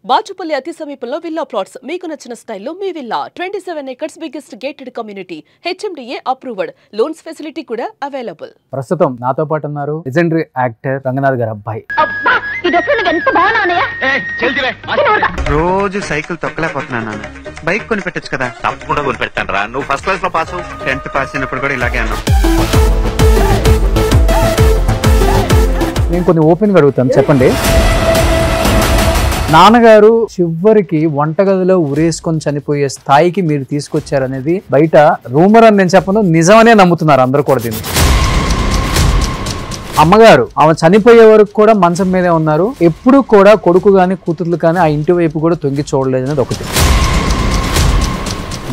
బాచుపల్లి అతి సమీపంలో villa plots మీకు నచ్చిన స్టైల్లో మీ villa 27 acres biggest gated community HMDA approved loans facility కూడా అవైలబుల్. ప్రస్తుతం నాతో పాటు ఉన్నారు లెజెండరీ యాక్టర్ రంగనాథ్ గారి అబ్బాయి. రోజు సైకిల్ తొక్కలేకపోతున్నాను నాన్న. బైక్ కొని పెట్టచ్చు కదా. తప్పకుండా కొని పెడతాను రా. నువ్వు ఫస్ట్ క్లాస్ లో పాస్ అవ్వు. 10th పాస్ అయినప్పుడు కూడా ఇలాగే అన్నావు. నేను కొన్ని ఓపెన్ గా అడుగుతాను, చెప్పండి. నాన్నగారు చివరికి వంటగదిలో ఉరేసుకొని చనిపోయే స్థాయికి మీరు తీసుకొచ్చారనేది బయట రూమర్ అని నేను చెప్పను, నిజమనే నమ్ముతున్నారు అందరూ కూడా దీన్ని. అమ్మగారు ఆమె చనిపోయే వరకు కూడా మంచం మీదే ఉన్నారు. ఎప్పుడు కూడా కొడుకు కానీ కూతుర్లు కానీ ఆ ఇంటి వైపు కూడా తొంగి చూడలేదు అనేది ఒకటి.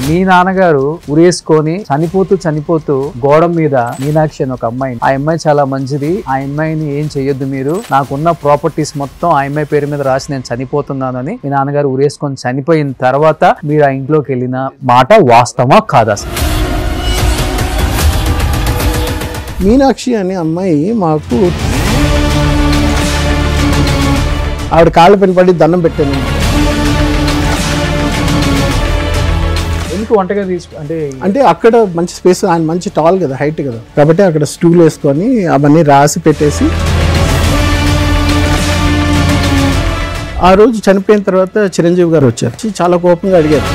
మీ నాన్నగారు ఉరేసుకొని చనిపోతూ గోడ మీద మీనాక్షి అని ఒక అమ్మాయి, ఆ అమ్మాయి చాలా మంచిది, ఆ అమ్మాయిని ఏం చెయ్యొద్దు మీరు, నాకున్న ప్రాపర్టీస్ మొత్తం ఆ అమ్మాయి పేరు మీద రాసి నేను చనిపోతున్నానని మీ నాన్నగారు ఉరేసుకొని చనిపోయిన తర్వాత మీరు ఆ ఇంట్లోకి వెళ్ళిన మాట వాస్తవమా కాదా? మీనాక్షి అనే అమ్మాయి మాకు ఆవిడ కాళ్ళ పైన పడి దండం పెట్టాను. ఎందుకు వంటగా అంటే అక్కడ మంచి స్పేస్, ఆయన మంచి టాల్ కదా, హైట్ కదా, కాబట్టి అక్కడ స్టూల్ వేసుకొని అవన్నీ రాసి పెట్టేసి ఆ రోజు చనిపోయిన తర్వాత చిరంజీవి గారు వచ్చారు. చాలా కోపంగా అడిగారు.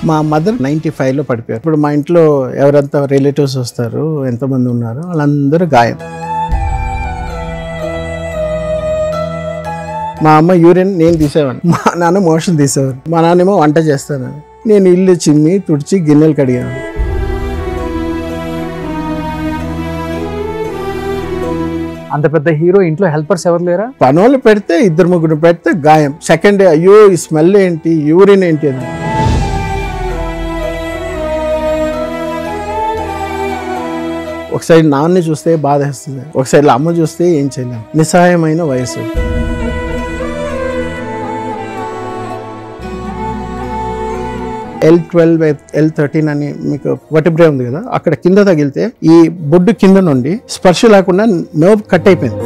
మా మదర్ 95లో పడిపోయారు. ఇప్పుడు మా ఇంట్లో ఎవరంతా రిలేటివ్స్ వస్తారు, ఎంతమంది ఉన్నారు, వాళ్ళందరూ గాయం. మా అమ్మ యూరిన్ నేను తీసేవాడిని, మా నాన్న మోషన్ తీసేవాడు, మా నాన్నేమో వంట చేస్తానని, నేను ఇల్లు చిమ్మి తుడిచి గిన్నెలు కడిగాను. అంత పెద్ద హీరో ఇంట్లో హెల్పర్స్ ఎవరు లేరా? పనులు పెడితే 2-3 పెడితే గాయం. సెకండ్ డే అయ్యో ఈ స్మెల్ ఏంటి, యూరిన్ ఏంటి అని. ఒకసారి నాన్నని చూస్తే బాధ వేస్తుంది, ఒకసారి అమ్మ చూస్తే ఏం చేయలేము. నిస్సహాయమైన వయసు. L12 L13 అని మీకు వర్టిబ్రే ఉంది కదా, అక్కడ కింద తగిలితే ఈ బొడ్డు కింద నుండి స్పర్శ లేకుండా నర్వ్ కట్ అయిపోయింది.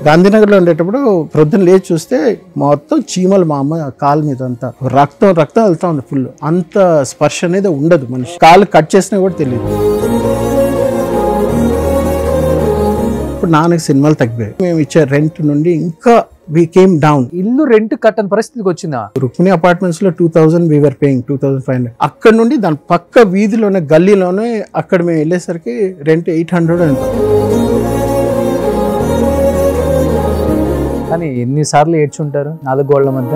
గాంధీనగర్లో ఉండేటప్పుడు ప్రొద్దున లేచి చూస్తే మొత్తం చీమలు మా అమ్మ కాలు మీద అంతా రక్తం వెళ్తా ఉంది ఫుల్. అంత స్పర్శ అనేది ఉండదు మనిషి. కాలు కట్ చేసినా కూడా తెలియదు. ఇప్పుడు నాన్నకి సినిమాలు తగ్గిపోయాయి. మేము ఇచ్చే రెంట్ నుండి ఇంకా we came down. ఇల్లు రెంట్ కట్టని పరిస్థితికి వచ్చిందా? రుక్మిణి అపార్ట్మెంట్స్ లో 2000 we were paying 2500. అక్కడ నుండి దాని పక్క వీధిలోనే గల్లీలోనే అక్కడ మేము వెళ్ళేసరికి రెంట్ 800 అంట. కానీ ఎన్నిసార్లు ఏడ్చుంటారు 4 గోళ్ల మధ్య.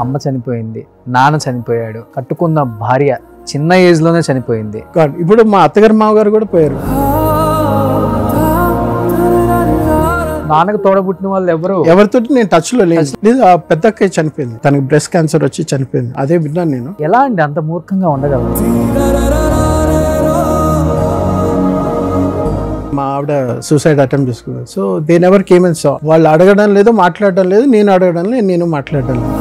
అమ్మ చనిపోయింది, నాన్న చనిపోయాడు, కట్టుకున్న భార్య చిన్న ఏజ్ లోనే చనిపోయింది. ఇప్పుడు మా అత్తగారు మామగారు కూడా పోయారు. నాన్నకు తోడబుట్టిన వాళ్ళు ఎవరితో నేను టచ్ లో లేదు. ఆ పెద్ద అక్క చనిపోయింది, తనకి బ్రెస్ట్ క్యాన్సర్ వచ్చి చనిపోయింది. అదే విన్నాను నేను. ఎలా అండి అంత మూర్ఖంగా ఉండగలరు? మా ఆవిడ సూసైడ్ అటెంప్ట్ చేసుకున్నారు. So they never came and saw. వాళ్ళు అడగడం లేదు, మాట్లాడడం లేదు, నేను అడగడం లేదు, నేను మాట్లాడడం లేదు.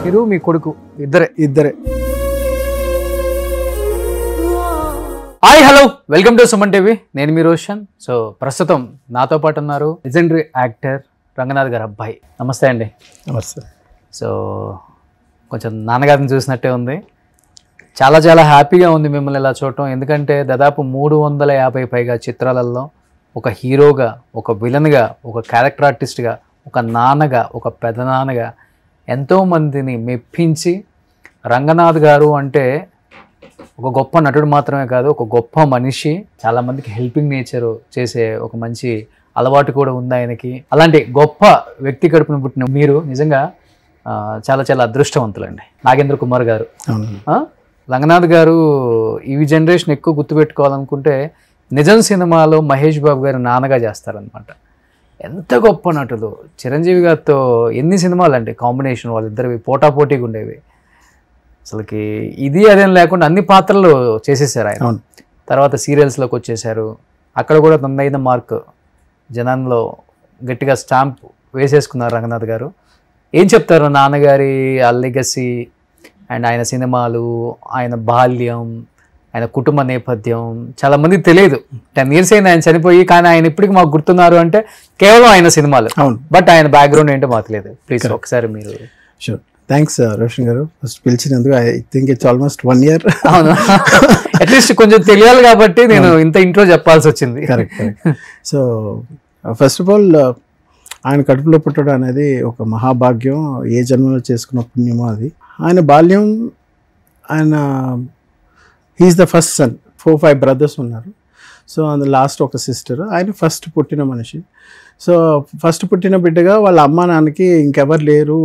మీరు మీ కొడుకు ఇద్దరే. Hi hello, welcome to Suman TV. నేను మీ రోషన్. సో ప్రస్తుతం నాతో పాటు ఉన్నారు లెజెండరీ యాక్టర్ రంగనాథ్ గారి అబ్బాయి. నమస్తే అండి. నమస్తే. సో కొంచెం నాన్నగారిని చూసినట్టే ఉంది. చాలా చాలా హ్యాపీగా ఉంది మిమ్మల్ని ఇలా చూడటం. ఎందుకంటే దాదాపు 350 పైగా చిత్రాలలో ఒక హీరోగా, ఒక విలన్గా, ఒక క్యారెక్టర్ ఆర్టిస్ట్గా, ఒక నాన్నగా, ఒక పెదనాన్నగా ఎంతోమందిని మెప్పించి, రంగనాథ్ గారు అంటే ఒక గొప్ప నటుడు మాత్రమే కాదు, ఒక గొప్ప మనిషి, చాలామందికి హెల్పింగ్ నేచర్ చేసే ఒక మంచి అలవాటు కూడా ఉంది ఆయనకి. అలాంటి గొప్ప వ్యక్తి కడుపున పుట్టిన మీరు నిజంగా చాలా చాలా అదృష్టవంతులండి. నాగేంద్ర కుమార్ గారు, రంగనాథ్ గారు ఈ జనరేషన్ ఎక్కువ గుర్తుపెట్టుకోవాలనుకుంటే నిజం సినిమాలో మహేష్ బాబు గారు నాన్నగా చేస్తారనమాట. ఎంత గొప్ప నటులు. చిరంజీవి గారితో ఎన్ని సినిమాలు అండి కాంబినేషన్, వాళ్ళిద్దరివి పోటాపోటీగా ఉండేవి. అసలుకి ఇది అదేం లేకుండా అన్ని పాత్రలు చేసేసారు ఆయన. తర్వాత సీరియల్స్లోకి వచ్చేసారు. అక్కడ కూడా తనదైన మార్క్ జనంలో గట్టిగా స్టాంప్ వేసేసుకున్నారు రంగనాథ్ గారు. ఏం చెప్తారు నాన్నగారి ఆ లెగసీ, అండ్ ఆయన సినిమాలు, ఆయన బాల్యం, ఆయన కుటుంబ నేపథ్యం చాలా మందికి తెలియదు. 10 years అయింది ఆయన చనిపోయి, కానీ ఆయన ఇప్పటికి మాకు గుర్తున్నారు అంటే కేవలం ఆయన సినిమాలు. అవును. బట్ ఆయన బ్యాక్గ్రౌండ్ ఏంటో మాకు తెలియదు. ప్లీజ్ ఒకసారి మీరు. షూర్, థ్యాంక్స్ రోషన్ గారు ఫస్ట్ పిలిచినందుకు. I think it's almost 1 year. అవును, అట్లీస్ట్ కొంచెం తెలియాలి కాబట్టి నేను ఇంత ఇంట్రో చెప్పాల్సి వచ్చింది. Correct. So first of all ఆయన కడుపులో పుట్టడం అనేది ఒక మహాభాగ్యం, ఏ జన్మలో చేసుకున్న పుణ్యమో అది. ఆయన బాల్యం, ఆయన he's the first son. 4-5 brothers ఉన్నారు. సో అందులో లాస్ట్ ఒక సిస్టర్. ఆయన ఫస్ట్ పుట్టిన మనిషి. సో ఫస్ట్ పుట్టిన బిడ్డగా వాళ్ళ అమ్మ నాన్నకి ఇంకెవరు లేరు,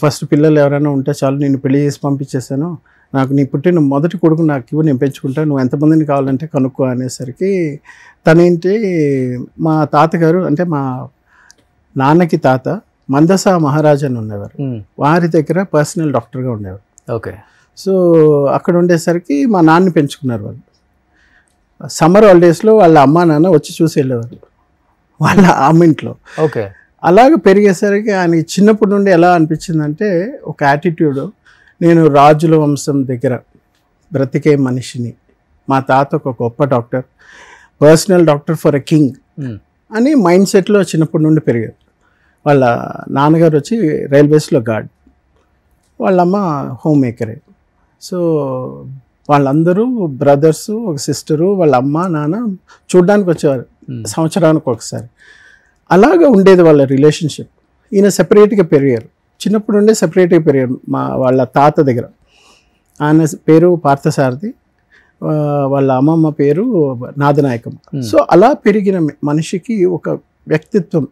ఫస్ట్ పిల్లలు ఎవరైనా ఉంటే చాలు, నేను పెళ్లి చేసి పంపించేసాను, నాకు నీ పుట్టిన మొదటి కొడుకు నాకు ఇవ్వు, నేను పెంచుకుంటాను, నువ్వు ఎంతమందిని కావాలంటే కనుక్కో అనేసరికి తనేంటి, మా తాతగారు అంటే మా నాన్నకి తాత మందసా మహారాజ్ అని ఉండేవారు. వారి దగ్గర పర్సనల్ డాక్టర్గా ఉండేవారు. ఓకే. సో అక్కడ ఉండేసరికి మా నాన్నని పెంచుకున్నారు వాళ్ళు. సమ్మర్ హాలిడేస్లో వాళ్ళ అమ్మా నాన్న వచ్చి చూసి వెళ్ళేవారు వాళ్ళ అమ్మింట్లో. ఓకే. అలాగ పెరిగేసరికి ఆయనకి చిన్నప్పటి నుండి ఎలా అనిపించిందంటే ఒక యాటిట్యూడ్, నేను రాజుల వంశం దగ్గర బ్రతికే మనిషిని, మా తాత ఒక గొప్ప doctor, personal doctor for a king అని మైండ్ సెట్లో చిన్నప్పటి నుండి పెరిగారు. వాళ్ళ నాన్నగారు వచ్చి రైల్వేస్లో గార్డ్, వాళ్ళమ్మ హోమ్ మేకరే. సో వాళ్ళందరూ బ్రదర్స్, ఒక సిస్టరు, వాళ్ళ అమ్మ నాన్న చూడ్డానికి వచ్చేవారు సంవత్సరానికి ఒకసారి. అలాగా ఉండేది వాళ్ళ రిలేషన్షిప్. ఈయన సెపరేట్గా పెరిగారు, చిన్నప్పుడు ఉండే సెపరేట్గా పెరిగారు వాళ్ళ తాత దగ్గర. ఆయన పేరు పార్థసారథి, వాళ్ళ అమ్మమ్మ పేరు నాదనాయకమ్మ. సో అలా పెరిగిన మనిషికి ఒక వ్యక్తిత్వం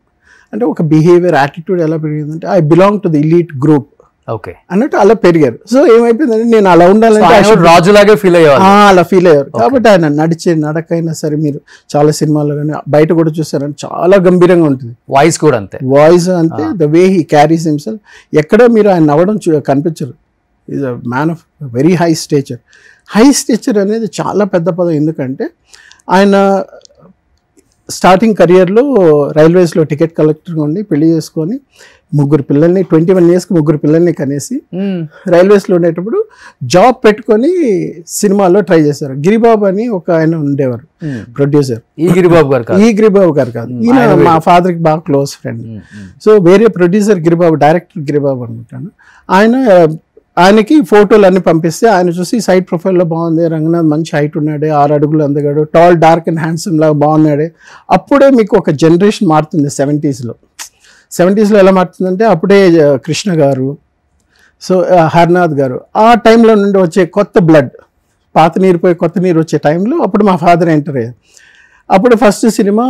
అంటే ఒక బిహేవియర్, యాటిట్యూడ్ ఎలా పెరిగిందంటే I belong to the elite group okay అన్నట్టు అలా పెరిగారు. సో ఏమైపోయిందంటే నేను అలా ఉండాలంటే రాజులాగే ఫీల్ అయ్యేవారు, అలా ఫీల్ అయ్యారు. కాబట్టి ఆయన నడిచే నడకైనా సరే, మీరు చాలా సినిమాల్లో కానీ బయట కూడా చూసారంటే చాలా గంభీరంగా ఉంటుంది. వాయిస్ కూడా అంతే, వాయిస్ అంతే, the way he carries himself. ఎక్కడ మీరు ఆయన నవ్వడం కనిపించరు. Is a man of very high stature. High stature అనేది చాలా పెద్ద పదం. ఎందుకంటే ఆయన స్టార్టింగ్ కెరియర్లో రైల్వేస్లో టికెట్ కలెక్టర్గా ఉండి పెళ్లి చేసుకొని 3 పిల్లల్ని 21 yearsకి 3 పిల్లల్ని కనేసి రైల్వేస్లో ఉండేటప్పుడు జాబ్ పెట్టుకొని సినిమాలో ట్రై చేశారు. గిరిబాబు అని ఒక ఆయన ఉండేవారు ప్రొడ్యూసర్. ఈ గిరిబాబు గారు కాదు, ఈయన మా ఫాదర్కి బాగా క్లోజ్ ఫ్రెండ్. సో వేరే ప్రొడ్యూసర్ గిరిబాబు, డైరెక్టర్ గిరిబాబు అనుకుంటాను. ఆయనకి ఫోటోలు అన్ని పంపిస్తే ఆయన చూసి సైడ్ ప్రొఫైల్లో బాగుంది, రంగనాథ్ మంచి హైట్ ఉన్నాడే, 6 అడుగులు అందగాడు, టాల్ డార్క్ అండ్ హ్యాండ్సమ్ లాగా బాగున్నాడే. అప్పుడే మీకు ఒక జనరేషన్ మారుతుంది 70s ఎలా మారుతుందంటే అప్పుడే కృష్ణ గారు, సో హర్నాథ్ గారు, ఆ టైంలో నుండి వచ్చే కొత్త బ్లడ్, పాత నీరు పోయి కొత్త నీరు వచ్చే టైంలో అప్పుడు మా ఫాదర్ ఎంటర్ అయ్యారు. అప్పుడు ఫస్ట్ సినిమా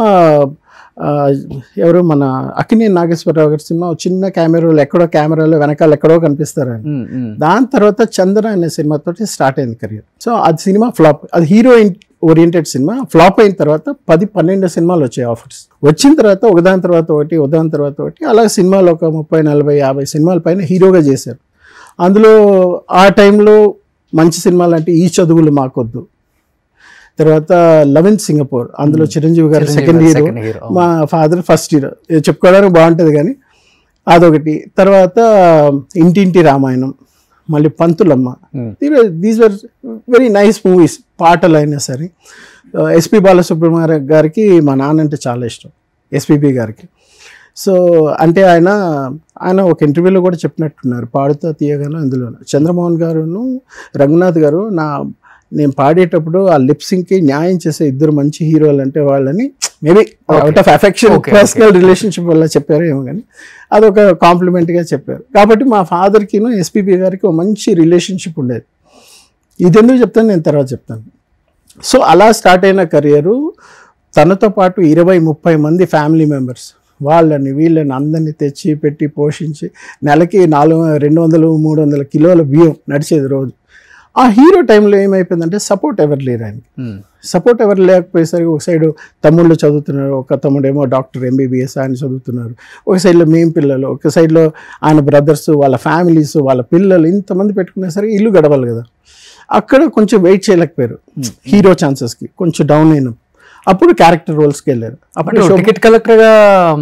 ఎవరు మన అక్కినేని నాగేశ్వరరావు గారి సినిమా, చిన్న కెమెరాలో వెనకాల ఎక్కడో కనిపిస్తారు ఆయన. దాని తర్వాత చందన అనే సినిమాతో స్టార్ట్ అయింది కెరియర్. సో అది సినిమా ఫ్లాప్, అది హీరోయిన్ ఓరియంటెడ్ సినిమా. ఫ్లాప్ అయిన తర్వాత 10-12 సినిమాలు వచ్చాయి ఆఫర్స్. వచ్చిన తర్వాత ఒకదాని తర్వాత ఒకటి అలా సినిమాలు ఒక 30-40-50 సినిమాల పైన హీరోగా చేశారు. అందులో ఆ టైంలో మంచి సినిమాలు అంటే ఈ చదువులు మాకొద్దు, తర్వాత లవ్ ఇన్ సింగపూర్, అందులో చిరంజీవి గారు సెకండ్ హీరో, మా ఫాదర్ ఫస్ట్ హీరో. చెప్పుకోవడానికి బాగుంటుంది కానీ అదొకటి. తర్వాత ఇంటింటి రామాయణం, మళ్ళీ Panthulamma. These were very nice movies. పాటలు అయినా సరే. ఎస్పి బాలసుబ్రహ్మణ్యం గారికి మా నాన్న అంటే చాలా ఇష్టం, ఎస్పిబి గారికి. సో అంటే ఆయన ఒక ఇంటర్వ్యూలో కూడా చెప్పినట్టున్నారు, పాడుతా తీయగాను. అందులో చంద్రమోహన్ గారును రంగనాథ్ గారు నేను పాడేటప్పుడు ఆ లిప్సింగ్కి న్యాయం చేసే 2 మంచి హీరోలు అంటే వాళ్ళని maybe out of affection, personal relationship వల్ల చెప్పారు ఏమో కానీ అదొక కాంప్లిమెంట్గా చెప్పారు. కాబట్టి మా ఫాదర్కిను ఎస్పీబీ గారికి ఒక మంచి రిలేషన్షిప్ ఉండేది. ఇది ఎందుకు చెప్తాను నేను తర్వాత చెప్తాను. సో అలా స్టార్ట్ అయిన కెరియరు. తనతో పాటు 20-30 మంది ఫ్యామిలీ మెంబర్స్, వీళ్ళని అందరినీ తెచ్చి పెట్టి పోషించి నెలకి 200-300 కిలోల బియ్యం నడిచేది రోజు. ఆ హీరో టైంలో ఏమైపోయిందంటే సపోర్ట్ ఎవరు లేరు ఆయనకి. సపోర్ట్ ఎవరు లేకపోయేసరికి ఒక సైడు తమ్ముళ్ళు చదువుతున్నారు, ఒక తమ్ముడేమో డాక్టర్ MBBS ఆయన చదువుతున్నారు, ఒక సైడ్లో మేము పిల్లలు, ఒక సైడ్లో ఆయన బ్రదర్స్, వాళ్ళ ఫ్యామిలీస్, వాళ్ళ పిల్లలు, ఇంతమంది పెట్టుకునేసరికి ఇల్లు గడవాలి కదా. అక్కడ కొంచెం వెయిట్ చేయలేకపోయారు హీరో ఛాన్సెస్కి, కొంచెం డౌన్ అయినాం. అప్పుడు క్యారెక్టర్ రోల్స్కి వెళ్ళారు. అప్పుడు టికెట్ కలెక్టర్ గా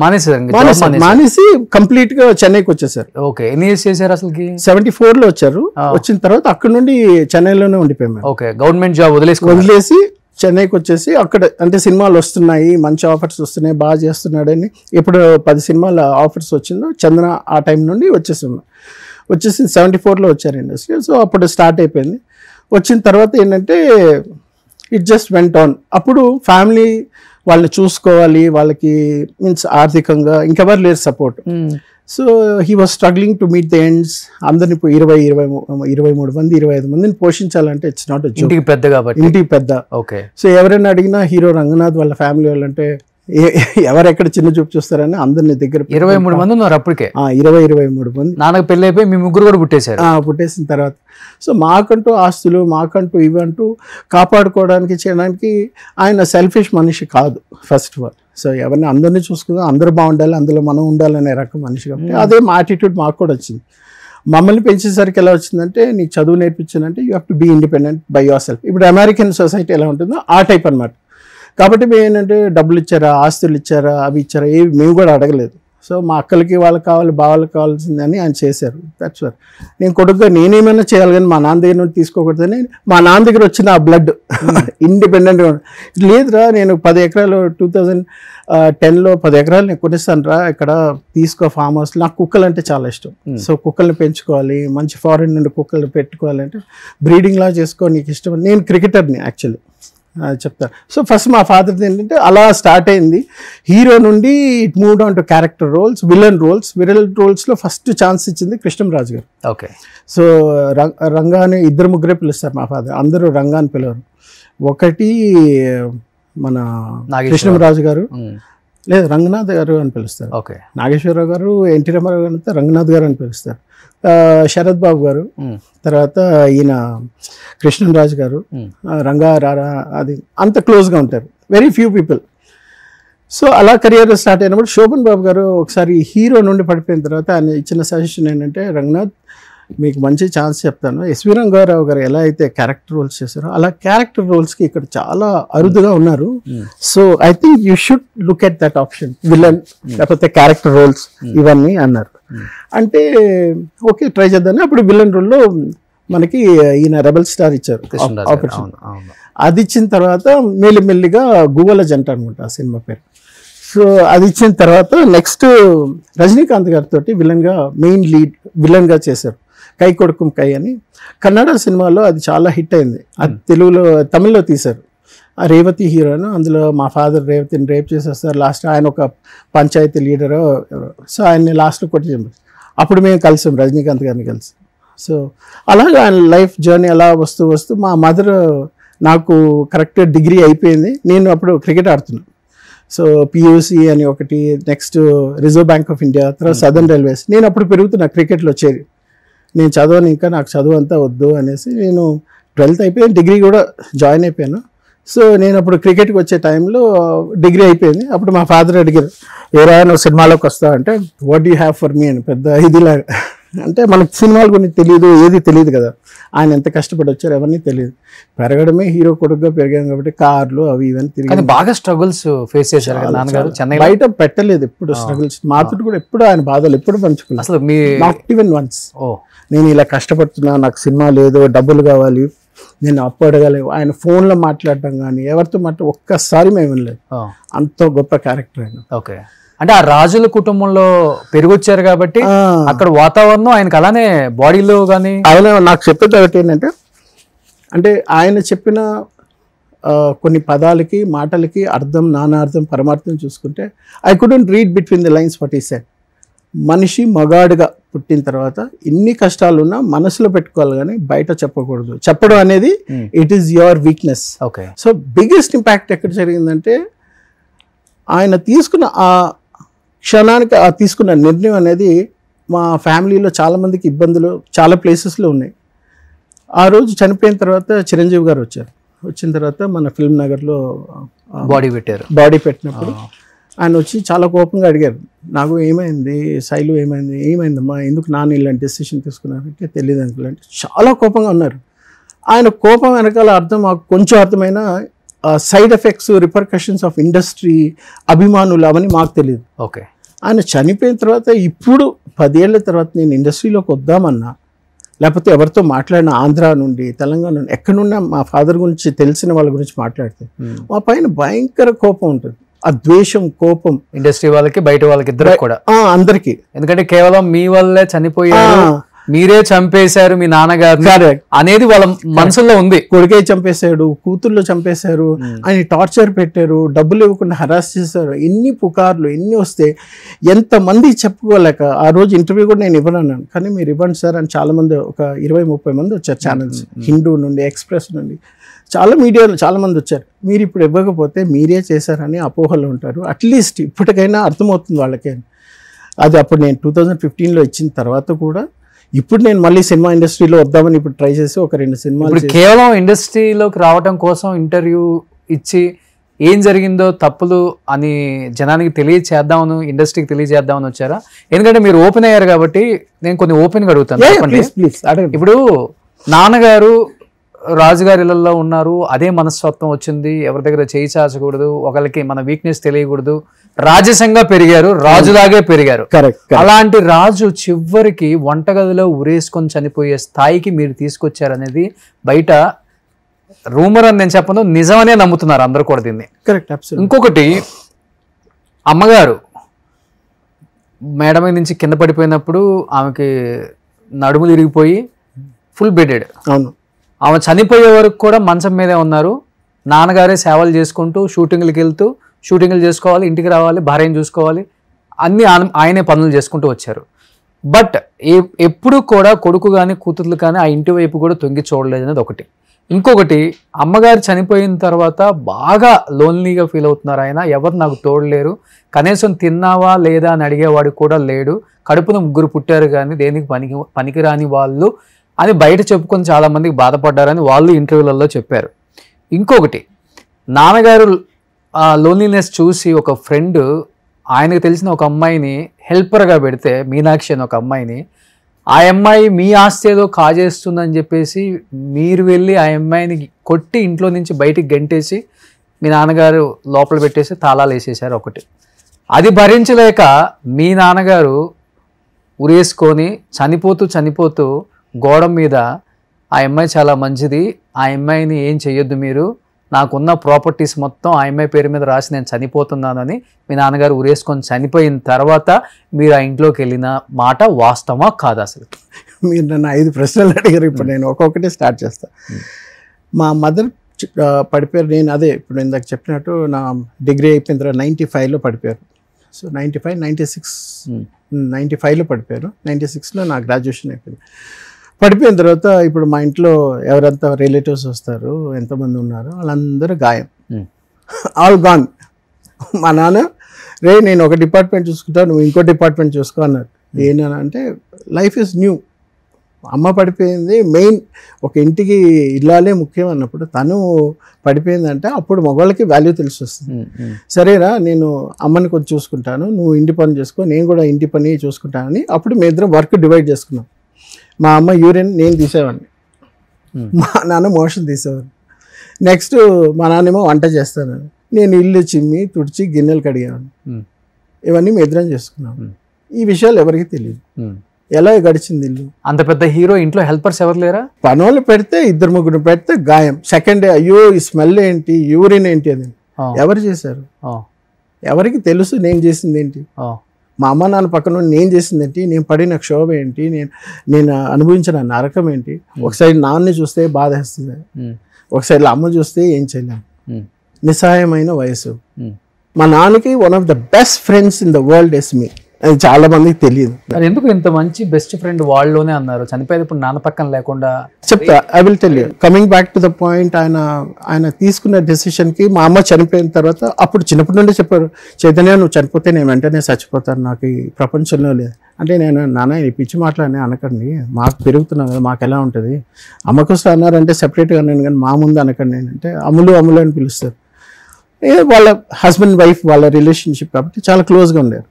మానేసారు, మానేసి కంప్లీట్ గా చెన్నైకి వచ్చేసారు. ఓకే, ఎన్ని ఇయర్స్ చేశారు అసలుకి? 74 లో వచ్చారు. వచ్చిన తర్వాత అక్కడ నుండి చెన్నైలోనే ఉండిపోయాము. ఓకే, గవర్నమెంట్ జాబ్ వదిలేసి చెన్నైకి వచ్చేసి అక్కడ అంటే సినిమాలు వస్తున్నాయి, మంచి ఆఫర్స్ వస్తున్నాయి, బాగా చేస్తున్నాడని ఎప్పుడు 10 సినిమాల ఆఫర్స్ వచ్చిందో చంద్ర ఆ టైం నుండి వచ్చేసి 74లో వచ్చారు ఇండస్ట్రీ. సో అప్పుడు స్టార్ట్ అయిపోయింది. వచ్చిన తర్వాత ఏంటంటే ఇట్ జస్ట్ వెంట్ ఆన్. అప్పుడు ఫ్యామిలీ వాళ్ళని చూసుకోవాలి, వాళ్ళకి మీన్స్ ఆర్థికంగా ఇంకెవరు లేరు support. So he was struggling to meet the ends. అందరిని 23 మంది 25 మందిని పోషించాలంటే ఇట్స్ నాట్ ఇంటికి పెద్ద కాబట్టి, ఇంటికి పెద్ద. ఓకే. సో ఎవరైనా అడిగినా హీరో రంగనాథ్ వాళ్ళ ఫ్యామిలీ వాళ్ళంటే ఎవరెక్కడ చిన్న చూపు చూస్తారని అందరిని దగ్గర 23 మంది ఉన్నారు అప్పటికే. 23 మంది. నాన్నకు పెళ్ళి అయిపోయి మీ ముగ్గురు కూడా పుట్టేశారు. పుట్టేసిన తర్వాత సో మాకంటూ ఆస్తులు, మాకంటూ ఇవంటూ కాపాడుకోవడానికి చేయడానికి ఆయన సెల్ఫిష్ మనిషి కాదు ఫస్ట్ ఆఫ్ ఆల్. సో ఎవరిని అందరినీ చూసుకుందాం, అందరూ బాగుండాలి, అందులో మనం ఉండాలనే రకం మనిషి కాబట్టి అదే మా యాటిట్యూడ్ మాకు కూడా వచ్చింది. మమ్మల్ని పెంచేసరికి ఎలా వచ్చిందంటే నీకు చదువు నేర్పించానంటే you have to be independent by yourself. ఇప్పుడు అమెరికన్ సొసైటీ ఎలా ఉంటుందో ఆ టైప్ అనమాట. కాబట్టి మేము ఏంటంటే డబ్బులు ఇచ్చారా, ఆస్తులు ఇచ్చారా, అవి ఇచ్చారా, ఏవి మేము కూడా అడగలేదు. సో మా అక్కలకి వాళ్ళకి కావాలి, బావలకు కావాల్సిందని ఆయన చేశారు. దట్స్ వర్. నేను కొడుకుగా నేనేమైనా చేయాలి కానీ మా నాన్న దగ్గర నుండి తీసుకోకూడదని మా నాన్న దగ్గర వచ్చిన ఆ బ్లడ్ ఇండిపెండెంట్గా లేదురా. నేను 10 ఎకరాలు 2010లో 10 ఎకరాలు నేను కొనిస్తాను రా, ఇక్కడ తీసుకో ఫామ్ హౌస్. నాకు కుక్కలు అంటే చాలా ఇష్టం. సో కుక్కల్ని పెంచుకోవాలి, మంచి ఫారిన్ నుండి కుక్కలు పెట్టుకోవాలి అంటే బ్రీడింగ్ లా చేసుకో, నీకు ఇష్టం. నేను క్రికెటర్ని యాక్చువల్లీ చెప్తాను. సో ఫస్ట్ మా ఫాదర్ది ఏంటంటే అలా స్టార్ట్ అయింది. హీరో నుండి it moved on to character roles, villain రోల్స్లో ఫస్ట్ ఛాన్స్ ఇచ్చింది కృష్ణంరాజు గారు. ఓకే. సో రంగాని 2-3 పిలుస్తారు మా ఫాదర్, అందరూ రంగాని పిలవరు. ఒకటి మన కృష్ణంరాజు గారు, లేదు రంగనాథ్ గారు అని పిలుస్తారు. ఓకే. నాగేశ్వరరావు గారు, ఎన్టీ రామారావు గారు అంతా రంగనాథ్ గారు అని పిలుస్తారు. శరత్ బాబు గారు, తర్వాత ఈయన కృష్ణంరాజు గారు, రంగా రారా, అది అంత క్లోజ్గా ఉంటారు. Very few people. సో అలా కెరియర్ స్టార్ట్ అయినప్పుడు శోభన్ బాబు గారు ఒకసారి హీరో నుండి పడిపోయిన తర్వాత ఆయన ఇచ్చిన సజెషన్ ఏంటంటే, రంగనాథ్ మీకు మంచి ఛాన్స్ చెప్తాను. ఎస్వి రంగారావు గారు ఎలా అయితే క్యారెక్టర్ రోల్స్ చేశారో అలా క్యారెక్టర్ రోల్స్కి ఇక్కడ చాలా అరుదుగా ఉన్నారు. So I think you should look at that option, villain లేకపోతే క్యారెక్టర్ రోల్స్ ఇవన్నీ అన్నారు. అంటే ఓకే ట్రై చేద్దామని అప్పుడు విలన్ రోల్లో మనకి ఈయన రెబల్ స్టార్ ఇచ్చారు ఆపర్చునిటీ. అది ఇచ్చిన తర్వాత మెల్లిమెల్లిగా గువ్వల జంట అనుకుంటా ఆ సినిమా పేరు. సో అది ఇచ్చిన తర్వాత నెక్స్ట్ రజనీకాంత్ గారితో విలన్గా మెయిన్ లీడ్ విలన్గా చేశారు. కై కొడుకుం కై అని కన్నడ సినిమాలో అది చాలా హిట్ అయింది. అది తమిళ్లో తీశారు. ఆ రేవతి హీరోను, అందులో మా ఫాదర్ రేవతిని రేప్ చేసేస్తారు. లాస్ట్ ఆయన ఒక పంచాయతీ లీడరు. సో ఆయన్ని లాస్ట్లో కొట్టి చంపారు. అప్పుడు మేము కలిసాం రజనీకాంత్ గారిని కలిసి. సో అలాగే ఆయన లైఫ్ జర్నీ అలా వస్తూ మా మదర్ నాకు కరెక్ట్ డిగ్రీ అయిపోయింది. నేను అప్పుడు క్రికెట్ ఆడుతున్నాను. సో పియూసి అని ఒకటి, next reserve bank of India, తర్వాత సదర్న్ రైల్వేస్. నేను అప్పుడు పెరుగుతున్నా క్రికెట్లో చేరి. నేను చదవను, ఇంకా నాకు చదువు అంతా వద్దు అనేసి నేను 12th అయిపోయాను, డిగ్రీ కూడా జాయిన్ అయిపోయాను. సో నేను అప్పుడు క్రికెట్కి వచ్చే టైంలో డిగ్రీ అయిపోయింది. అప్పుడు మా ఫాదర్ అడిగారు, ఏరా నువ్వు సినిమాలోకి వస్తావు అంటే, what do have for me అని పెద్ద ఇదిలాగా. అంటే మనకు సినిమాల గురించి తెలియదు, ఏది తెలియదు కదా. ఆయన ఎంత కష్టపడి వచ్చారు ఎవరిని తెలియదు. పెరగడమే హీరో కొడుకుగా పెరిగాం కాబట్టి కార్లు అవి ఇవన్నీ తిరిగి బాగా స్ట్రగుల్స్ ఫేస్ చేశారు నాన్నగారు. చెన్నై బయట పెట్టలేదు ఎప్పుడు స్ట్రగుల్స్. మాతృడు కూడా ఎప్పుడు ఆయన బాధలు ఎప్పుడు పంచుకున్నారు. అసలు నాట్ ఈవెన్ వన్స్ నేను ఇలా కష్టపడుతున్నా, నాకు సినిమా లేదు, డబ్బులు కావాలి, నేను అప్పు అడగాలి, ఆయన ఫోన్లో మాట్లాడటం కానీ ఎవరితో ఒక్కసారి మేము వినలేదు. అంత గొప్ప క్యారెక్టర్ ఆయన. ఓకే. అంటే ఆ రాజుల కుటుంబంలో పెరిగొచ్చారు కాబట్టి అక్కడ వాతావరణం ఆయనకు అలానే బాడీలో కానీ. ఆయన నాకు చెప్పేది ఒకటి ఏంటంటే, అంటే ఆయన చెప్పిన కొన్ని పదాలకి మాటలకి అర్థం, నానార్థం, పరమార్థం చూసుకుంటే I couldn't read between the lines what he said. మనిషి మగాడుగా పుట్టిన తర్వాత ఎన్ని కష్టాలు ఉన్నా మనసులో పెట్టుకోవాలి కానీ బయట చెప్పకూడదు. చెప్పడం అనేది it is your weakness. Okay. So biggest impact ఎక్కడ జరిగిందంటే, ఆయన తీసుకున్న ఆ క్షణానికి ఆ తీసుకున్న నిర్ణయం అనేది మా ఫ్యామిలీలో చాలామందికి ఇబ్బందులు చాలా ప్లేసెస్లో ఉన్నాయి. ఆ రోజు చనిపోయిన తర్వాత చిరంజీవి గారు వచ్చారు. వచ్చిన తర్వాత మన ఫిల్మ్ నగర్లో బాడీ పెట్టినప్పుడు ఆయన వచ్చి చాలా కోపంగా అడిగారు, నాకు ఏమైంది శైలు, ఏమైందమ్మా, ఎందుకు నాన్న ఇలాంటి డెసిషన్ తీసుకున్నారంటే తెలియదు అంకుల్ అంటే చాలా కోపంగా ఉన్నారు. ఆయన కోపం వెనకాల అర్థం మాకు కొంచెం అర్థమైనా side effects, repercussions of industry, అభిమానులు అవన్నీ మాకు తెలియదు. ఓకే. ఆయన చనిపోయిన తర్వాత ఇప్పుడు 10 ఏళ్ల తర్వాత నేను ఇండస్ట్రీలోకి వద్దామన్నా, లేకపోతే ఎవరితో మాట్లాడిన ఆంధ్ర నుండి, తెలంగాణ నుండి, ఎక్కడున్నా మా ఫాదర్ గురించి తెలిసిన వాళ్ళ గురించి మాట్లాడితే మా పైన భయంకర కోపం ఉంటుంది. ఆ ద్వేషం, కోపం ఇండస్ట్రీ వాళ్ళకి బయట వాళ్ళకి ఇద్దరు కూడా, అందరికి. ఎందుకంటే కేవలం మీ వల్లే చనిపోయారు, మీరే చంపేశారు మీ నాన్నగారు అనేది వాళ్ళ మనసులో ఉంది. కొడుకే చంపేశాడు, కూతుర్లో చంపేశారు, ఆయన టార్చర్ పెట్టారు, డబ్బులు ఇవ్వకుండా హరాస్ చేశారు, ఎన్ని పుకార్లు ఎన్ని వస్తే ఎంతమంది చెప్పుకోలేక ఆ రోజు ఇంటర్వ్యూ కూడా నేను ఇవ్వనన్నాను. కానీ మీరు ఇవ్వండి సార్ అని చాలామంది, ఒక 20-30 మంది వచ్చారు ఛానల్స్, హిందూ నుండి, ఎక్స్ప్రెస్ నుండి, చాలా మీడియాలో చాలామంది వచ్చారు. మీరు ఇప్పుడు ఇవ్వకపోతే మీరే చేశారని అపోహలు ఉంటారు, అట్లీస్ట్ ఇప్పటికైనా అర్థమవుతుంది వాళ్ళకే. అది అప్పుడు నేను 2015లో ఇచ్చిన తర్వాత కూడా ఇప్పుడు నేను మళ్ళీ సినిమా ఇండస్ట్రీలో వద్దామని ఇప్పుడు ట్రై చేసి ఒక 2 సినిమాలు. కేవలం ఇండస్ట్రీలోకి రావడం కోసం ఇంటర్వ్యూ ఇచ్చి ఏం జరిగిందో తప్పులు అని జనానికి తెలియచేద్దామని, ఇండస్ట్రీకి తెలియజేద్దామని వచ్చారా? ఎందుకంటే మీరు ఓపెన్ అయ్యారు కాబట్టి నేను కొన్ని ఓపెన్గా అడుగుతాను. ఇప్పుడు నాన్నగారు రాజుగారి ఇళ్లలో ఉన్నారు, అదే మనస్తత్వం వచ్చింది, ఎవరి దగ్గర చేయి చాచకూడదు, ఒకరికి మన వీక్నెస్ తెలియకూడదు, రాజసంగా పెరిగారు, రాజులాగే పెరిగారు. అలాంటి రాజు చివరికి వంటగదిలో ఉరేసుకొని చనిపోయే స్థాయికి మీరు తీసుకొచ్చారనేది బయట రూమర్ అని నేను చెప్పను, నిజమనే నమ్ముతున్నారు అందరూ కూడా దీన్ని. ఇంకొకటి, అమ్మగారు మేడ మీద నుంచి కింద పడిపోయినప్పుడు ఆమెకి నడుములు ఇరిగిపోయి ఫుల్ బెడెడ్. అవును. ఆమె చనిపోయే వరకు కూడా మంచం మీదే ఉన్నారు. నాన్నగారే సేవలు చేసుకుంటూ షూటింగ్లకి వెళ్తూ, షూటింగ్లు చేసుకోవాలి, ఇంటికి రావాలి, భార్యను చూసుకోవాలి, అన్నీ ఆయనే పనులు చేసుకుంటూ వచ్చారు. బట్ ఎప్పుడు కూడా కొడుకు కానీ కూతుర్లు కానీ ఆ ఇంటి వైపు కూడా తొంగి చూడలేదు అనేది ఒకటి. ఇంకొకటి, అమ్మగారు చనిపోయిన తర్వాత బాగా లోన్లీగా ఫీల్ అవుతున్నారు ఆయన. ఎవరు నాకు తోడలేరు, కనీసం తిన్నావా లేదా అని అడిగేవాడు కూడా లేడు, కడుపున 3 పుట్టారు కానీ దేనికి పనికిరాని వాళ్ళు అని బయట చెప్పుకొని చాలామందికి బాధపడ్డారని వాళ్ళు ఇంటర్వ్యూలలో చెప్పారు. ఇంకొకటి, నాన్నగారు లోన్లీనెస్ చూసి ఒక ఫ్రెండ్ ఆయనకు తెలిసిన ఒక అమ్మాయిని హెల్పర్గా పెడితే, మీనాక్షి అని ఒక అమ్మాయిని, ఆ అమ్మాయి మీ ఆస్తి ఏదో కాజేస్తుందని చెప్పేసి మీరు వెళ్ళి ఆ అమ్మాయిని కొట్టి ఇంట్లో నుంచి బయటికి గెంటేసి మీ నాన్నగారు లోపల పెట్టేసి తాళాలు వేసేసారు. ఒకటి, అది భరించలేక మీ నాన్నగారు ఉరేసుకొని చనిపోతూ గోడ మీద ఆ అమ్మాయి చాలా మంచిది, ఆ అమ్మాయిని ఏం చెయ్యొద్దు మీరు, నాకున్న ప్రాపర్టీస్ మొత్తం ఆ అమ్మాయి పేరు మీద రాసి నేను చనిపోతున్నాను అని మీ నాన్నగారు ఉరేసుకొని చనిపోయిన తర్వాత మీరు ఆ ఇంట్లోకి వెళ్ళిన మాట వాస్తవమా కాదా? అసలు మీరు నన్ను 5 ప్రశ్నలు అడిగారు. ఇప్పుడు నేను ఒక్కొక్కటి స్టార్ట్ చేస్తాను. మా మదర్ పడిపోయారు. నేను అదే ఇప్పుడు ఇందాక చెప్పినట్టు నా డిగ్రీ అయిపోయిన తర్వాత 95లో పడిపోయారు. సో 95లో పడిపోయారు. 96లో నా గ్రాడ్యుయేషన్ అయిపోయింది. పడిపోయిన తర్వాత ఇప్పుడు మా ఇంట్లో ఎవరంతా రిలేటివ్స్ వస్తారు, ఎంతమంది ఉన్నారు, వాళ్ళందరూ గాయం, ఆల్ గాన్. మా నాన్న, రే నేను ఒక డిపార్ట్మెంట్ చూసుకుంటాను, నువ్వు ఇంకో డిపార్ట్మెంట్ చూసుకో అన్నారు. ఏంటంటే లైఫ్ ఈజ్ న్యూ. అమ్మ పడిపోయింది, మెయిన్ ఒక ఇంటికి ఇల్లాలే ముఖ్యం అన్నప్పుడు తను పడిపోయిందంటే అప్పుడు మగవాళ్ళకి వాల్యూ తెలిసి వస్తుంది. సరేరా నేను అమ్మని కొంచెం చూసుకుంటాను, నువ్వు ఇంటి పని చేసుకో, నేను కూడా ఇంటి పని చూసుకుంటానని అప్పుడు మీ ఇద్దరం వర్క్ డివైడ్ చేసుకున్నాం. మా అమ్మ యూరిన్ నేను తీసేవాడిని, మా నాన్న మోషన్ తీసేవాడిని. నెక్స్ట్ మా నాన్నేమో వంట చేస్తాను, నేను ఇల్లు చిమ్మి తుడిచి గిన్నెలు కడిగాను. ఇవన్నీ మీ ఇద్దరం చేసుకున్నాం. ఈ విషయాలు ఎవరికి తెలియదు. ఎలా గడిచింది ఇల్లు. అంత పెద్ద హీరో ఇంట్లో హెల్పర్స్ ఎవరు లేరా? పనులు పెడితే 2-3 పెడితే గాయం. సెకండ్ డే అయ్యో ఈ స్మెల్ ఏంటి, యూరిన్ ఏంటి అని ఎవరు చేశారు? ఎవరికి తెలుసు నేను చేసింది ఏంటి? మా అమ్మ నాన్న పక్కన నేను చేసింది ఏంటి, నేను పడిన క్షోభ ఏంటి, నేను అనుభవించిన నరకం ఏంటి. ఒకసారి నాన్నని చూస్తే బాధ వేస్తుంది, ఒకసారి అమ్మ చూస్తే ఏం చేయలేము. నిస్సహాయమైన వయసు. మా నాన్నకి one of the best friends in the world is me. అది చాలా మందికి తెలియదు. ఎందుకు ఇంత మంచి బెస్ట్ ఫ్రెండ్ వాళ్ళలోనే అన్నారు? చనిపోయేటప్పుడు నాన్న పక్కన లేకుండా. చెప్తా, I will tell you. Coming back to the point, ఆయన తీసుకున్న డెసిషన్కి మా అమ్మ చనిపోయిన తర్వాత అప్పుడు చిన్నప్పటి నుండి చెప్పారు, చైతన్య నువ్వు చనిపోతే నేను వెంటనే చచ్చిపోతాను, నాకు ఈ ప్రపంచంలో లేదు అంటే. నేను నాన్న ఈ పిచ్చి మాటలని అనకండి, మాకు పెరుగుతున్నాం కదా, మాకు ఎలా ఉంటుంది, అమ్మకోసం అన్నారంటే సెపరేట్గా అన్నాను కానీ మా ముందు అనకండి. అంటే అమ్ములు అని పిలుస్తారు. వాళ్ళ హస్బెండ్ వైఫ్ వాళ్ళ రిలేషన్షిప్ కాబట్టి చాలా క్లోజ్గా ఉండేది.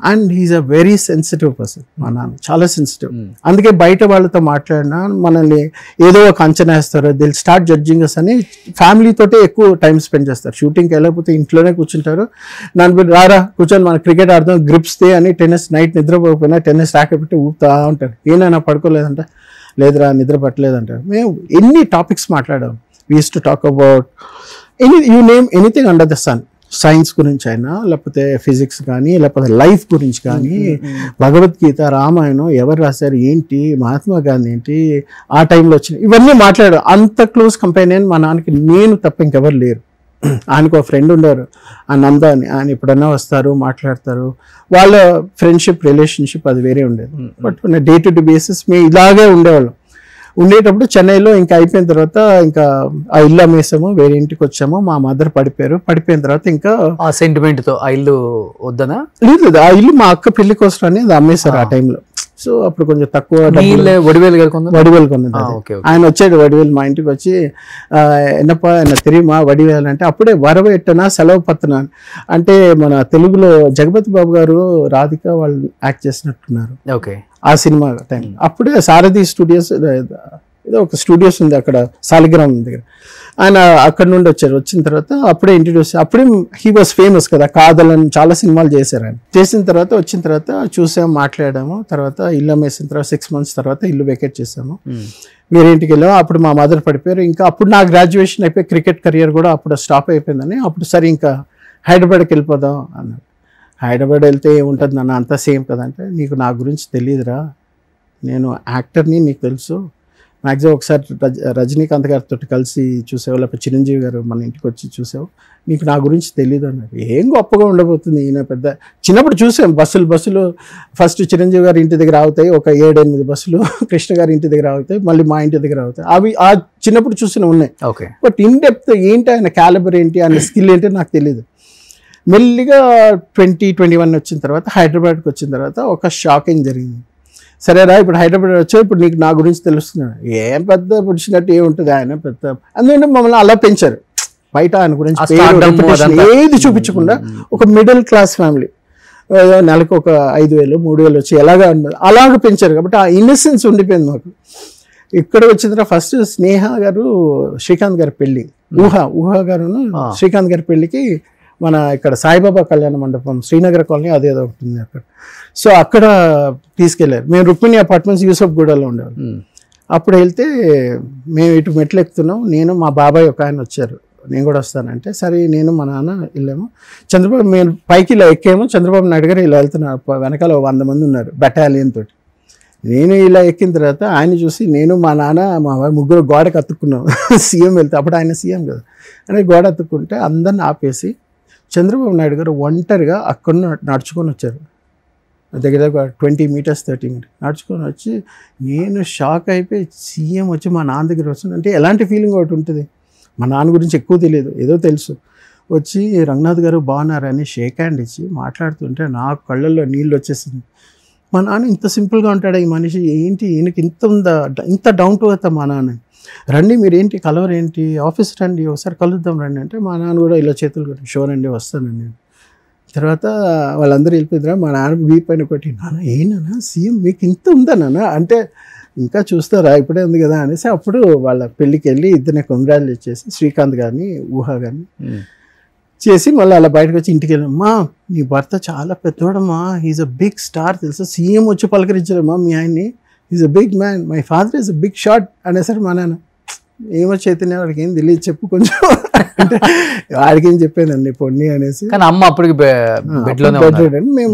And he's a very sensitive person. మా నాన్న చాలా సెన్సిటివ్. అందుకే బయట వాళ్ళతో మాట్లాడినా మనల్ని ఏదో ఒక అంచనా వేస్తారు, దిల్ స్టార్ట్ జడ్జింగ్ అస్ అని ఫ్యామిలీతోటే ఎక్కువ టైం స్పెండ్ చేస్తారు. షూటింగ్కి వెళ్ళకపోతే ఇంట్లోనే కూర్చుంటారు. నన్ను రారా కూర్చొని మన క్రికెట్ ఆడదాం గ్రిప్స్ తే అని టెన్నిస్ నైట్ నిద్రపోకపోయినా టెన్నిస్ ర్యాకెట్ పెట్టి ఊపుతా ఉంటారు. ఏనైనా పడుకోలేదంట, లేదురా నిద్ర పట్టలేదంటారు. మేము ఎన్ని టాపిక్స్ మాట్లాడాం. We use to talk about you name anything under the sun. Science గురించి అయినా, లేకపోతే ఫిజిక్స్ కానీ, లేకపోతే లైఫ్ గురించి కానీ, భగవద్గీత, రామాయణం ఎవరు రాశారు ఏంటి, మహాత్మా గాంధీ ఏంటి, ఆ టైంలో వచ్చినాయి, ఇవన్నీ మాట్లాడారు. అంత క్లోజ్ కంపెనీయన్ మా నాన్నకి నేను తప్ప ఇంకెవరు లేరు. ఆయనకు ఒక ఫ్రెండ్ ఉండేవారు, ఆ నంద అని. ఆయన ఎప్పుడన్నా వస్తారు, మాట్లాడతారు. వాళ్ళ ఫ్రెండ్షిప్ రిలేషన్షిప్ అది వేరే ఉండేది. But day to day basis మేము ఇలాగే ఉండేవాళ్ళం. ఉండేటప్పుడు చెన్నైలో ఇంకా అయిపోయిన తర్వాత ఇంకా ఆ ఇల్లు అమ్మేసాము, వేరే ఇంటికి వచ్చాము. మా మదర్ పడిపోయిన తర్వాత ఇంకా ఆ సెంటిమెంట్ తో ఆ ఇల్లు వద్దనా? లేదు, ఆ ఇల్లు మా అక్క పెళ్లి కోసం అని అది అమ్మేశారు ఆ టైంలో. సో అప్పుడు కొంచెం తక్కువ వడివేలు కొన్నది. ఆయన వచ్చాడు వడివేలు మా ఇంటికి వచ్చి, ఎన్నప్ప ఆయన తెలియమా వడివేలు అంటే, అప్పుడే వరవెట్టనా సెలవు పత్తనా అంటే మన తెలుగులో జగపతి బాబు గారు రాధిక వాళ్ళు యాక్ట్ చేసినట్టున్నారు ఆ సినిమా టైం. అప్పుడే సారథి స్టూడియోస్ ఏదో ఒక స్టూడియోస్ ఉంది అక్కడ సాలిగ్రామం దగ్గర. ఆయన అక్కడ నుండి వచ్చారు. వచ్చిన తర్వాత అప్పుడే ఇంట్రడ్యూస్, అప్పుడే హీ వాజ్ ఫేమస్ కదా, కాదలని చాలా సినిమాలు చేశారు ఆయన. చేసిన తర్వాత వచ్చిన తర్వాత చూసాము, మాట్లాడాము. తర్వాత ఇల్లు అమ్మేసిన తర్వాత 6 months తర్వాత ఇల్లు వెకేట్ చేసాము. వేరే ఇంటికి వెళ్ళాము. అప్పుడు మా మదర్ పడిపోయారు. ఇంకా అప్పుడు నా గ్రాడ్యుయేషన్ అయిపోయి క్రికెట్ కెరియర్ కూడా అప్పుడు స్టాప్ అయిపోయిందని, అప్పుడు సరే ఇంకా హైదరాబాద్కి వెళ్ళిపోదాం అన్నారు. హైదరాబాద్ వెళ్తే ఏముంటుంది నాన్న, అంతా సేమ్ కదంటే, నీకు నా గురించి తెలియదురా, నేను యాక్టర్ని, నీకు తెలుసు. మ్యాక్సిమం ఒకసారి రజనీకాంత్ గారితో కలిసి చూసావు, లేకపోతే చిరంజీవి గారు మన ఇంటికి వచ్చి చూసావు, నీకు నా గురించి తెలియదు అన్నారు. ఏం గొప్పగా ఉండబోతుంది, ఈయన పెద్ద. చిన్నప్పుడు చూసాం బస్సులు ఫస్ట్ చిరంజీవి గారి ఇంటి దగ్గర ఆగుతాయి, ఒక 7-8 బస్సులు కృష్ణ గారి ఇంటి దగ్గర ఆగుతాయి, మళ్ళీ మా ఇంటి దగ్గర ఆగుతాయి. అవి ఆ చిన్నప్పుడు చూసిన ఉన్నాయి. బట్ ఇన్ డెప్త్ ఏంటి, ఆయన క్యాలిబర్ ఏంటి, ఆయన స్కిల్ ఏంటి నాకు తెలియదు. మెల్లిగా 2021 వచ్చిన తర్వాత హైదరాబాద్కి వచ్చిన తర్వాత ఒక షాకింగ్ జరిగింది. సరేరా ఇప్పుడు హైదరాబాద్ వచ్చావు, ఇప్పుడు నీకు నా గురించి తెలుస్తున్నాడు. ఏం పెద్ద పుడిచినట్టు ఏముంటుంది, ఆయన పెద్ద. అందుకంటే మమ్మల్ని అలా పెంచారు. బయట ఆయన గురించి ఏది చూపించకుండా ఒక మిడిల్ క్లాస్ ఫ్యామిలీ, నెలకు ఒక 5,000 3,000 వచ్చి అలాగ పెంచారు. కాబట్టి ఆ ఇన్నసెన్స్ ఉండిపోయింది మాకు. ఇక్కడ వచ్చిన తర్వాత ఫస్ట్ స్నేహ గారు శ్రీకాంత్ గారి పెళ్ళి, ఊహ గారు శ్రీకాంత్ గారి పెళ్ళికి మన ఇక్కడ సాయిబాబా కళ్యాణ మండపం శ్రీనగర్ కాలనీ అదేదో ఒకటి ఉంది అక్కడ. సో అక్కడ తీసుకెళ్లారు. మేము రుక్మిణి అపార్ట్మెంట్స్ యూసఫ్ గూడలో ఉండేవాళ్ళం. అప్పుడు వెళ్తే మేము ఇటు మెట్లు ఎక్కుతున్నాం, నేను మా బాబాయ్ ఒక ఆయన వచ్చారు, నేను కూడా వస్తానంటే సరే నేను మా నాన్న వెళ్ళాము. చంద్రబాబు మేము పైకి ఇలా ఎక్కాము, చంద్రబాబు నాయుడు గారు ఇలా వెళ్తున్నారు, వెనకాల 100 మంది ఉన్నారు బెటాలియన్ తోటి. నేను ఇలా ఎక్కిన తర్వాత ఆయన చూసి నేను మా నాన్న మా ముగ్గురు గోడకు అతుక్కున్నాం. సీఎం వెళ్తే అప్పుడు ఆయన సీఎం కదా అంటే గోడ అతుక్కుంటే అందరిని ఆపేసి చంద్రబాబు నాయుడు గారు ఒంటరిగా అక్కడ నడుచుకొని వచ్చారు. దగ్గర 20 meters 30 meters నడుచుకొని వచ్చి నేను షాక్ అయిపోయి, సీఎం వచ్చి మా నాన్న దగ్గర వస్తుంది అంటే ఎలాంటి ఫీలింగ్ ఒకటి ఉంటుంది. మా నాన్న గురించి ఎక్కువ తెలియదు, ఏదో తెలుసు. వచ్చి రంగనాథ్ గారు బాగున్నారని షేక్ హ్యాండ్ ఇచ్చి మాట్లాడుతుంటే నా కళ్ళల్లో నీళ్ళు వచ్చేసింది. మా నాన్న ఇంత సింపుల్గా ఉంటాడా ఈ మనిషి, ఏంటి ఈయనకి ఇంత ఉందా, ఇంత డౌన్ టు ఎర్త్ మా నాన్న. రండి మీరేంటి కలవరు ఏంటి, ఆఫీస్ రండి ఒకసారి కలుద్దాం రండి అంటే మా నాన్న కూడా ఇలా చేతులు కొట్టి షోర్ అండి వస్తానండి. తర్వాత వాళ్ళందరూ వెళ్ళిపోయిద్దరా, మా నాన్న వీపు పైన కొట్టి, నాన్న ఏనా సీఎం మీకు ఇంత ఉందా నాన్న అంటే, ఇంకా చూస్తారా ఇప్పుడే ఉంది కదా అనేసి అప్పుడు వాళ్ళ పెళ్ళికి వెళ్ళి ఇద్దరిని కంగ్రాచులేట్ చేసి శ్రీకాంత్ గారిని ఊహ గారిని చేసి మళ్ళీ అలా బయటకు వచ్చి ఇంటికి వెళ్ళాం. మా నీ భర్త చాలా పెద్దోడమ్మా, హీఈస్ అ బిగ్ స్టార్ తెలుసా, సీఎం వచ్చి పలకరించారమ్మా మీ ఆయన్ని, is a big man, my father is a big shot అనేసరి మా నాన్న. ఏమో చైతన్య వాడికి ఏం తెలియదు చెప్పు కొంచెం అంటే వాడికి ఏం చెప్పానండి పొన్ని అనేసి. కానీ అమ్మ అప్పటికి మేము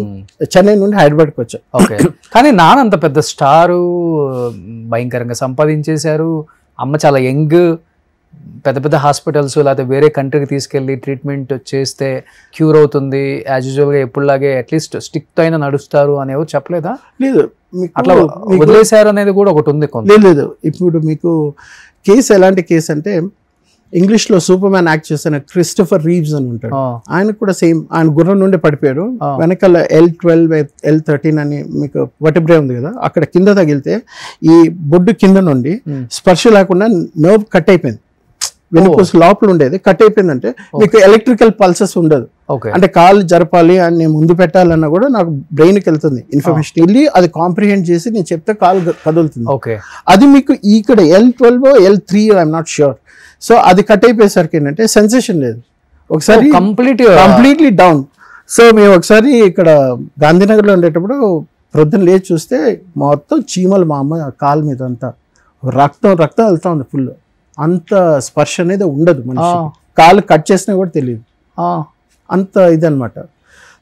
చెన్నై నుండి హైదరాబాద్కి వచ్చాం. ఓకే, కానీ నాన్న అంత పెద్ద స్టారు, భయంకరంగా సంపాదించేశారు. అమ్మ చాలా యంగ్, పెద్ద పెద్ద హాస్పిటల్స్ లేకపోతే వేరే కంట్రీకి తీసుకెళ్ళి ట్రీట్మెంట్ చేస్తే క్యూర్ అవుతుంది, యాజ్ యూజువల్గా ఎప్పుడులాగే అట్లీస్ట్ స్టిక్తో అయినా నడుస్తారు అనేవి చెప్పలేదా? లేదు, అట్లా వదిలేశారు అనేది కూడా ఒకటి ఉంది. లేదు, ఇప్పుడు మీకు కేసు ఎలాంటి కేసు అంటే, ఇంగ్లీష్లో సూపర్ మ్యాన్ యాక్ట్ చేసిన క్రిస్టోఫర్ రీవ్స్ అని ఉంటాడు, ఆయన కూడా సేమ్, ఆయన గుర్రం నుండి పడిపోయాడు. వెనకాల L12 L13 అని మీకు వర్టిబ్రే ఉంది కదా, అక్కడ కింద తగిలితే ఈ బొడ్డు కింద నుండి స్పర్శ లేకుండా నర్వ్ కట్ అయిపోయింది. వెనుకోస లోపల ఉండేది కట్ అయిపోయిందంటే మీకు ఎలక్ట్రికల్ పల్సెస్ ఉండదు. అంటే కాలు జరపాలి అని నేను ముందు పెట్టాలన్నా కూడా నాకు బ్రెయిన్కి వెళ్తుంది ఇన్ఫర్మేషన్, వెళ్ళి అది కాంప్రిహెండ్ చేసి నేను చెప్తే కాలు కదులుతుంది. అది మీకు ఇక్కడ L12 L3 I'm not sure. So అది కట్ అయిపోయేసరికి ఏంటంటే సెన్సేషన్ లేదు, ఒకసారి కంప్లీట్లీ డౌన్. సో మేము ఒకసారి ఇక్కడ గాంధీనగర్లో ఉండేటప్పుడు ప్రొద్దున లేచి చూస్తే మొత్తం చీమలు మా అమ్మ కాలు మీద అంతా రక్తం వెళ్తా ఉంది ఫుల్. అంత స్పర్శ అనేది ఉండదు మనిషి, కాలు కట్ చేసినా కూడా తెలియదు, అంత ఇదనమాట.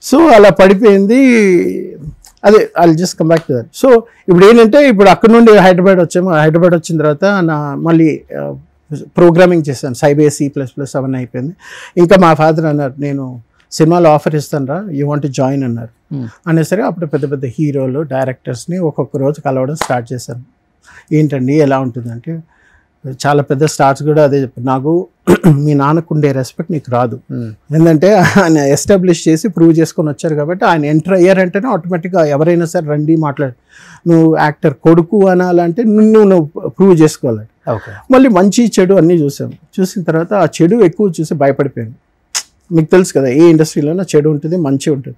సో అలా పడిపోయింది. అదే I just come back to that. So ఇప్పుడు ఏంటంటే ఇప్పుడు అక్కడ నుండి హైదరాబాద్ వచ్చాము. హైదరాబాద్ వచ్చిన తర్వాత మళ్ళీ ప్రోగ్రామింగ్ చేశాను, సైబే C++ అవన్నీ అయిపోయింది. ఇంకా మా ఫాదర్ అన్నారు, నేను సినిమాలో ఆఫర్ ఇస్తాను రా, యూ వాంట్ టు జాయిన్ అన్నారు. అనేసరికి అప్పుడు పెద్ద పెద్ద హీరోలు డైరెక్టర్స్ని ఒక్కొక్క రోజు కలవడం స్టార్ట్ చేశాను. ఏంటండి ఎలా ఉంటుందంటే, చాలా పెద్ద స్టార్స్ కూడా అదే చెప్పారు, నాకు మీ నాన్నకు ఉండే రెస్పెక్ట్ నీకు రాదు. ఎందుకంటే ఆయన ఎస్టాబ్లిష్ చేసి ప్రూవ్ చేసుకొని వచ్చారు కాబట్టి ఆయన ఎంటర్ అయ్యారంటేనే ఆటోమేటిక్గా ఎవరైనా సరే రండి మాట్లాడు, నువ్వు యాక్టర్ కొడుకు అనాలంటే నువ్వు ప్రూవ్ చేసుకోవాలి. మళ్ళీ మంచి చెడు అన్నీ చూసిన తర్వాత ఆ చెడు ఎక్కువ చూసి భయపడిపోయాను. మీకు తెలుసు కదా ఏ ఇండస్ట్రీలోనో చెడు ఉంటుంది మంచి ఉంటుంది.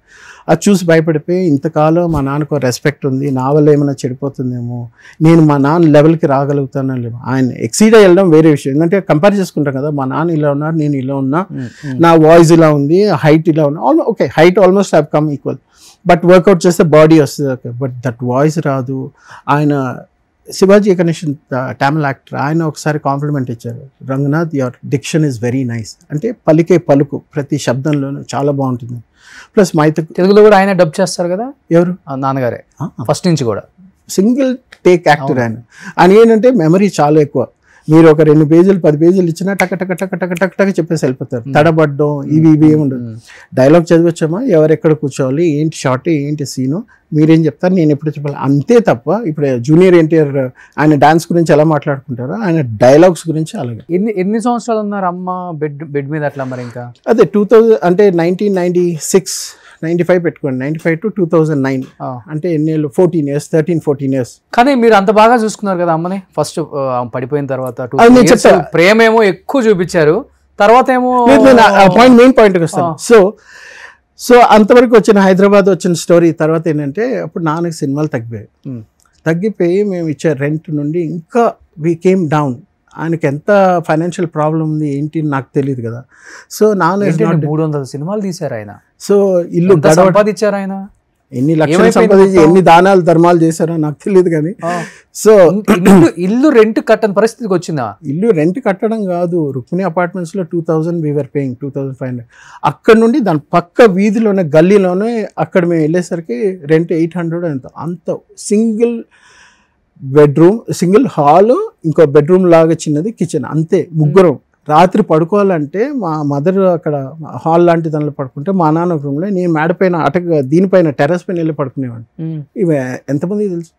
అది చూసి భయపడిపోయి ఇంతకాలం మా నాన్నకు రెస్పెక్ట్ ఉంది, నా వల్ల ఏమైనా చెడిపోతుందేమో, నేను మా నాన్న లెవెల్కి రాగలుగుతానో లేమో. ఆయన ఎక్సీడ్ వెళ్ళడం వేరే విషయం, ఎందుకంటే కంపేర్ చేసుకుంటాం కదా, మా నాన్న ఇలా ఉన్నారు, నేను ఇలా ఉన్నా, నా వాయిస్ ఇలా ఉంది, హైట్ ఇలా ఉన్నా, okay height almost have come equal, but workout చేస్తే బాడీ వస్తుంది. ఓకే బట్ దట్ వాయిస్ రాదు. ఆయన శివాజీ గణేషన్ తమిళ యాక్టర్, ఆయన ఒకసారి కాంప్లిమెంట్ ఇచ్చారు, Ranganath your diction is very nice, అంటే పలికే పలుకు ప్రతి శబ్దంలోనూ చాలా బాగుంటుంది. ప్లస్ తెలుగులో కూడా ఆయన డబ్ చేస్తారు కదా, ఎవరు నాన్నగారే ఫస్ట్ నుంచి కూడా సింగిల్ టేక్ యాక్టర్ ఆయన. ఏంటంటే మెమరీ చాలా ఎక్కువ, మీరు ఒక 2 పేజీలు 10 పేజీలు ఇచ్చినా టక టక టక టక టక టక చెప్పేసి వెళ్ళిపోతారు. తడబడ్డం ఇవి ఏమి ఉండదు. డైలాగ్ చదివచ్చామా, ఎవరెక్కడ కూర్చోవాలి, ఏంటి షార్ట్, ఏంటి సీను, మీరేం చెప్తారు, నేను ఎప్పుడు చెప్పాలి, అంతే తప్ప. ఇప్పుడు జూనియర్ ఎన్టీఆర్ ఆయన డాన్స్ గురించి ఎలా మాట్లాడుకుంటారో ఆయన డైలాగ్స్ గురించి అలాగే. ఎన్ని సంవత్సరాలు ఉన్నారు అమ్మ బెడ్ మీద అట్లా? మరి ఇంకా అదే 2000 అంటే 1995 పెట్టుకోండి, 95 to 2009 అంటే ఎన్నేళ్ళు, 14 years. కానీ మీరు అంత బాగా చూసుకున్నారు కదా అమ్మని, ఫస్ట్ పడిపోయిన తర్వాత ప్రేమ ఏమో ఎక్కువ చూపించారు, తర్వాత ఏమో మెయిన్ పాయింట్కి వస్తాను. సో అంతవరకు వచ్చిన హైదరాబాద్ వచ్చిన స్టోరీ తర్వాత ఏంటంటే, అప్పుడు నాన్నకి సినిమాలు తగ్గిపోయి మేము ఇచ్చే రెంట్ నుండి ఇంకా వీ కేమ్ డౌన్. ఆయనకి ఎంత ఫైనాన్షియల్ ప్రాబ్లం ఉంది ఏంటి నాకు తెలియదు కదా. సో నాన్న 300 సినిమాలు తీశారు ఆయన. సో ఇల్లు సంపాదించారు ఆయన, ఎన్ని లక్షలు సంపాదించి ఎన్ని దానాలు ధర్మాలు చేశారో నాకు తెలియదు కానీ. సో ఇల్లు రెంట్ కట్టని పరిస్థితికి వచ్చిందా? ఇల్లు రెంట్ కట్టడం కాదు, రుక్మిణి అపార్ట్మెంట్స్ లో 2000 వీఆర్ పేయింగ్ 2500. అక్కడ నుండి దాని పక్క వీధిలోనే గల్లీలోనే అక్కడ మేము వెళ్ళేసరికి రెంట్ 800 అంత సింగిల్ బెడ్రూమ్, సింగిల్ హాల్, ఇంకో బెడ్రూమ్ లాగా చిన్నది, కిచెన్, అంతే. ముగ్గురం రాత్రి పడుకోవాలంటే మా మదర్ అక్కడ హాల్ లాంటి దానిలో పడుకుంటే, మా నాన్న ఒక రూమ్లో, నేను మేడపైన దీనిపైన టెర్రస్ పైన వెళ్ళి పడుకునేవాడిని. ఇవి ఎంతమంది తెలుసు.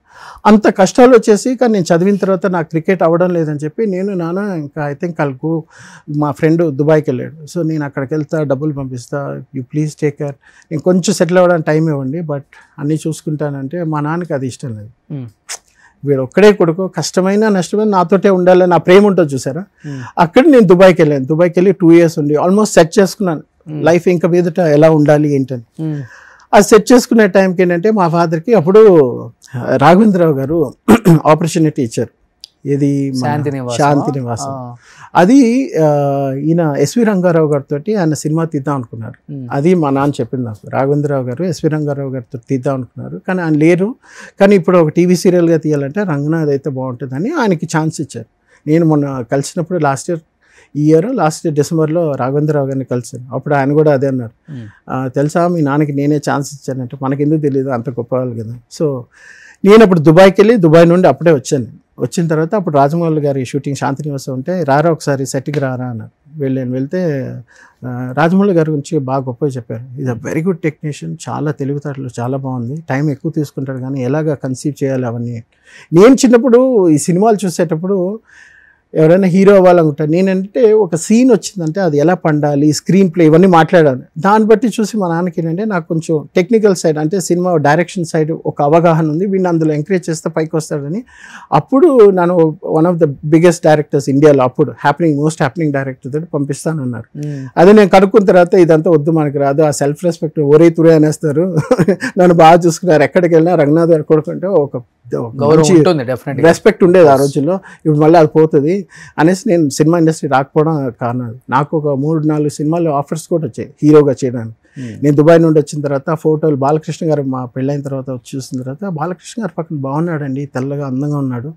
అంత కష్టాలు వచ్చేసి, కానీ నేను చదివిన తర్వాత నాకు క్రికెట్ అవ్వడం లేదని చెప్పి నేను నాన్న ఇంకా ఐ థింక్ కలుగు మా ఫ్రెండ్ దుబాయ్కి వెళ్ళాడు. సో నేను అక్కడికి వెళ్తా, డబ్బులు పంపిస్తా, యూ ప్లీజ్ టేక్ కేర్, నేను కొంచెం సెటిల్ అవ్వడానికి టైం ఇవ్వండి, బట్ అన్నీ చూసుకుంటానంటే మా నాన్నకి అది ఇష్టం లేదు. వీడు ఒక్కడే కొడుకు, కష్టమైన నష్టమైన నాతోటే ఉండాలి, నా ప్రేమ ఉంటుంది చూసారా. అక్కడ నేను దుబాయ్కి వెళ్ళాను. దుబాయ్కి వెళ్ళి 2 years ఉండి ఆల్మోస్ట్ సెట్ చేసుకున్నాను లైఫ్ ఇంకా మీదట ఎలా ఉండాలి ఏంటని. అది సెట్ చేసుకునే టైంకి ఏంటంటే మా ఫాదర్కి అప్పుడు రాఘవేంద్రరావు గారు ఆపర్చునిటీ ఇచ్చారు, ఏది శాంతి నివాసం. అది ఈయన ఎస్వి రంగారావు గారితో ఆయన సినిమా తీద్దాం అనుకున్నారు. అది మా నాన్న చెప్పింది నాకు, రాఘవేంద్రరావు గారు ఎస్వి రంగారావు గారితో తీద్దాం అనుకున్నారు, కానీ ఆయన లేరు. కానీ ఇప్పుడు ఒక టీవీ సీరియల్గా తీయాలంటే రంగనాథ్ అయితే బాగుంటుందని ఆయనకి ఛాన్స్ ఇచ్చారు. నేను మొన్న కలిసినప్పుడు లాస్ట్ ఇయర్ డిసెంబర్లో రాఘవేంద్రరావు గారిని కలిసాను. అప్పుడు ఆయన కూడా అదే అన్నారు, తెలుసా మీ నాన్నకి నేనే ఛాన్స్ ఇచ్చానంటే, మనకెందుకు తెలియదు, అంత గొప్ప వాళ్ళు కదా. సో నేను అప్పుడు దుబాయ్కి వెళ్ళి దుబాయ్ నుండి అప్పుడే వచ్చాను. వచ్చిన తర్వాత అప్పుడు రాజమౌళి గారి షూటింగ్ శాంతి నివాసం ఉంటే, రారా ఒకసారి సెట్కి రారా అన్నారు. వెళ్తే రాజమౌళి గారి గురించి బాగా గొప్పగా చెప్పారు. Is a very good technician, చాలా తెలివితేటలు చాలా బాగుంది, టైం ఎక్కువ తీసుకుంటాడు కానీ ఎలాగ కన్సీవ్ చేయాలి అవన్నీ. నేను చిన్నప్పుడు ఈ సినిమాలు చూసేటప్పుడు ఎవరైనా హీరో అవ్వాలనుకుంటారు. నేనంటే ఒక సీన్ వచ్చిందంటే అది ఎలా పండాలి, స్క్రీన్ ప్లే ఇవన్నీ మాట్లాడాను. దాన్ని బట్టి చూసి మా నాన్నకి ఏంటంటే నాకు కొంచెం టెక్నికల్ సైడ్ అంటే సినిమా డైరెక్షన్ సైడ్ ఒక అవగాహన ఉంది, వీడిని అందులో ఎంకరేజ్ చేస్తే పైకి వస్తాడని. అప్పుడు నన్ను one of the biggest directors ఇండియాలో అప్పుడు మోస్ట్ హ్యాపెనింగ్ డైరెక్టర్ తోటి పంపిస్తానన్నారు. అదే నేను కనుక్కున్న తర్వాత ఇదంతా వద్దు, మనకి రాదు, ఆ సెల్ఫ్ రెస్పెక్ట్ ఒరే తురే అనేస్తారు, నన్ను బాగా చూసుకున్నారు, ఎక్కడికి వెళ్ళినా రంగనాథ్ గారు కొడుకుంటే ఒక రెస్పెక్ట్ ఉండేది ఆ రోజుల్లో. ఇప్పుడు మళ్ళీ అది పోతుంది అనేసి నేను సినిమా ఇండస్ట్రీ రాకపోవడం కారణం. నాకు ఒక 3-4 సినిమాలు ఆఫర్స్ కూడా వచ్చాయి హీరోగా చేయడానికి. నేను దుబాయ్ నుండి వచ్చిన తర్వాత ఫోటోలు బాలకృష్ణ గారు మా పెళ్ళైన తర్వాత చూసిన తర్వాత, బాలకృష్ణ గారు పక్కన బాగున్నాడండి, తెల్లగా అందంగా ఉన్నాడు,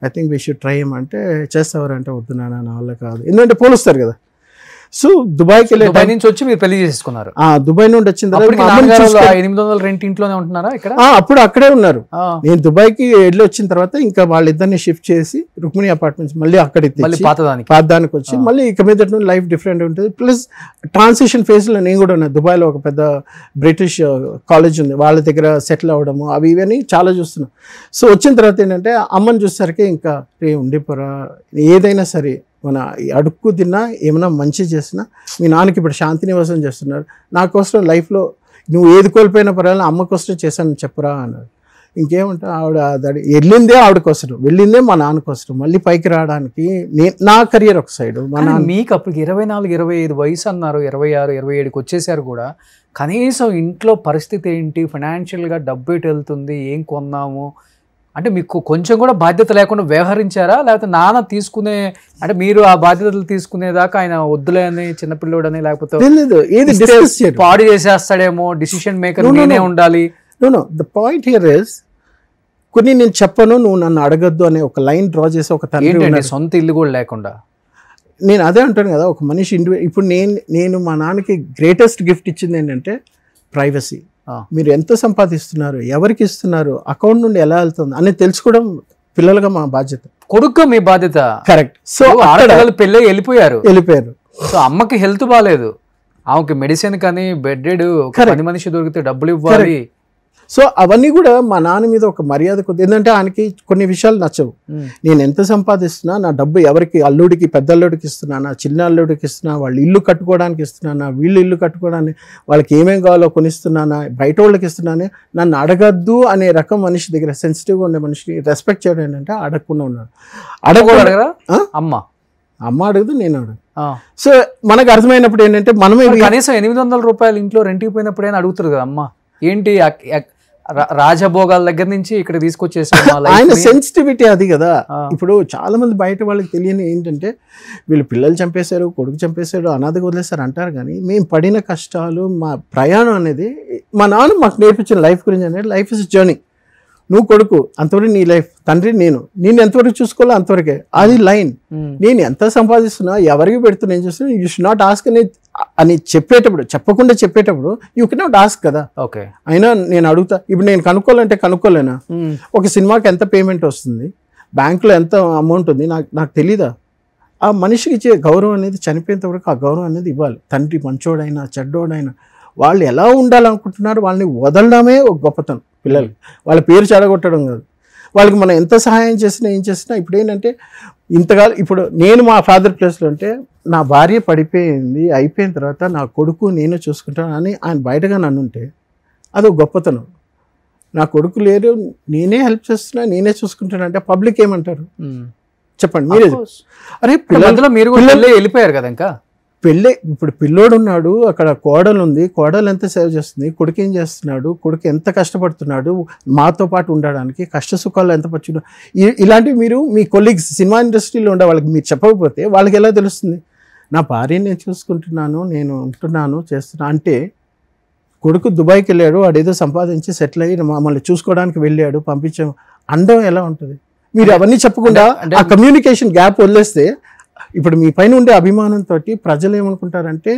I think we should try అంటే చేస్తావారంటే వద్దు నాన్న నా వల్ల కాదు, ఎందుకంటే పోలుస్తారు కదా. సో దుబాయ్కి వెళ్ళే దుబాయ్ నుంచి వచ్చి మీరు పెళ్లి చేసుకున్నారు. దుబాయ్ నుండి వచ్చిన తర్వాత 800 రెంట్ ఇంట్లోనే ఉంటున్నారా ఇక్కడ? అప్పుడు అక్కడే ఉన్నారు. నేను దుబాయ్కి వెళ్ళి వచ్చిన తర్వాత ఇంకా వాళ్ళిద్దరిని షిఫ్ట్ చేసి రుక్మిణి అపార్ట్మెంట్స్ మళ్ళీ అక్కడికి పాతదానికి వచ్చి మళ్ళీ ఇక మీద లైఫ్ డిఫరెంట్ ఉంటుంది. ప్లస్ ట్రాన్సిషన్ ఫేజ్ లో నేను కూడా ఉన్నా. దుబాయ్లో ఒక పెద్ద బ్రిటిష్ కాలేజ్ ఉంది, వాళ్ళ దగ్గర సెటిల్ అవ్వడము అవి ఇవన్నీ చాలా చూస్తున్నాం. సో వచ్చిన తర్వాత ఏంటంటే అమ్మని చూసేసరికి ఇంకా ఉండిపోరా, ఏదైనా సరే మన అడుక్కు తిన్నా ఏమైనా మంచి చేసినా, మీ నాన్నకి ఇప్పుడు శాంతి నివాసం చేస్తున్నారు, నా కోసం లైఫ్లో నువ్వు ఏది కోల్పోయినా పర్వాలేదు అమ్మ కోసం చేశాను చెప్పరా అన్నాడు. ఇంకేమంటా ఆవిడ వెళ్ళిందే ఆవిడ కోసం, వెళ్ళిందే మా నాన్న కోసం, మళ్ళీ పైకి రావడానికి నా కెరియర్ ఒక సైడ్. మీకు అప్పటికి 24-25 వయసు అన్నారు, 26-27కి వచ్చేసారు కూడా. కనీసం ఇంట్లో పరిస్థితి ఏంటి, ఫైనాన్షియల్గా డబ్బు ఎటు వెళ్తుంది, ఏం కొన్నాము అంటే మీకు కొంచెం కూడా బాధ్యత లేకుండా వ్యవహరించారా? లేకపోతే నాన్న తీసుకునే అంటే మీరు ఆ బాధ్యతలు తీసుకునేదాకా ఆయన వద్దులే అని చిన్నపిల్లోడని, లేకపోతే పాడు చేసేస్తాడేమో, డిసిషన్ మేకర్ నేనే ఉండాలి? Know the point here is, కొన్ని నేను చెప్పను నువ్వు నన్ను అడగద్దు అనే ఒక లైన్ డ్రా చేసి ఒక తండ్రి, సొంత ఇల్లు కూడా లేకుండా. నేను అదే అంటాను కదా, ఒక మనిషి ఇప్పుడు నేను మా నాన్నకి గ్రేటెస్ట్ గిఫ్ట్ ఇచ్చింది ఏంటంటే ప్రైవసీ. మీరు ఎంత సంపాదిస్తున్నారు, ఎవరికి ఇస్తున్నారు, అకౌంట్ నుండి ఎలా వెళ్తుంది అనేది తెలుసుకోవడం పిల్లలుగా మా బాధ్యత, కొడుకు మీ బాధ్యత. కరెక్ట్. సో పెళ్ళి వెళ్ళిపోయారు. సో అమ్మకి హెల్త్ బాగాలేదు, ఆమెకి మెడిసిన్ కానీ బెడ్డెడ్, పని మనిషి దొరికితే డబ్బులు ఇవ్వాలి. సో అవన్నీ కూడా మా నాన్న మీద ఒక మర్యాద కొద్ది, ఏంటంటే ఆయనకి కొన్ని విషయాలు నచ్చవు. నేను ఎంత సంపాదిస్తున్నా, నా డబ్బు ఎవరికి, అల్లుడికి పెద్ద అల్లుడికి ఇస్తున్నానా, చిన్న అల్లుడికి ఇస్తున్నా, వాళ్ళు ఇల్లు కట్టుకోవడానికి ఇస్తున్నానా, వీళ్ళు ఇల్లు కట్టుకోవడానికి వాళ్ళకి ఏమేం కావాలో కొనిస్తున్నానా, బయట వాళ్ళకి ఇస్తున్నానే, నన్ను అడగద్దు అనే రకం మనిషి దగ్గర, సెన్సిటివ్గా ఉండే మనిషిని రెస్పెక్ట్ చేయడం ఏంటంటే అడగకుండా ఉన్నాడు. అడగరా అమ్మ అడగదు, నేను అడగదు. సో మనకు అర్థమైనప్పుడు ఏంటంటే మనమే కనీసం 800 రూపాయలు ఇంట్లో రెంట్కి పోయినప్పుడు అయినా అడుగుతారు కదా, అమ్మ ఏంటి రాజభోగాల దగ్గర నుంచి ఇక్కడ తీసుకొచ్చేసారు. ఆయన సెన్సిటివిటీ అది కదా. ఇప్పుడు చాలా మంది బయట వాళ్ళకి తెలియని ఏంటంటే వీళ్ళు పిల్లలు చంపేశారు, కొడుకు చంపేశారు, అనాథగా వదిలేశారు అంటారు, కానీ మేము పడిన కష్టాలు, మా ప్రయాణం అనేది మా నాన్న మాకు నేర్పించిన లైఫ్ గురించి అనేది, లైఫ్ ఇస్ జర్నీ. నువ్వు కొడుకు అంతవరకు నీ లైఫ్, తండ్రి నేను ఎంతవరకు చూసుకోవాలో అంతవరకే, అది లైన్. నేను ఎంత సంపాదిస్తున్నా, ఎవరికి పెడుతున్నా, ఏం చేస్తున్నా, యూ షుడ్ నాట్ ఆస్క్ అని చెప్పేటప్పుడు, చెప్పకుండా చెప్పేటప్పుడు యూ కెన్ నాట్ ఆస్క్ కదా. ఓకే, అయినా నేను అడుగుతా. ఇప్పుడు నేను కనుక్కోవాలంటే కనుక్కోలేనా? ఒక సినిమాకి ఎంత పేమెంట్ వస్తుంది, బ్యాంకులో ఎంత అమౌంట్ ఉంది, నాకు తెలీదా? ఆ మనిషికి ఇచ్చే గౌరవం అనేది చనిపోయేంత వరకు ఆ గౌరవం అనేది ఇవ్వాలి. తండ్రి మంచోడైనా చెడ్డోడైనా వాళ్ళు ఎలా ఉండాలనుకుంటున్నారు వాళ్ళని వదలడమే ఒక గొప్పతనం. పిల్లలు వాళ్ళ పేరు చెడగొట్టడం కాదు. వాళ్ళకి మనం ఎంత సహాయం చేసినా ఏం చేసినా, ఇప్పుడు ఏంటంటే ఇంతకాలం, ఇప్పుడు నేను మా ఫాదర్ ప్లేస్లో ఉంటే నా భార్య పడిపోయింది, అయిపోయిన తర్వాత నా కొడుకు నేను చూసుకుంటాను అని ఆయన బయటగా నన్ను ఉంటే అది ఒక గొప్పతనం. నా కొడుకు లేరు, నేనే హెల్ప్ చేస్తున్నా, నేనే చూసుకుంటాను అంటే పబ్లిక్ ఏమంటారు చెప్పండి మీరే. అరే పిల్లలు మీరు వెళ్ళిపోయారు కదా, ఇంకా పెళ్ళి, ఇప్పుడు పిల్లోడు ఉన్నాడు, అక్కడ కోడలు ఉంది, కోడలు ఎంత సేవ్ చేస్తుంది, కొడుకు ఏం చేస్తున్నాడు, కొడుకు ఎంత కష్టపడుతున్నాడు మాతో పాటు ఉండడానికి, కష్ట సుఖాలు ఎంత పచ్చుడు, ఇలాంటివి మీరు మీ కొలీగ్స్ సినిమా ఇండస్ట్రీలో ఉండే వాళ్ళకి మీరు చెప్పకపోతే వాళ్ళకి ఎలా తెలుస్తుంది? నా భార్యని నేను చూసుకుంటున్నాను, నేను ఉంటున్నాను, చేస్తున్నా అంటే. కొడుకు దుబాయ్కి వెళ్ళాడు, వాడేదో సంపాదించి సెటిల్ అయ్యి మమ్మల్ని చూసుకోవడానికి వెళ్ళాడు, పంపించాము, అందం ఎలా ఉంటుంది? మీరు అవన్నీ చెప్పకుండా ఆ కమ్యూనికేషన్ గ్యాప్ వదిలేస్తే, ఇప్పుడు మీ పైన ఉండే అభిమానంతో ప్రజలు ఏమనుకుంటారంటే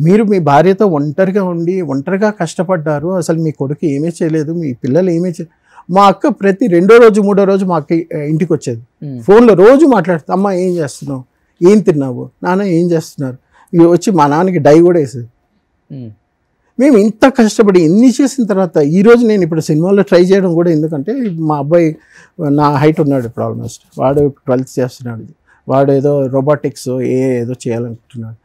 మీరు మీ భార్యతో ఒంటరిగా ఉండి ఒంటరిగా కష్టపడ్డారు, అసలు మీ కొడుకు ఏమీ చేయలేదు, మీ పిల్లలు ఏమీ చేయలేదు. మా అక్క ప్రతి 2వ రోజు 3వ రోజు మా అక్క ఇంటికి వచ్చేది, ఫోన్లో రోజు మాట్లాడుతుంది, అమ్మ ఏం చేస్తున్నావు, ఏం తిన్నావు, నాన్న ఏం చేస్తున్నారు, ఇవి వచ్చి మా నాన్నకి డై కూడా వేసేది. మేము ఇంత కష్టపడి ఎన్ని చేసిన తర్వాత ఈరోజు నేను ఇప్పుడు సినిమాలో ట్రై చేయడం కూడా ఎందుకంటే, మా అబ్బాయి నా హైట్ ఉన్నాడు ఇప్పుడు ఆల్మోస్ట్, వాడు 12th చేస్తున్నాడు, వాడు ఏదో రోబోటిక్స్ ఏదో చేయాలనుకుంటున్నాడు.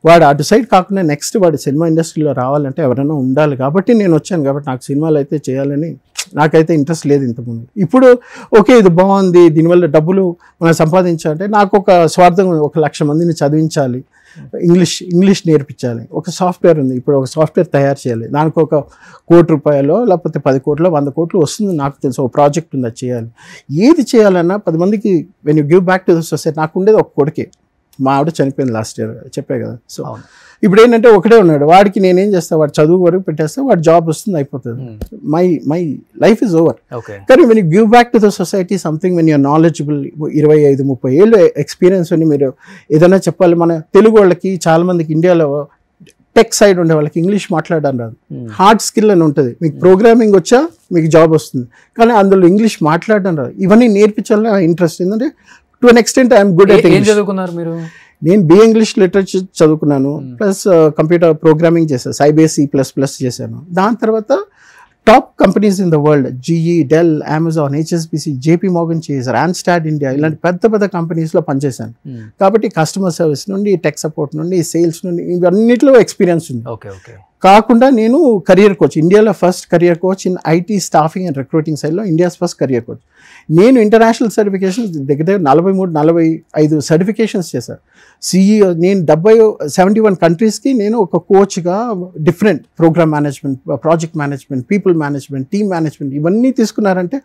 వాడు అటు సైడ్ కాకుండా నెక్స్ట్ వాడు సినిమా ఇండస్ట్రీలో రావాలంటే ఎవరైనా ఉండాలి. కాబట్టి నేను వచ్చాను. కాబట్టి నాకు సినిమాలు అయితే చేయాలని నాకైతే ఇంట్రెస్ట్ లేదు ఇంతకుముందు. ఇప్పుడు ఓకే ఇది బాగుంది, దీనివల్ల డబ్బులు మనం సంపాదించాలంటే నాకు ఒక స్వార్థం, 1,00,000 మందిని చదివించాలి, ఇంగ్లీష్ నేర్పించాలి. ఒక సాఫ్ట్వేర్ ఉంది, ఇప్పుడు ఒక సాఫ్ట్వేర్ తయారు చేయాలి, దానికి ఒక ₹1,00,00,000 లేకపోతే 10 కోట్లు 100 కోట్లు వస్తుంది నాకు తెలుసు. ఒక ప్రాజెక్ట్ ఉంది, అది చేయాలి. ఏది చేయాలన్నా 10 మందికి when you give back to the society. నాకు ఉండేది ఒక కొడుకే, మా ఆవిడ చనిపోయింది లాస్ట్ ఇయర్, చెప్పే కదా. సో ఇప్పుడు ఏంటంటే ఒకటే ఉన్నాడు, వాడికి నేనేం చేస్తాను, వాడు చదువు వరకు పెట్టేస్తే వాడు జాబ్ వస్తుంది, అయిపోతుంది. My life is over. కానీ when you give back to the society something, when you're knowledgeable, 25-30 ఏళ్ళు ఎక్స్పీరియన్స్ అని మీరు ఏదైనా చెప్పాలి. మన తెలుగు వాళ్ళకి చాలా మందికి ఇండియాలో టెక్ సైడ్ ఉండే వాళ్ళకి ఇంగ్లీష్ మాట్లాడడం రాదు. హార్డ్ స్కిల్ అని ఉంటుంది. మీకు ప్రోగ్రామింగ్ వచ్చా మీకు జాబ్ వస్తుంది, కానీ అందులో ఇంగ్లీష్ మాట్లాడడం రాదు. ఇవన్నీ నేర్పించాలని ఇంట్రెస్ట్. ఏంటంటే to an extent I'm good at English. చదువుకున్నారు మీరు? నేను BA ఇంగ్లీష్ లిటరేచర్ చదువుకున్నాను, ప్లస్ కంప్యూటర్ ప్రోగ్రామింగ్ చేశాను, Sybase C++ చేశాను. దాని తర్వాత top companies in the world, GE, Dell, Amazon, HSBC, JP Morgan Chase, Randstad India, ఇలాంటి పెద్ద పెద్ద కంపెనీస్లో పనిచేశాను. కాబట్టి కస్టమర్ సర్వీస్ నుండి, టెక్ సపోర్ట్ నుండి, సేల్స్ నుండి, ఇవన్నిటిలో ఎక్స్పీరియన్స్ ఉంది. కాకుండా నేను కెరియర్ కోచ్, ఇండియాలో first career coach in IT staffing and recruiting సైడ్లో ఇండియాస్ ఫస్ట్ కెరియర్ కోచ్. నేను ఇంటర్నేషనల్ సర్టిఫికేషన్స్ దగ్గర 43-45 సర్టిఫికేషన్స్ చేశాను. CEO నేను 71 కంట్రీస్కి నేను ఒక కోచ్గా different programme management, project management, people management, team management ఇవన్నీ తీసుకున్నారంటే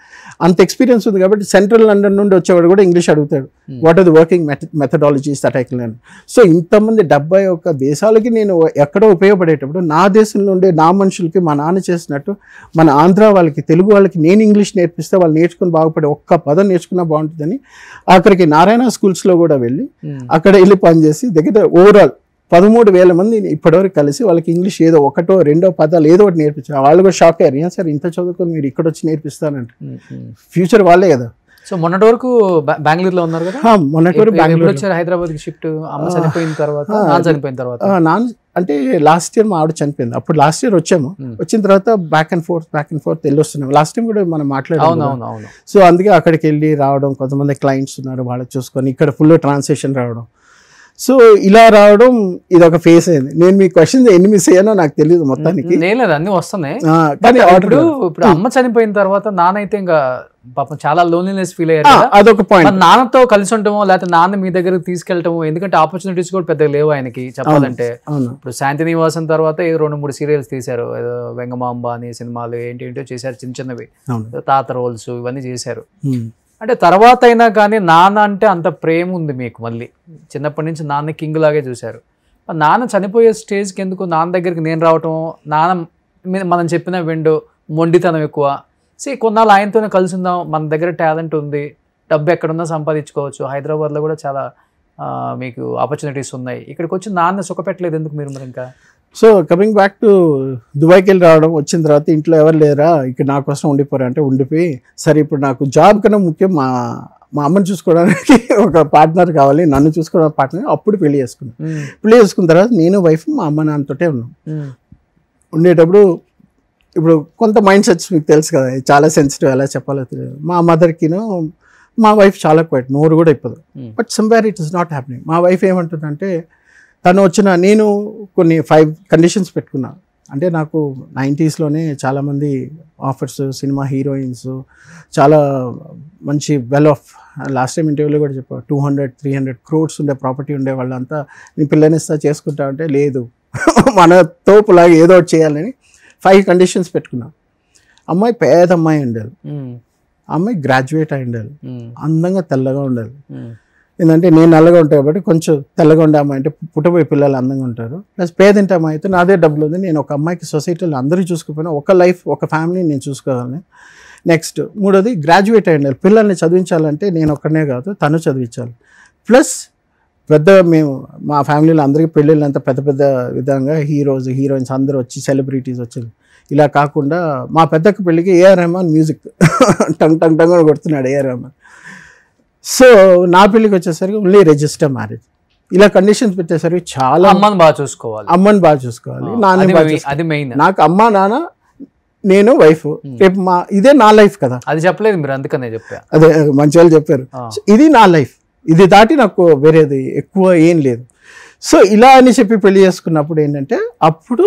అంత ఎక్స్పీరియన్స్ ఉంది. కాబట్టి సెంట్రల్ లండన్ నుండి వచ్చేవాడు కూడా ఇంగ్లీష్ అడుగుతాడు, what are the working methodologies that I can learn. So ఇంతమంది 71 దేశాలకి నేను ఎక్కడో ఉపయోగపడేటప్పుడు నా దేశం నుండి నా మనుషులకి మా నాన్న చేసినట్టు మన ఆంధ్ర వాళ్ళకి, తెలుగు వాళ్ళకి నేను ఇంగ్లీష్ నేర్పిస్తే వాళ్ళు నేర్చుకుని బాగుపడే ఒక్క పదం నేర్చుకున్నా బాగుంటుందని అక్కడికి నారాయణ స్కూల్స్లో కూడా వెళ్ళి అక్కడ వెళ్ళి పనిచేసి దగ్గర ఓవరాల్ 13,000 మంది ఇప్పటివరకు కలిసి వాళ్ళకి ఇంగ్లీష్ ఏదో 1-2 పదాలు ఏదో ఒకటి నేర్పించారు. వాళ్ళు కూడా షాక్ అయ్యారు, ఏం సార్ ఇంత చదువుకొని మీరు ఇక్కడ వచ్చి నేర్పిస్తానంటే. ఫ్యూచర్ వాళ్ళే కదా. సో మొన్నటి వరకు బెంగళూరులో ఉన్నారు కదా? మొన్నటి వరకు బెంగళూరు వచ్చారు, హైదరాబాద్కి షిఫ్ట్. అమ్మ చనిపోయిన తర్వాత, నాన్న చనిపోయిన తర్వాత. నాన్న అంటే లాస్ట్ ఇయర్ మా ఆవిడ చనిపోయింది, అప్పుడు లాస్ట్ ఇయర్ వచ్చాము. వచ్చిన తర్వాత బ్యాక్ అండ్ ఫోర్త్ వెళ్ళి వస్తున్నాం. లాస్ట్ టైం కూడా మనం మాట్లాడాము. సో అందుకే అక్కడికి వెళ్ళి రావడం, కొంతమంది క్లయింట్స్ ఉన్నారు వాళ్ళకి చూసుకొని ఇక్కడ ఫుల్ ట్రాన్సాక్షన్ రావడం. సో ఇలా రావడం ఇది ఒక ఫేస్ అయింది. నేను మీ క్వశ్చన్ ఎన్ని మిస్ అయ్యానో నాకు తెలియదు మొత్తానికి. లేదు, అన్ని వస్తున్నాయి. కానీ ఇప్పుడు అమ్మ చనిపోయిన తర్వాత నాన్న అయితే ఇంకా పాపం చాలా లోన్లీనెస్ ఫీల్ అయ్యారు. అదొక పాయింట్. నాన్నతో కలిసి ఉండటమో లేకపోతే నాన్న మీ దగ్గరకు తీసుకెళ్ళటమో, ఎందుకంటే ఆపర్చునిటీస్ కూడా పెద్దగా లేవు ఆయనకి చెప్పాలంటే. ఇప్పుడు శాంతి నివాసం తర్వాత ఏదో 2-3 సీరియల్స్ తీశారు, ఏదో వెంగమాంబ అనే సినిమాలు ఏంటో చేశారు, చిన్న చిన్నవి తాత రోల్స్ ఇవన్నీ చేశారు. అంటే తర్వాత అయినా కానీ నాన్న అంటే అంత ప్రేమ ఉంది మీకు. మళ్ళీ చిన్నప్పటి నుంచి నాన్న కింగ్ లాగే చూశారు. నాన్న చనిపోయే స్టేజ్కి ఎందుకు నాన్న దగ్గరికి నేను రావటం, నాన్న మనం చెప్పిన విండో, మొండితనం ఎక్కువ. కొన్నాళ్ళు ఆయనతోనే కలిసి ఉందాం, మన దగ్గర టాలెంట్ ఉంది, డబ్బు ఎక్కడున్నా సంపాదించుకోవచ్చు, హైదరాబాద్లో కూడా చాలా మీకు ఆపర్చునిటీస్ ఉన్నాయి, ఇక్కడికి వచ్చి నాన్న సుఖపెట్టలేదు ఎందుకు మీరు మరి ఇంకా? సో కమింగ్ బ్యాక్ టు దుబాయ్కి వెళ్ళి రావడం, వచ్చిన తర్వాత ఇంట్లో ఎవరు లేరా ఇక్కడ నా కోసం ఉండిపోరా అంటే ఉండిపోయి, సరే ఇప్పుడు నాకు జాబ్ కన్నా ముఖ్యం మా అమ్మని చూసుకోవడానికి ఒక పార్ట్నర్ కావాలి, నన్ను చూసుకోవడానికి పార్ట్నర్. అప్పుడు పెళ్లి చేసుకున్నాను. పెళ్లి చేసుకున్న తర్వాత నేను వైఫ్ మా అమ్మ నాన్నతోటే ఉన్నాం. ఉండేటప్పుడు ఇప్పుడు కొంత మైండ్ సెట్స్ మీకు తెలుసు కదా, చాలా సెన్సిటివ్, ఎలా చెప్పాలో తెలియదు. మా మదర్కిను మా వైఫ్ చాలా క్వైట్, నోరు కూడా ఇప్పదు. But somewhere it is not happening. మా వైఫ్ ఏమంటుందంటే, తను వచ్చిన నేను కొన్ని 5 కండిషన్స్ పెట్టుకున్నా. అంటే నాకు 90sలోనే చాలామంది ఆఫర్స్, సినిమా హీరోయిన్స్, చాలా మంచి వెల్ ఆఫ్, లాస్ట్ టైం ఇంటర్వ్యూలో కూడా చెప్పాను, 200-300 crores ఉండే ప్రాపర్టీ ఉండే వాళ్ళంతా నీ పిల్లనిస్తా చేసుకుంటా అంటే లేదు, మన తోపులాగా ఏదో ఒకటి చేయాలని 5 కండిషన్స్ పెట్టుకున్నా. అమ్మాయి పేద అమ్మాయి ఉండాలి, అమ్మాయి గ్రాడ్యుయేట్ అయి ఉండాలి, అందంగా తెల్లగా ఉండాలి. ఏంటంటే నేను నల్లగా ఉంటాయి కాబట్టి కొంచెం తెల్లగా ఉండే అమ్మాయి అంటే పుట్టబోయే పిల్లలు అందంగా ఉంటారు. ప్లస్ పేదింటి అమ్మాయి అయితే నాదే డబ్బులు ఉంది, నేను ఒక అమ్మాయికి సొసైటీలో అందరూ చూసుకోకపోయినా ఒక లైఫ్, ఒక ఫ్యామిలీని నేను చూసుకోవాలని. నెక్స్ట్ 3వది గ్రాడ్యుయేట్ అయి ఉండాలి. పిల్లల్ని చదివించాలంటే నేను ఒక్కనే కాదు, తను చదివించాలి. ప్లస్ మేము మా ఫ్యామిలీలో అందరికీ పెళ్ళిళ్ళు అంతా పెద్ద పెద్ద విధంగా హీరోస్, హీరోయిన్స్ అందరూ వచ్చి, సెలబ్రిటీస్ వచ్చారు. ఇలా కాకుండా మా పెద్దక్క పెళ్ళికి AR రెహమాన్ మ్యూజిక్ టంగ్ టంగ్ టంగ్ అని కొడుతున్నాడు AR రెహమాన్. సో నా పెళ్ళికి వచ్చేసరికి ఓన్లీ రిజిస్టర్ మ్యారేజ్. ఇలా కండిషన్స్ పెట్టేసరికి చాలా అమ్మని బాగా చూసుకోవాలి, నాన్న నాకు అమ్మ నాన్న నేను వైఫ్, రేపు ఇదే నా లైఫ్ కదా. అది చెప్పలేదు మీరు, అందుకనే చెప్పా. అదే మంచి వాళ్ళు చెప్పారు, ఇది నా లైఫ్. ఇది దాటి నాకు వేరేది ఎక్కువ ఏం లేదు. సో ఇలా అని చెప్పి పెళ్లి చేసుకున్నప్పుడు ఏంటంటే అప్పుడు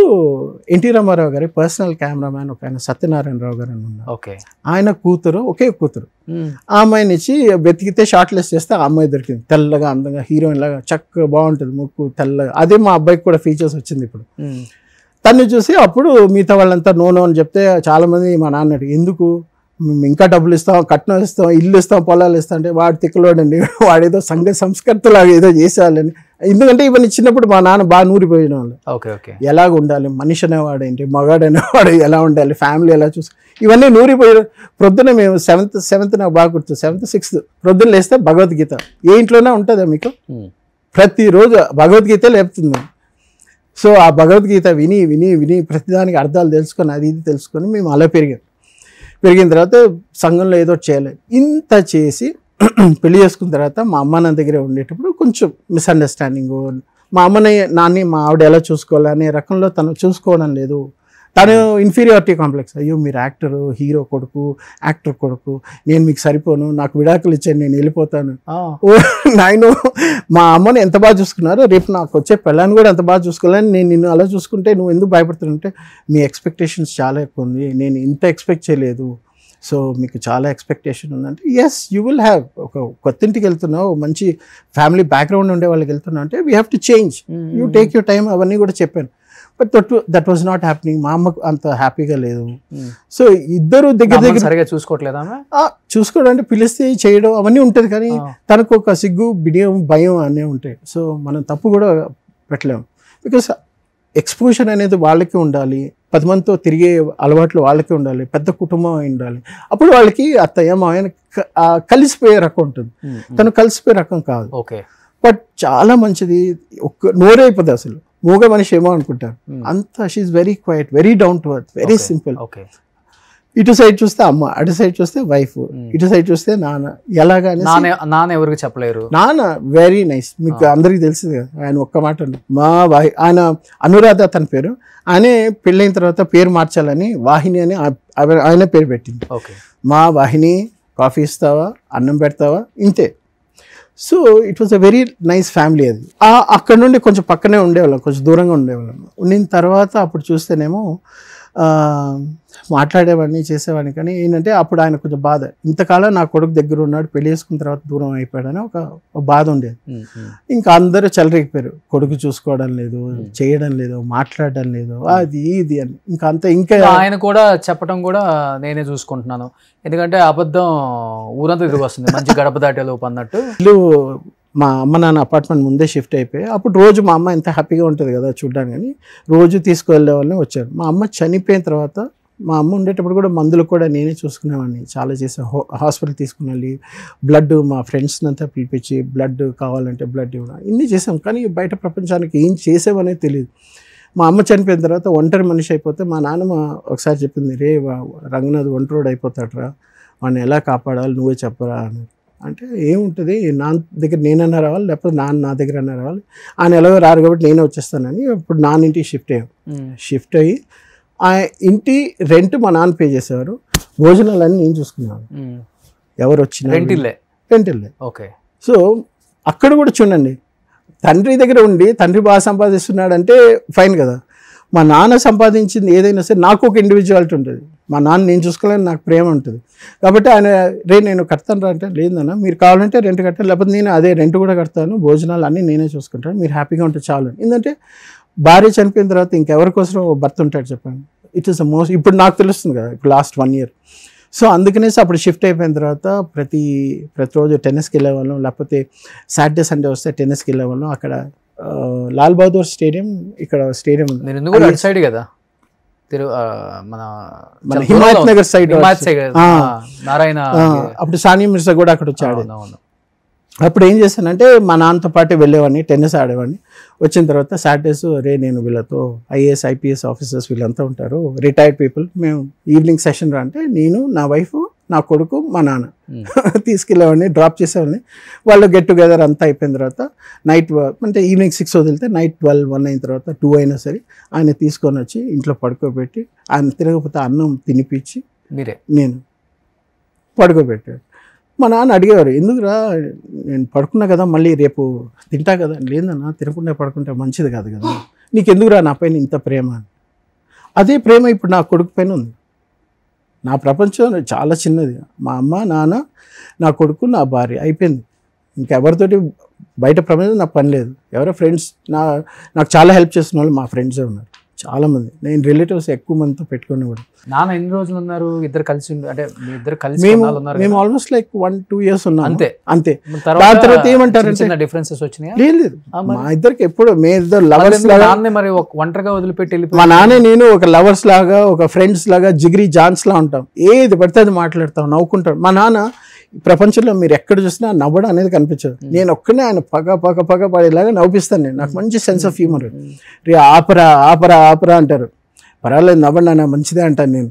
ఎన్టీ రామారావు గారి పర్సనల్ కెమెరామ్యాన్ ఒక ఆయన సత్యనారాయణరావు గారు అని ఉన్నారు. ఓకే. ఆయన కూతురు, ఒకే కూతురు, ఆ అమ్మాయిని ఇచ్చి వెతికితే షార్ట్ లిస్ట్ చేస్తే ఆ అమ్మాయి దొరికింది. తెల్లగా అందంగా హీరోయిన్ లాగా చక్కగా బాగుంటుంది, ముక్కు తెల్లగా. అదే మా అబ్బాయికి కూడా ఫీచర్స్ వచ్చింది ఇప్పుడు. తన్ని చూసి అప్పుడు మిగతా వాళ్ళంతా నో అని చెప్తే చాలామంది మా నాన్న ఎందుకు ఇంకా డబ్బులు ఇస్తాం, కట్నం ఇస్తాం, ఇల్లు ఇస్తాం, పొలాలు ఇస్తాం అంటే వాడు తిక్కలోడండి, వాడేదో సంఘ సంస్కృతిలాగా ఏదో చేసేవాళ్ళని. ఎందుకంటే ఇవన్నీ చిన్నప్పుడు మా నాన్న బాగా నూరిపోయిన వాళ్ళు. Okay okay. ఎలాగ ఉండాలి, మనిషి అనేవాడు ఏంటి, మగాడు అనేవాడు ఎలా ఉండాలి, ఫ్యామిలీ ఎలా చూసి ఇవన్నీ నూరిపోయి ప్రొద్దున మేము సెవెంత్ నాకు బాగా గుర్తు, 7th 6th ప్రొద్దున లేస్తే భగవద్గీత ఏ ఇంట్లోనే ఉంటుందా మీకు, ప్రతిరోజు భగవద్గీత లేపుతుంది. సో ఆ భగవద్గీత విని విని విని ప్రతిదానికి అర్థాలు తెలుసుకొని అది ఇది తెలుసుకొని మేము అలా పెరిగిన తర్వాత సంఘంలో ఏదో చేయాలి. ఇంత చేసి పెళ్లి చేసుకున్న తర్వాత మా అమ్మ నాన్న దగ్గరే ఉండేటప్పుడు కొంచెం మిస్అండర్స్టాండింగ్, మా అమ్మని నాన్ని మా ఆవిడ ఎలా చూసుకోవాలి అనే రకంలో తను చూసుకోవడం లేదు. తను ఇన్ఫీరియారిటీ కాంప్లెక్స్, అయ్యో మీరు యాక్టర్, హీరో కొడుకు, యాక్టర్ కొడుకు, నేను మీకు సరిపోను, నాకు విడాకులు ఇచ్చాను, నేను వెళ్ళిపోతాను. నాయన మా అమ్మని ఎంత బాగా చూసుకున్నారో రేపు నాకు వచ్చే పిల్లని కూడా ఎంత బాగా చూసుకోవాలని, నేను నిన్ను అలా చూసుకుంటే నువ్వు ఎందుకు భయపడుతుంటే మీ ఎక్స్పెక్టేషన్స్ చాలా ఎక్కువ ఉంది, నేను ఇంత ఎక్స్పెక్ట్ చేయలేదు, సో మీకు చాలా ఎక్స్పెక్టేషన్ ఉందంటే ఎస్ యూ విల్ హ్యావ్. ఒక కొత్త ఇంటికి వెళ్తున్నావు, మంచి ఫ్యామిలీ బ్యాక్గ్రౌండ్ ఉండే వాళ్ళకి వెళ్తున్నావు అంటే we have to change, you take your time, అవన్నీ కూడా చెప్పాను. But that was not happening. మా అమ్మకు అంత హ్యాపీగా లేదు. సో ఇద్దరు దగ్గర సరిగా చూసుకోవట్లేదా? చూసుకోవడం అంటే పిలిస్తే చేయడం అవన్నీ ఉంటుంది, కానీ తనకు ఒక సిగ్గు, బిడియం, భయం అన్నీ ఉంటాయి. సో మనం తప్పు కూడా పెట్టలేము. బికాస్ ఎక్స్పోజర్ అనేది వాళ్ళకి ఉండాలి, 10 మందితో తిరిగే అలవాట్లు వాళ్ళకి ఉండాలి, పెద్ద కుటుంబం ఉండాలి. అప్పుడు వాళ్ళకి అత్తయ్య మాయన కలిసిపోయే రకం ఉంటుంది. తను కలిసిపోయే రకం కాదు. ఓకే. బట్ చాలా మంచిది, ఒక్క నోరే అయిపోతుంది అసలు. మూగ మనిషి ఏమో అనుకుంటారు, అంత she's very quiet, very down to earth, very simple. ఇటు సైడ్ చూస్తే అమ్మ, అటు సైడ్ చూస్తే వైఫ్, ఇటు సైడ్ చూస్తే నాన్న. ఎలాగానే నాన్న ఎవరికి చెప్పలేరు. నాన్న వెరీ నైస్, మీకు అందరికి తెలిసింది కదా. ఆయన ఒక్క మాట మా ఆయన అనురాధ తన పేరు, ఆయనే పెళ్ళైన తర్వాత పేరు మార్చాలని వాహిని అని ఆయన పేరు పెట్టింది. మా వాహిని, కాఫీ ఇస్తావా, అన్నం పెడతావా, ఇంతే. So it was a very nice family. అది అక్కడ నుండి కొంచెం పక్కనే ఉండేవాళ్ళం, కొంచెం దూరంగా ఉండేవాళ్ళం. ఉండిన తర్వాత అప్పుడు చూస్తేనేమో మాట్లాడేవాడిని, చేసేవాడిని. కానీ ఏంటంటే అప్పుడు ఆయన కొంచెం బాధ, ఇంతకాలం నా కొడుకు దగ్గర ఉన్నాడు, పెళ్లి చేసుకున్న తర్వాత దూరం అయిపోయాడని ఒక బాధ ఉండేది. ఇంకా అందరూ చెలరేగిపోయారు, కొడుకు చూసుకోవడం లేదు, చేయడం లేదు, మాట్లాడడం లేదు, అది ఇది అని. ఇంకా అంత ఇంకా ఆయన కూడా చెప్పడం కూడా నేనే చూసుకుంటున్నాను, ఎందుకంటే అబద్ధం ఊరంతా తిరిగి వస్తుంది, మంచి గడప దాటే లోపు అన్నట్టు. ఇల్లు మా అమ్మ నాన్న అపార్ట్మెంట్ ముందే షిఫ్ట్ అయిపోయి అప్పుడు రోజు మా అమ్మ ఎంత హ్యాపీగా ఉంటుంది కదా చూడడానికి, కానీ రోజు తీసుకువెళ్ళే వాళ్ళని వచ్చారు. మా అమ్మ చనిపోయిన తర్వాత మా అమ్మ ఉండేటప్పుడు కూడా మందులు కూడా నేనే చూసుకునేవాడిని, చాలా చేసాను. హాస్పిటల్ తీసుకుని వెళ్ళి బ్లడ్, మా ఫ్రెండ్స్ని అంతా పిలిపించి బ్లడ్ కావాలంటే బ్లడ్ ఇవ్వడం, ఇన్ని చేసాం. కానీ బయట ప్రపంచానికి ఏం చేసామనేది తెలియదు. మా అమ్మ చనిపోయిన తర్వాత ఒంటరి మనిషి అయిపోతే మా నాన్నమ్మ ఒకసారి చెప్పింది, రే రంగనాథ్ ఒంటరోడు అయిపోతాడరా, వాడిని ఎలా కాపాడాలి నువ్వే చెప్పరా అని. అంటే ఏముంటుంది, నా దగ్గర నేనన్నా రావాలి, లేకపోతే నా దగ్గర అన్నా రావాలి, ఆయన ఎలాగో రారు కాబట్టి నేనే వచ్చేస్తానని ఇప్పుడు నాన్న ఇంటికి షిఫ్ట్ అయ్యి ఆ ఇంటి రెంట్ మా నాన్న పే చేసేవారు, భోజనాలన్నీ నేను చూసుకున్నాను. ఎవరు వచ్చినా రెంటిల్లే. ఓకే. సో అక్కడ కూడా చూడండి, తండ్రి దగ్గర ఉండి తండ్రి బాగా సంపాదిస్తున్నాడంటే ఫైన్ కదా. మా నాన్న సంపాదించింది ఏదైనా సరే నాకు ఒక ఇండివిజువాలిటీ ఉంటుంది, మా నాన్న నేను చూసుకోవాలని నాకు ప్రేమ ఉంటుంది. కాబట్టి ఆయన నేను కడతాను రా అంటే, లేదన్నా మీరు కావాలంటే రెంట్ కట్టాను, లేకపోతే నేను అదే రెంట్ కూడా కడతాను, భోజనాలు అన్నీ నేనే చూసుకుంటాను, మీరు హ్యాపీగా ఉంటే చాలు. ఎందుకంటే భార్య చనిపోయిన తర్వాత ఇంకెవరి కోసం భర్త ఉంటాడు చెప్పండి. ఇట్ ఈస్ ద మోస్ట్, ఇప్పుడు నాకు తెలుస్తుంది కదా, ఇప్పుడు లాస్ట్ 1 year. సో అందుకనేసి అప్పుడు షిఫ్ట్ అయిపోయిన తర్వాత ప్రతిరోజు టెన్నిస్కి వెళ్ళేవాళ్ళం, లేకపోతే సాటర్డే సండే వస్తే టెన్నిస్కి వెళ్ళేవాళ్ళం. అక్కడ లాల్ బహదూర్ స్టేడియం, ఇక్కడ స్టేడియం సైడ్ కదా, మన హిమాయత్ నగర్ సైడ్ నారాయణ, అప్పుడు సానియా మిర్జా కూడా అక్కడ వచ్చాడు. అప్పుడు ఏం చేశానంటే మా నాన్నతో పాటు వెళ్ళేవాడిని, టెన్నిస్ ఆడేవాడిని. వచ్చిన తర్వాత సాటర్డేస్ నేను వీళ్ళతో IAS IPS ఆఫీసర్స్ వీళ్ళంతా ఉంటారు, రిటైర్డ్ పీపుల్, మేము ఈవినింగ్ సెషన్ రా అంటే నేను, నా వైఫ్, నా కొడుకు, మా నాన్న తీసుకెళ్ళేవాడిని, డ్రాప్ చేసేవాడిని. వాళ్ళు గెట్ టుగెదర్ అంతా అయిపోయిన తర్వాత నైట్ అంటే ఈవినింగ్ 6 వదిలితే నైట్ 12, 1 అయిన తర్వాత 2 అయినా సరే ఆయన తీసుకొని వచ్చి ఇంట్లో పడుకోబెట్టి, ఆయన తిరగకపోతే అన్నం తినిపించి నేను పడుకోబెట్టాడు. మా నాన్న అడిగేవారు, ఎందుకురా నేను పడుకున్నా కదా, మళ్ళీ రేపు తింటా కదా. లేదన్నా, తినకుండా పడుకుంటే మంచిది కాదు కదా, నీకెందుకురా నా పైన ఇంత ప్రేమ అని. అదే ప్రేమ ఇప్పుడు నా కొడుకు పైన ఉంది. నా ప్రపంచం చాలా చిన్నది, మా అమ్మ నాన్న నా కొడుకు నా భార్య అయిపోయింది. ఇంకెవరితోటి బయట ప్రపంచం నాకు పని లేదు. ఎవరో ఫ్రెండ్స్ నాకు చాలా హెల్ప్ చేస్తున్న వాళ్ళు మా ఫ్రెండ్సే ఉన్నారు చాలామంది. నేను రిలేటివ్స్ ఎక్కువ మందితో పెట్టుకుని కూడా. నాన్న ఎన్ని రోజులు ఉన్నారు ఇద్దరు కలిసి? అంటే మీ ఇద్దరు కలిసి మేము ఆల్మోస్ట్ లైక్ 1-2 years ఉన్నాం అంతే. దాని తర్వాత ఏమంటారంటే డిఫరెన్సెస్ వచ్చినాయి. లేదు మా ఇద్దరికి ఎప్పుడు మేము ఇద్దరు లవర్స్ లాగా, మరి ఒంటరిగా వదిలిపెట్టి వెళ్ళిపోయి మా నాన్న నేను ఒక లవర్స్ లాగా, ఒక ఫ్రెండ్స్ లాగా, జిగిరి జాన్స్ లా ఉంటాం. ఏది పడితే అది మాట్లాడతాం, నవ్వుకుంటాం. మా నాన్న ప్రపంచంలో మీరు ఎక్కడ చూసినా నవ్వడం అనేది కనిపించదు. నేను ఒక్కనే ఆయన పగ పడేలాగా నవ్విస్తాను. నేను నాకు మంచి సెన్స్ ఆఫ్ హ్యూమర్. రే ఆపరా ఆపరా ఆపరా అంటారు, పర్వాలేదు నవ్వండి అన్న, మంచిదే అంటాను నేను.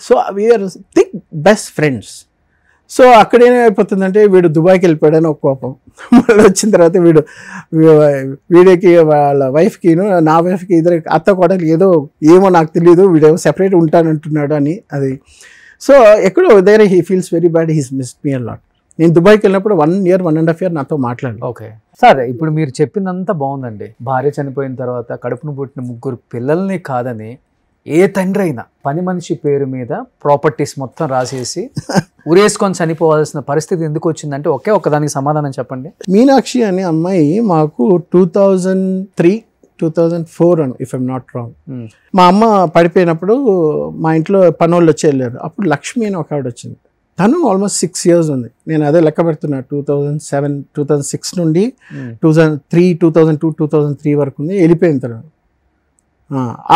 So we are thick best friends. So అక్కడ ఏమైపోతుందంటే వీడు దుబాయ్కి వెళ్ళిపోయాడని ఒక కోపం, మళ్ళీ వచ్చిన తర్వాత వీడికి వాళ్ళ వైఫ్కి నా వైఫ్కి ఇద్దరు అత్త కోడలు ఏమో నాకు తెలియదు, వీడేమో సెపరేట్ ఉంటానంటున్నాడు అని. అది సో ఎక్కడో దగ్గర he feels very bad, he's miss me a lot. నేను దుబాయ్కి వెళ్ళినప్పుడు 1 year 1.5 year నాతో మాట్లాడాను. ఓకే సార్, ఇప్పుడు మీరు చెప్పిందంతా బాగుందండి. భార్య చనిపోయిన తర్వాత కడుపును పుట్టిన 3 పిల్లల్ని కాదని ఏ తండ్రి అయినా పని మనిషి పేరు మీద ప్రాపర్టీస్ మొత్తం రాసేసి ఉరేసుకొని చనిపోవాల్సిన పరిస్థితి ఎందుకు వచ్చిందంటే ఒకే ఒక్కదానికి సమాధానం చెప్పండి. మీనాక్షి అనే అమ్మాయి మాకు 2003-2004 అని, ఇఫ్ ఐమ్ నాట్ రాంగ్. మా అమ్మ పడిపోయినప్పుడు మా ఇంట్లో పనోళ్ళు వచ్చి వెళ్ళారు. అప్పుడు లక్ష్మి అని ఒక ఆవిడ వచ్చింది. తను ఆల్మోస్ట్ 6 years ఉంది. నేను అదే లెక్క పెడుతున్నా. 2006 నుండి 2002-2003 వరకు ఉంది. వెళ్ళిపోయిన తర్వాత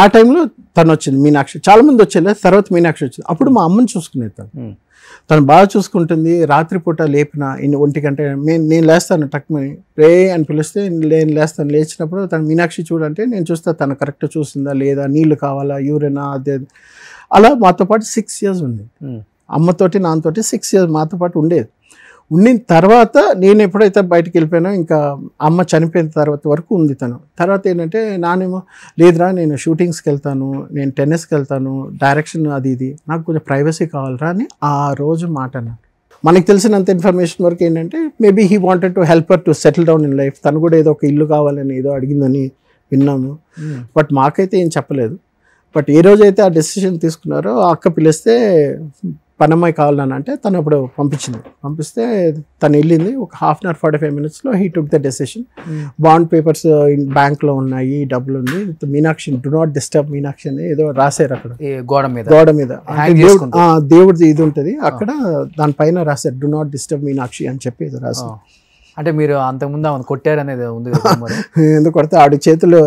ఆ టైంలో తను వచ్చింది మీనాక్షి. చాలా మంది వచ్చేది, తర్వాత మీనాక్షి వచ్చింది. అప్పుడు మా అమ్మని చూసుకునేది తను బాగా చూసుకుంటుంది. రాత్రిపూట లేపిన 1 గంట నేను లేస్తాను, టక్మని రే అని పిలిస్తే నేను లేస్తాను. లేచినప్పుడు తను మీనాక్షి చూడంటే నేను చూస్తా తను కరెక్ట్ చూస్తుందా లేదా, నీళ్లు కావాలా, యూరినా, అదే. అలా మాతో పాటు 6 years ఉంది. అమ్మతోటి నాన్నతోటి 6 years మాతో పాటు ఉండేది. ఉండిన తర్వాత నేను ఎప్పుడైతే బయటకు వెళ్ళిపోయినా ఇంకా అమ్మ చనిపోయిన తర్వాత వరకు ఉంది తను. తర్వాత ఏంటంటే నానేమో లేదురా నేను షూటింగ్స్కి వెళ్తాను, నేను టెన్నిస్కి వెళ్తాను, డైరెక్షన్ అది ఇది, నాకు కొంచెం ప్రైవసీ కావాలరా అని ఆ రోజు మాట అన్నాను. మనకు తెలిసినంత ఇన్ఫర్మేషన్ వరకు ఏంటంటే maybe he wanted to help her to settle down in life. తను కూడా ఏదో ఒక ఇల్లు కావాలని ఏదో అడిగిందని విన్నాము. బట్ మాకైతే ఏం చెప్పలేదు. బట్ ఏ రోజైతే ఆ డెసిషన్ తీసుకున్నారో ఆ అక్క పిలిస్తే పనమ్మాయి కావాలని అంటే తను అప్పుడు పంపిస్తే తను వెళ్ళింది. ఒక 1/2 hour 45 minutes he took the decision. Bond papers బ్యాంక్లో ఉన్నాయి, డబ్బులు ఉంది, Meenakshi do not disturb Meenakshi అని ఏదో రాశారు అక్కడ గోడ మీద. దేవుడిది ఇది ఉంటుంది అక్కడ, దానిపైన రాశారు డు నాట్ డిస్టర్బ్ మీనాక్షి అని చెప్పి ఏదో రాశారు. అంటే మీరు అంతకుముందు ఆమెను కొట్టారనేది ఉంది. ఎందుకు కొడితే ఆవిడ చేతులు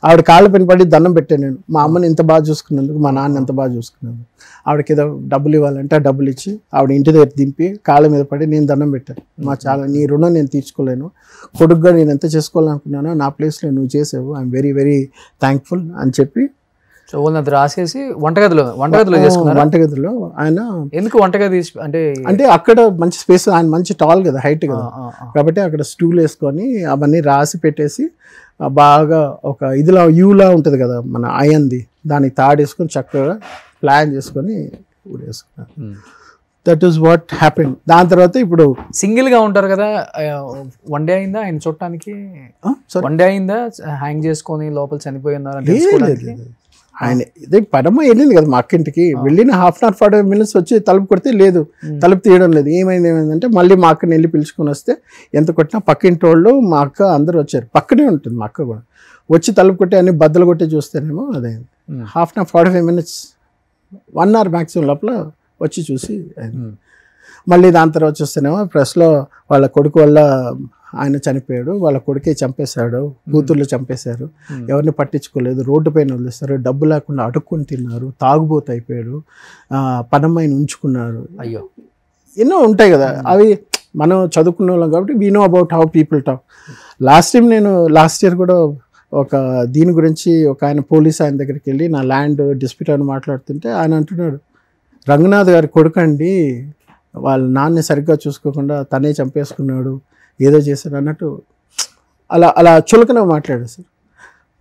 ఆవిడ కాళ్ళ పైన పడి దండం పెట్టాను నేను. మా అమ్మని ఎంత బాగా చూసుకున్నందుకు, మా నాన్న ఎంత బాగా చూసుకున్నందుకు. ఆవిడకి ఏదో డబ్బులు ఇవ్వాలంటే ఆ డబ్బులు ఇచ్చి ఆవిడ ఇంటి దగ్గర దింపి కాళ్ళ మీద పడి నేను దండం పెట్టాను. నీ రుణం నేను తీర్చుకోలేను, కొడుకుగా నేను ఎంత చేసుకోవాలనుకున్నానో నా ప్లేస్లో నువ్వు చేసావు, ఐఎమ్ వెరీ వెరీ థ్యాంక్ఫుల్ అని చెప్పి సో వాళ్ళని రాసేసి వంటగదిలో చేసుకున్నారు. వంటగదిలో ఆయన ఎందుకు వంటగది అంటే అక్కడ మంచి స్పేస్, ఆయన మంచి టాల్ కదా, హైట్ కదా, కాబట్టి అక్కడ స్టూల్ వేసుకొని అవన్నీ రాసి పెట్టేసి బాగా ఒక ఇదిలా యూలా ఉంటుంది కదా మన అయంది, దానికి తాడేసుకొని చక్కగా ప్లాన్ చేసుకొని ఊరేసుకున్నారు. That is what happened. దాని తర్వాత ఇప్పుడు సింగిల్ గా ఉంటారు కదా, 1 day అయిందా ఆయన చూడటానికి? 1 day అయిందా హ్యాంగ్ చేసుకొని లోపల చనిపోయి ఉన్నారు? ఆయన ఇదే పరమ వెళ్ళింది కదా మా అక్కింటికి. వెళ్ళిన 1/2 hour 45 minutes వచ్చి తలుపు కొడితే లేదు, తలుపు తీయడం లేదు. ఏమైందంటే మళ్ళీ మా అక్కని వెళ్ళి పిలుచుకొని వస్తే ఎంత కొట్టినా పక్కింటి వాళ్ళు మా అక్క అందరూ వచ్చారు. పక్కనే ఉంటుంది మా అక్క కూడా. వచ్చి తలుపు కొట్టి అన్ని బద్దలు కొట్టి చూస్తేనేమో అదే 1/2 hour 45 minutes 1 hour మ్యాక్సిమం లోపల వచ్చి చూసి మళ్ళీ దాని తర్వాత చూస్తేనేమో ప్రెస్లో వాళ్ళ కొడుకు వల్ల ఆయన చనిపోయాడు, వాళ్ళ కొడుకే చంపేశాడు, కూతుర్లు చంపేశారు, ఎవరిని పట్టించుకోలేదు, రోడ్డు పైన వదిలేస్తారు, డబ్బు లేకుండా అడుక్కొని తిన్నారు, తాగుబోతు అయిపోయాడు, పనమ్మాయిని ఉంచుకున్నారు. అయ్యో ఎన్నో ఉంటాయి కదా, అవి మనం చదువుకున్న వాళ్ళం కాబట్టి we know about how people talk. Last year కూడా ఒక దీని గురించి ఒక ఆయన పోలీస్ ఆయన దగ్గరికి వెళ్ళి నా ల్యాండ్ డిస్ప్యూట్ అని మాట్లాడుతుంటే ఆయన అంటున్నాడు, రంగనాథ్ గారి కొడుకండి, వాళ్ళ నాన్నని సరిగ్గా చూసుకోకుండా తనే చంపేసుకున్నాడు, ఏదో చేశాడు అన్నట్టు అలా చులకన మాట్లాడారు sir.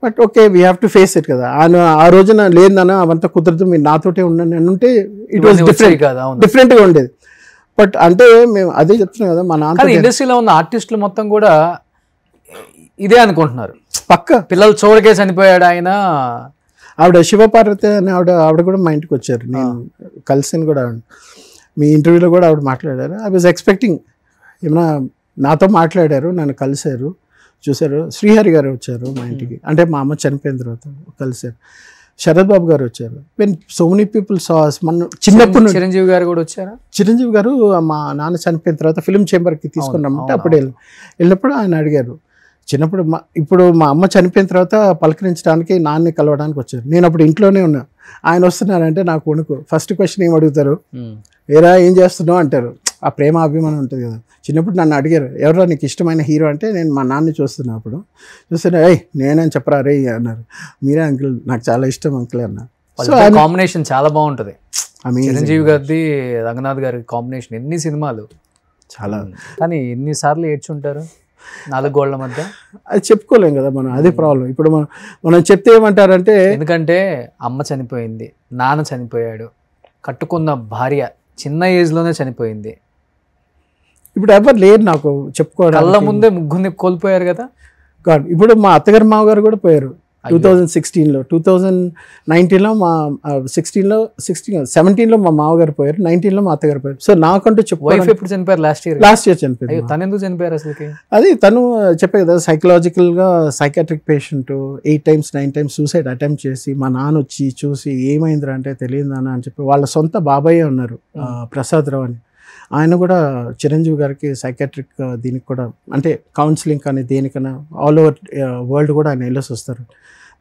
But okay, we have to face it కదా. ఆయన ఆ రోజున లేదన్నా అవంతా కుదరదు, మీరు నాతోటే ఉండండి అని ఉంటే ఇట్ వాజ్ డిఫరెంట్గా ఉండేది. బట్ అంటే మేము అదే చెప్తున్నాం కదా మా నాన్న కానీ ఇండస్ట్రీలో ఉన్న ఆర్టిస్టులు మొత్తం కూడా ఇదే అనుకుంటున్నారు, పక్క పిల్లలు చూడకే చనిపోయాడు ఆయన. ఆవిడ శివపార్వతి అని ఆవిడ కూడా మా ఇంటికి వచ్చారు, నేను కలిసాను కూడా. మీ ఇంటర్వ్యూలో కూడా ఆవిడ మాట్లాడారు. ఐ వాజ్ ఎక్స్పెక్టింగ్ ఏమన్నా నాతో మాట్లాడారు, నన్ను కలిశారు, చూశారు. శ్రీహరి గారు వచ్చారు మా ఇంటికి, అంటే మా అమ్మ చనిపోయిన తర్వాత కలిశారు. శరత్ బాబు గారు వచ్చారు. When so many people sauce. మన చిన్నప్పుడు చిరంజీవి గారు కూడా వచ్చారా? చిరంజీవి గారు మా నాన్న చనిపోయిన తర్వాత ఫిల్మ్ ఛాంబర్కి తీసుకుని రమ్మంటే అప్పుడు వెళ్ళినప్పుడు ఆయన అడిగారు. చిన్నప్పుడు ఇప్పుడు మా అమ్మ చనిపోయిన తర్వాత పలకరించడానికి నాన్నని కలవడానికి వచ్చారు. నేను అప్పుడు ఇంట్లోనే ఉన్నా. ఆయన వస్తున్నారంటే నాకు వణుకు. ఫస్ట్ క్వశ్చన్ ఏం అడుగుతారు, ఏరా ఏం చేస్తున్నావు అంటారు. ఆ ప్రేమ అభిమానం ఉంటుంది కదా. చిన్నప్పుడు నన్ను అడిగారు, ఎవరో నీకు ఇష్టమైన హీరో అంటే నేను మా నాన్నని చూస్తున్నా. అప్పుడు చూస్తున్నా, నేనని చెప్పరా రే అన్నారు. మీరే అంకుల్, నాకు చాలా ఇష్టం అంకుల్ అన్నారు. సో కాంబినేషన్ చాలా బాగుంటుంది. చిరంజీవి గారిది రంగనాథ్ గారి కాంబినేషన్ ఎన్ని సినిమాలు చాలా. కానీ ఎన్నిసార్లు ఏడ్చుంటారు 4 గోళ్ల మధ్య? అది చెప్పుకోలేం కదా మనం, అదే ప్రాబ్లం. ఇప్పుడు మనం చెప్తే ఏమంటారంటే, ఎందుకంటే అమ్మ చనిపోయింది, నాన్న చనిపోయాడు, కట్టుకున్న భార్య చిన్న ఏజ్లోనే చనిపోయింది. ఇప్పుడు ఎవరు లేరు నాకు చెప్పుకోవడం. కళ్ళ ముందే ముగ్గురిని కోల్పోయారు కదా. ఇప్పుడు మా అత్తగారు మామగారు కూడా పోయారు 2016లో. 2019లో మా 17లో మా మామగారు పోయారు, 19లో మా అత్తగారు పోయారు. సో నాకంటూ వైఫ్ ఎప్పుడు చనిపోయారు? లాస్ట్ ఇయర్ చనిపోయారు. తను ఎందుకు చనిపోయారు అసలుకి? అది తను చెప్పే కదా, సైకలాజికల్గా psychiatric patient 8 times 9 times suicide attempt చేసి మా నాన్న వచ్చి చూసి ఏమైందిరా అంటే తెలియదు నాన్న అని చెప్పి, వాళ్ళ సొంత బాబాయే ఉన్నారు ప్రసాద్ రావు అని. ఆయన కూడా చిరంజీవి గారికి సైకాట్రిక్ దీనికి కూడా అంటే కౌన్సిలింగ్ కానీ దేనికైనా ఆల్ ఓవర్ వరల్డ్ కూడా ఆయన వెళ్ళేసి వస్తారు.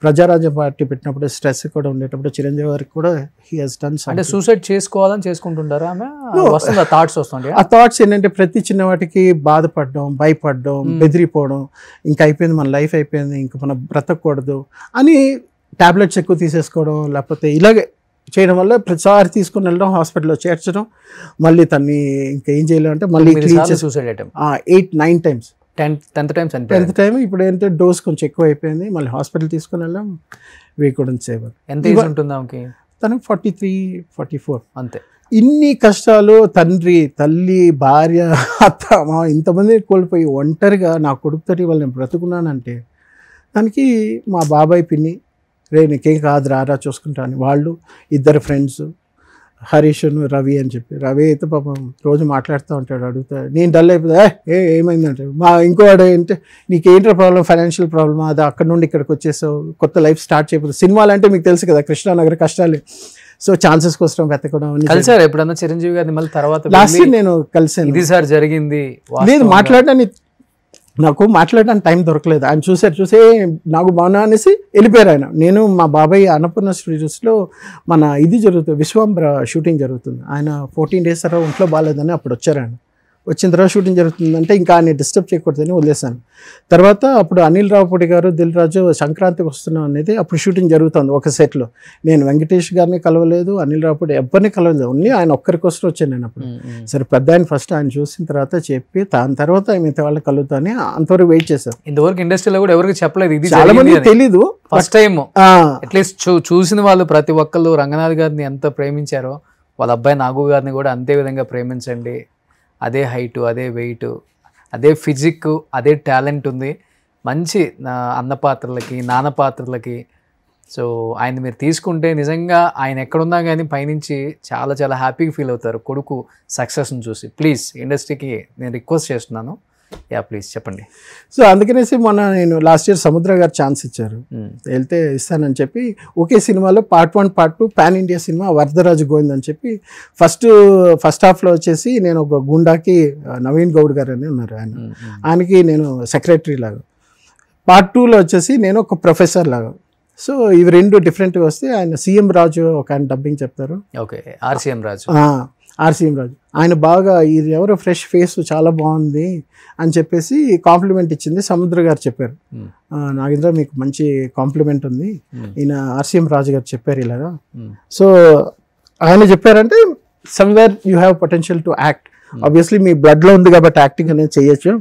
ప్రజారాజ్యం పార్టీ పెట్టినప్పుడు స్ట్రెస్ కూడా ఉండేటప్పుడు చిరంజీవి గారికి కూడా హీ హాస్ డన్. అంటే సూసైడ్ చేసుకోవాలని చేసుకుంటుంటారా ఆమె? థాట్స్ వస్తుంటాయి. ఆ థాట్స్ ఏంటంటే ప్రతి చిన్న వాటికి బాధపడడం, భయపడడం, బెదిరిపోవడం, ఇంకా అయిపోయింది మన లైఫ్ అయిపోయింది, ఇంకా మనం బ్రతకూడదు అని టాబ్లెట్స్ ఎక్కువ తీసేసుకోవడం, లేకపోతే ఇలాగే చేయడం వల్ల ప్రతిసారి తీసుకుని వెళ్ళడం, హాస్పిటల్లో చేర్చడం, మళ్ళీ తన్ని ఇంకా ఏం చేయలేము అంటే మళ్ళీ suicide attempt 8-9 times. 10th time ఇప్పుడు ఏంటంటే డోస్ కొంచెం ఎక్కువ అయిపోయింది, మళ్ళీ హాస్పిటల్ తీసుకుని వెళ్ళాం. We couldn't save. ఎంత ఏజ్ ఉంటుంది ఆమెకి? తనకి 43-44 అంతే. ఇన్ని కష్టాలు, తండ్రి, తల్లి, భార్య, అత్త, మా ఇంతమంది కోల్పోయి ఒంటరిగా నా కొడుకుతోటి వాళ్ళు నేను బ్రతుకున్నానంటే దానికి మా బాబాయ్ పిన్ని, రే నీకేం కాదు రారా చూసుకుంటాను, వాళ్ళు 2 ఫ్రెండ్స్ హరీష్ రవి అని చెప్పి. రవి అయితే పాపం రోజు మాట్లాడుతూ ఉంటాడు, అడుగుతాడు. నేను డల్ అయిపోతా, ఏమైందంటే మా ఇంకోవాడు ఏంటంటే నీకేంట్రా ప్రాబ్లం, ఫైనాన్షియల్ ప్రాబ్లమ్, అది అక్కడ నుండి ఇక్కడికి వచ్చేసావు, కొత్త లైఫ్ స్టార్ట్ చేయకపోతే. సినిమాలు అంటే మీకు తెలుసు కదా, కృష్ణానగర్ కష్టాలు. సో ఛాన్సెస్ కోసం వెతకడం. కలిసారు ఎప్పుడన్నా చిరంజీవి గారిని? మళ్ళీ తర్వాత లాస్ట్ ఇయర్ నేను కలిసాను. ఇది సార్ జరిగింది లేదు, నాకు మాట్లాడడానికి టైం దొరకలేదు. ఆయన చూసే నాకు బాగున్నా అనేసి వెళ్ళిపోయారు ఆయన. నేను మా బాబాయ్ అన్నపూర్ణ స్టూడియోస్లో మన ఇది జరుగుతుంది, విశ్వాంబర షూటింగ్ జరుగుతుంది. ఆయన 14 days తర్వాత ఒంట్లో బాగాలేదని అప్పుడు వచ్చారు. ఆయన వచ్చిన తర్వాత షూటింగ్ జరుగుతుందంటే ఇంకా ఆయన డిస్టర్బ్ చేయకూడదని వదిలేశాను. తర్వాత అప్పుడు అనిల్ రావుపూడి గారు, దిల్ రాజు సంక్రాంతికి వస్తున్నాం అనేది అప్పుడు షూటింగ్ జరుగుతుంది ఒక సెట్లో. నేను వెంకటేష్ గారిని కలవలేదు, అనిల్ రావుపూడి ఎవరిని కలవలేదు, ఓన్లీ ఆయన ఒక్కరికోసం వచ్చాను నేను అప్పుడు. సరే పెద్ద ఆయన ఫస్ట్ ఆయన చూసిన తర్వాత చెప్పి దాని తర్వాత మిగతా వాళ్ళని కలుగుతాని అంతవరకు వెయిట్ చేశారు. ఇంతవరకు ఇండస్ట్రీలో కూడా ఎవరికి చెప్పలేదు, ఇది చాలా మంది తెలీదు. ఫస్ట్ టైం అట్లీస్ట్ చూసిన వాళ్ళు ప్రతి ఒక్కళ్ళు రంగనాథ్ గారిని ఎంత ప్రేమించారో వాళ్ళ అబ్బాయి నాగు గారిని కూడా అంతే విధంగా ప్రేమించండి. అదే హైటు, అదే వెయిట్, అదే ఫిజిక్, అదే టాలెంట్ ఉంది. మంచి అన్న పాత్రలకి, నాన్న పాత్రలకి. సో ఆయన మీరు తీసుకుంటే నిజంగా ఆయన ఎక్కడున్నా కానీ పైనుంచి చాలా చాలా హ్యాపీగా ఫీల్ అవుతారు కొడుకు సక్సెస్ని చూసి. ప్లీజ్ ఇండస్ట్రీకి నేను రిక్వెస్ట్ చేస్తున్నాను, ప్లీజ్ చెప్పండి. సో అందుకనేసి మొన్న నేను లాస్ట్ ఇయర్ సముద్ర గారు ఛాన్స్ ఇచ్చారు, వెళ్తే ఇస్తానని చెప్పి ఒకే సినిమాలో Part 1 Part 2 pan India cinema Varadaraju Govind అని చెప్పి ఫస్ట్ హాఫ్లో వచ్చేసి నేను ఒక గుండాకి నవీన్ గౌడ్ గారు అని ఉన్నారు, ఆయనకి నేను సెక్రటరీ లాగా. Part 2లో వచ్చేసి నేను ఒక ప్రొఫెసర్ లాగా. సో ఇవి 2 డిఫరెంట్గా వస్తే ఆయన సీఎం రాజు ఒక ఆయన డబ్బింగ్ చెప్తారు. ఓకే, ఆర్సీఎం రాజు. ఆయన బాగా ఇది ఎవరో ఫ్రెష్ ఫేస్ చాలా బాగుంది అని చెప్పేసి కాంప్లిమెంట్ ఇచ్చింది. సముద్ర గారు చెప్పారు, నాగేంద్ర మీకు మంచి కాంప్లిమెంట్ ఉంది, ఈయన ఆర్సీఎం రాజు గారు చెప్పారు ఇలాగా. సో ఆయన చెప్పారంటే somewhere you have potential to act. Obviously మీ బ్లడ్లో ఉంది కాబట్టి యాక్టింగ్ అనేది చేయొచ్చు.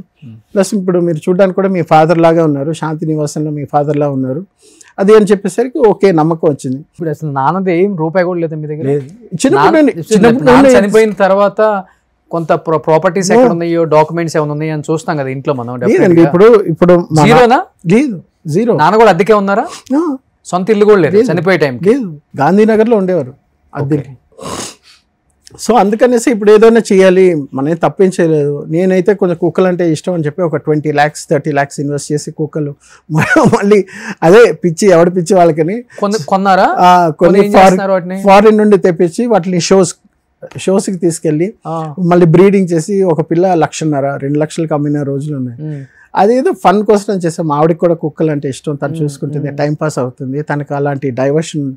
ప్లస్ ఇప్పుడు మీరు చూడడానికి కూడా మీ ఫాదర్ లాగా ఉన్నారు, శాంతి నివాసంలో మీ ఫాదర్ లా ఉన్నారు, అది అని చెప్పేసరికి ఓకే నమ్మకం వచ్చింది. ఇప్పుడు అసలు నాన్నది ఏం రూపాయి కూడా లేదు మీ దగ్గర? చిన్నప్పుడు చనిపోయిన తర్వాత కొంత ప్రాపర్టీస్ ఎక్కడ ఉన్నాయో, డాక్యుమెంట్స్ ఏమైనా ఉన్నాయో అని చూస్తాం కదా ఇంట్లో మనం. లేదండి, ఇప్పుడు జీరోనా? లేదు, జీరో. నాన్న కూడా అద్దెకే ఉన్నారా? సొంత ఇల్లు కూడా లేదు చనిపోయే టైం? లేదు, గాంధీనగర్లో ఉండేవారు అద్దెకి. సో అందుకనేసి ఇప్పుడు ఏదైనా చేయాలి, మనం తప్పేం చేయలేదు. నేనైతే కొంచెం కుక్కలు అంటే ఇష్టం అని చెప్పి ఒక 20 lakhs 30 lakhs ఇన్వెస్ట్ చేసి కుక్కలు మళ్ళీ అదే పిచ్చి, ఎవడి పిచ్చి వాళ్ళకని కొన్నారా? కొన్ని ఫారిన్ నుండి తెప్పించి వాటిని షోస్కి తీసుకెళ్ళి మళ్ళీ బ్రీడింగ్ చేసి ఒక పిల్ల 1,50,000 2 లక్షలకు అమ్మిన రోజులు ఉన్నాయి. అదేదో ఫన్ కోసం చేసాం. ఆవిడకి కూడా కుక్కలు అంటే ఇష్టం, తను చూసుకుంటుంది, టైం పాస్ అవుతుంది, తనకు అలాంటి డైవర్షన్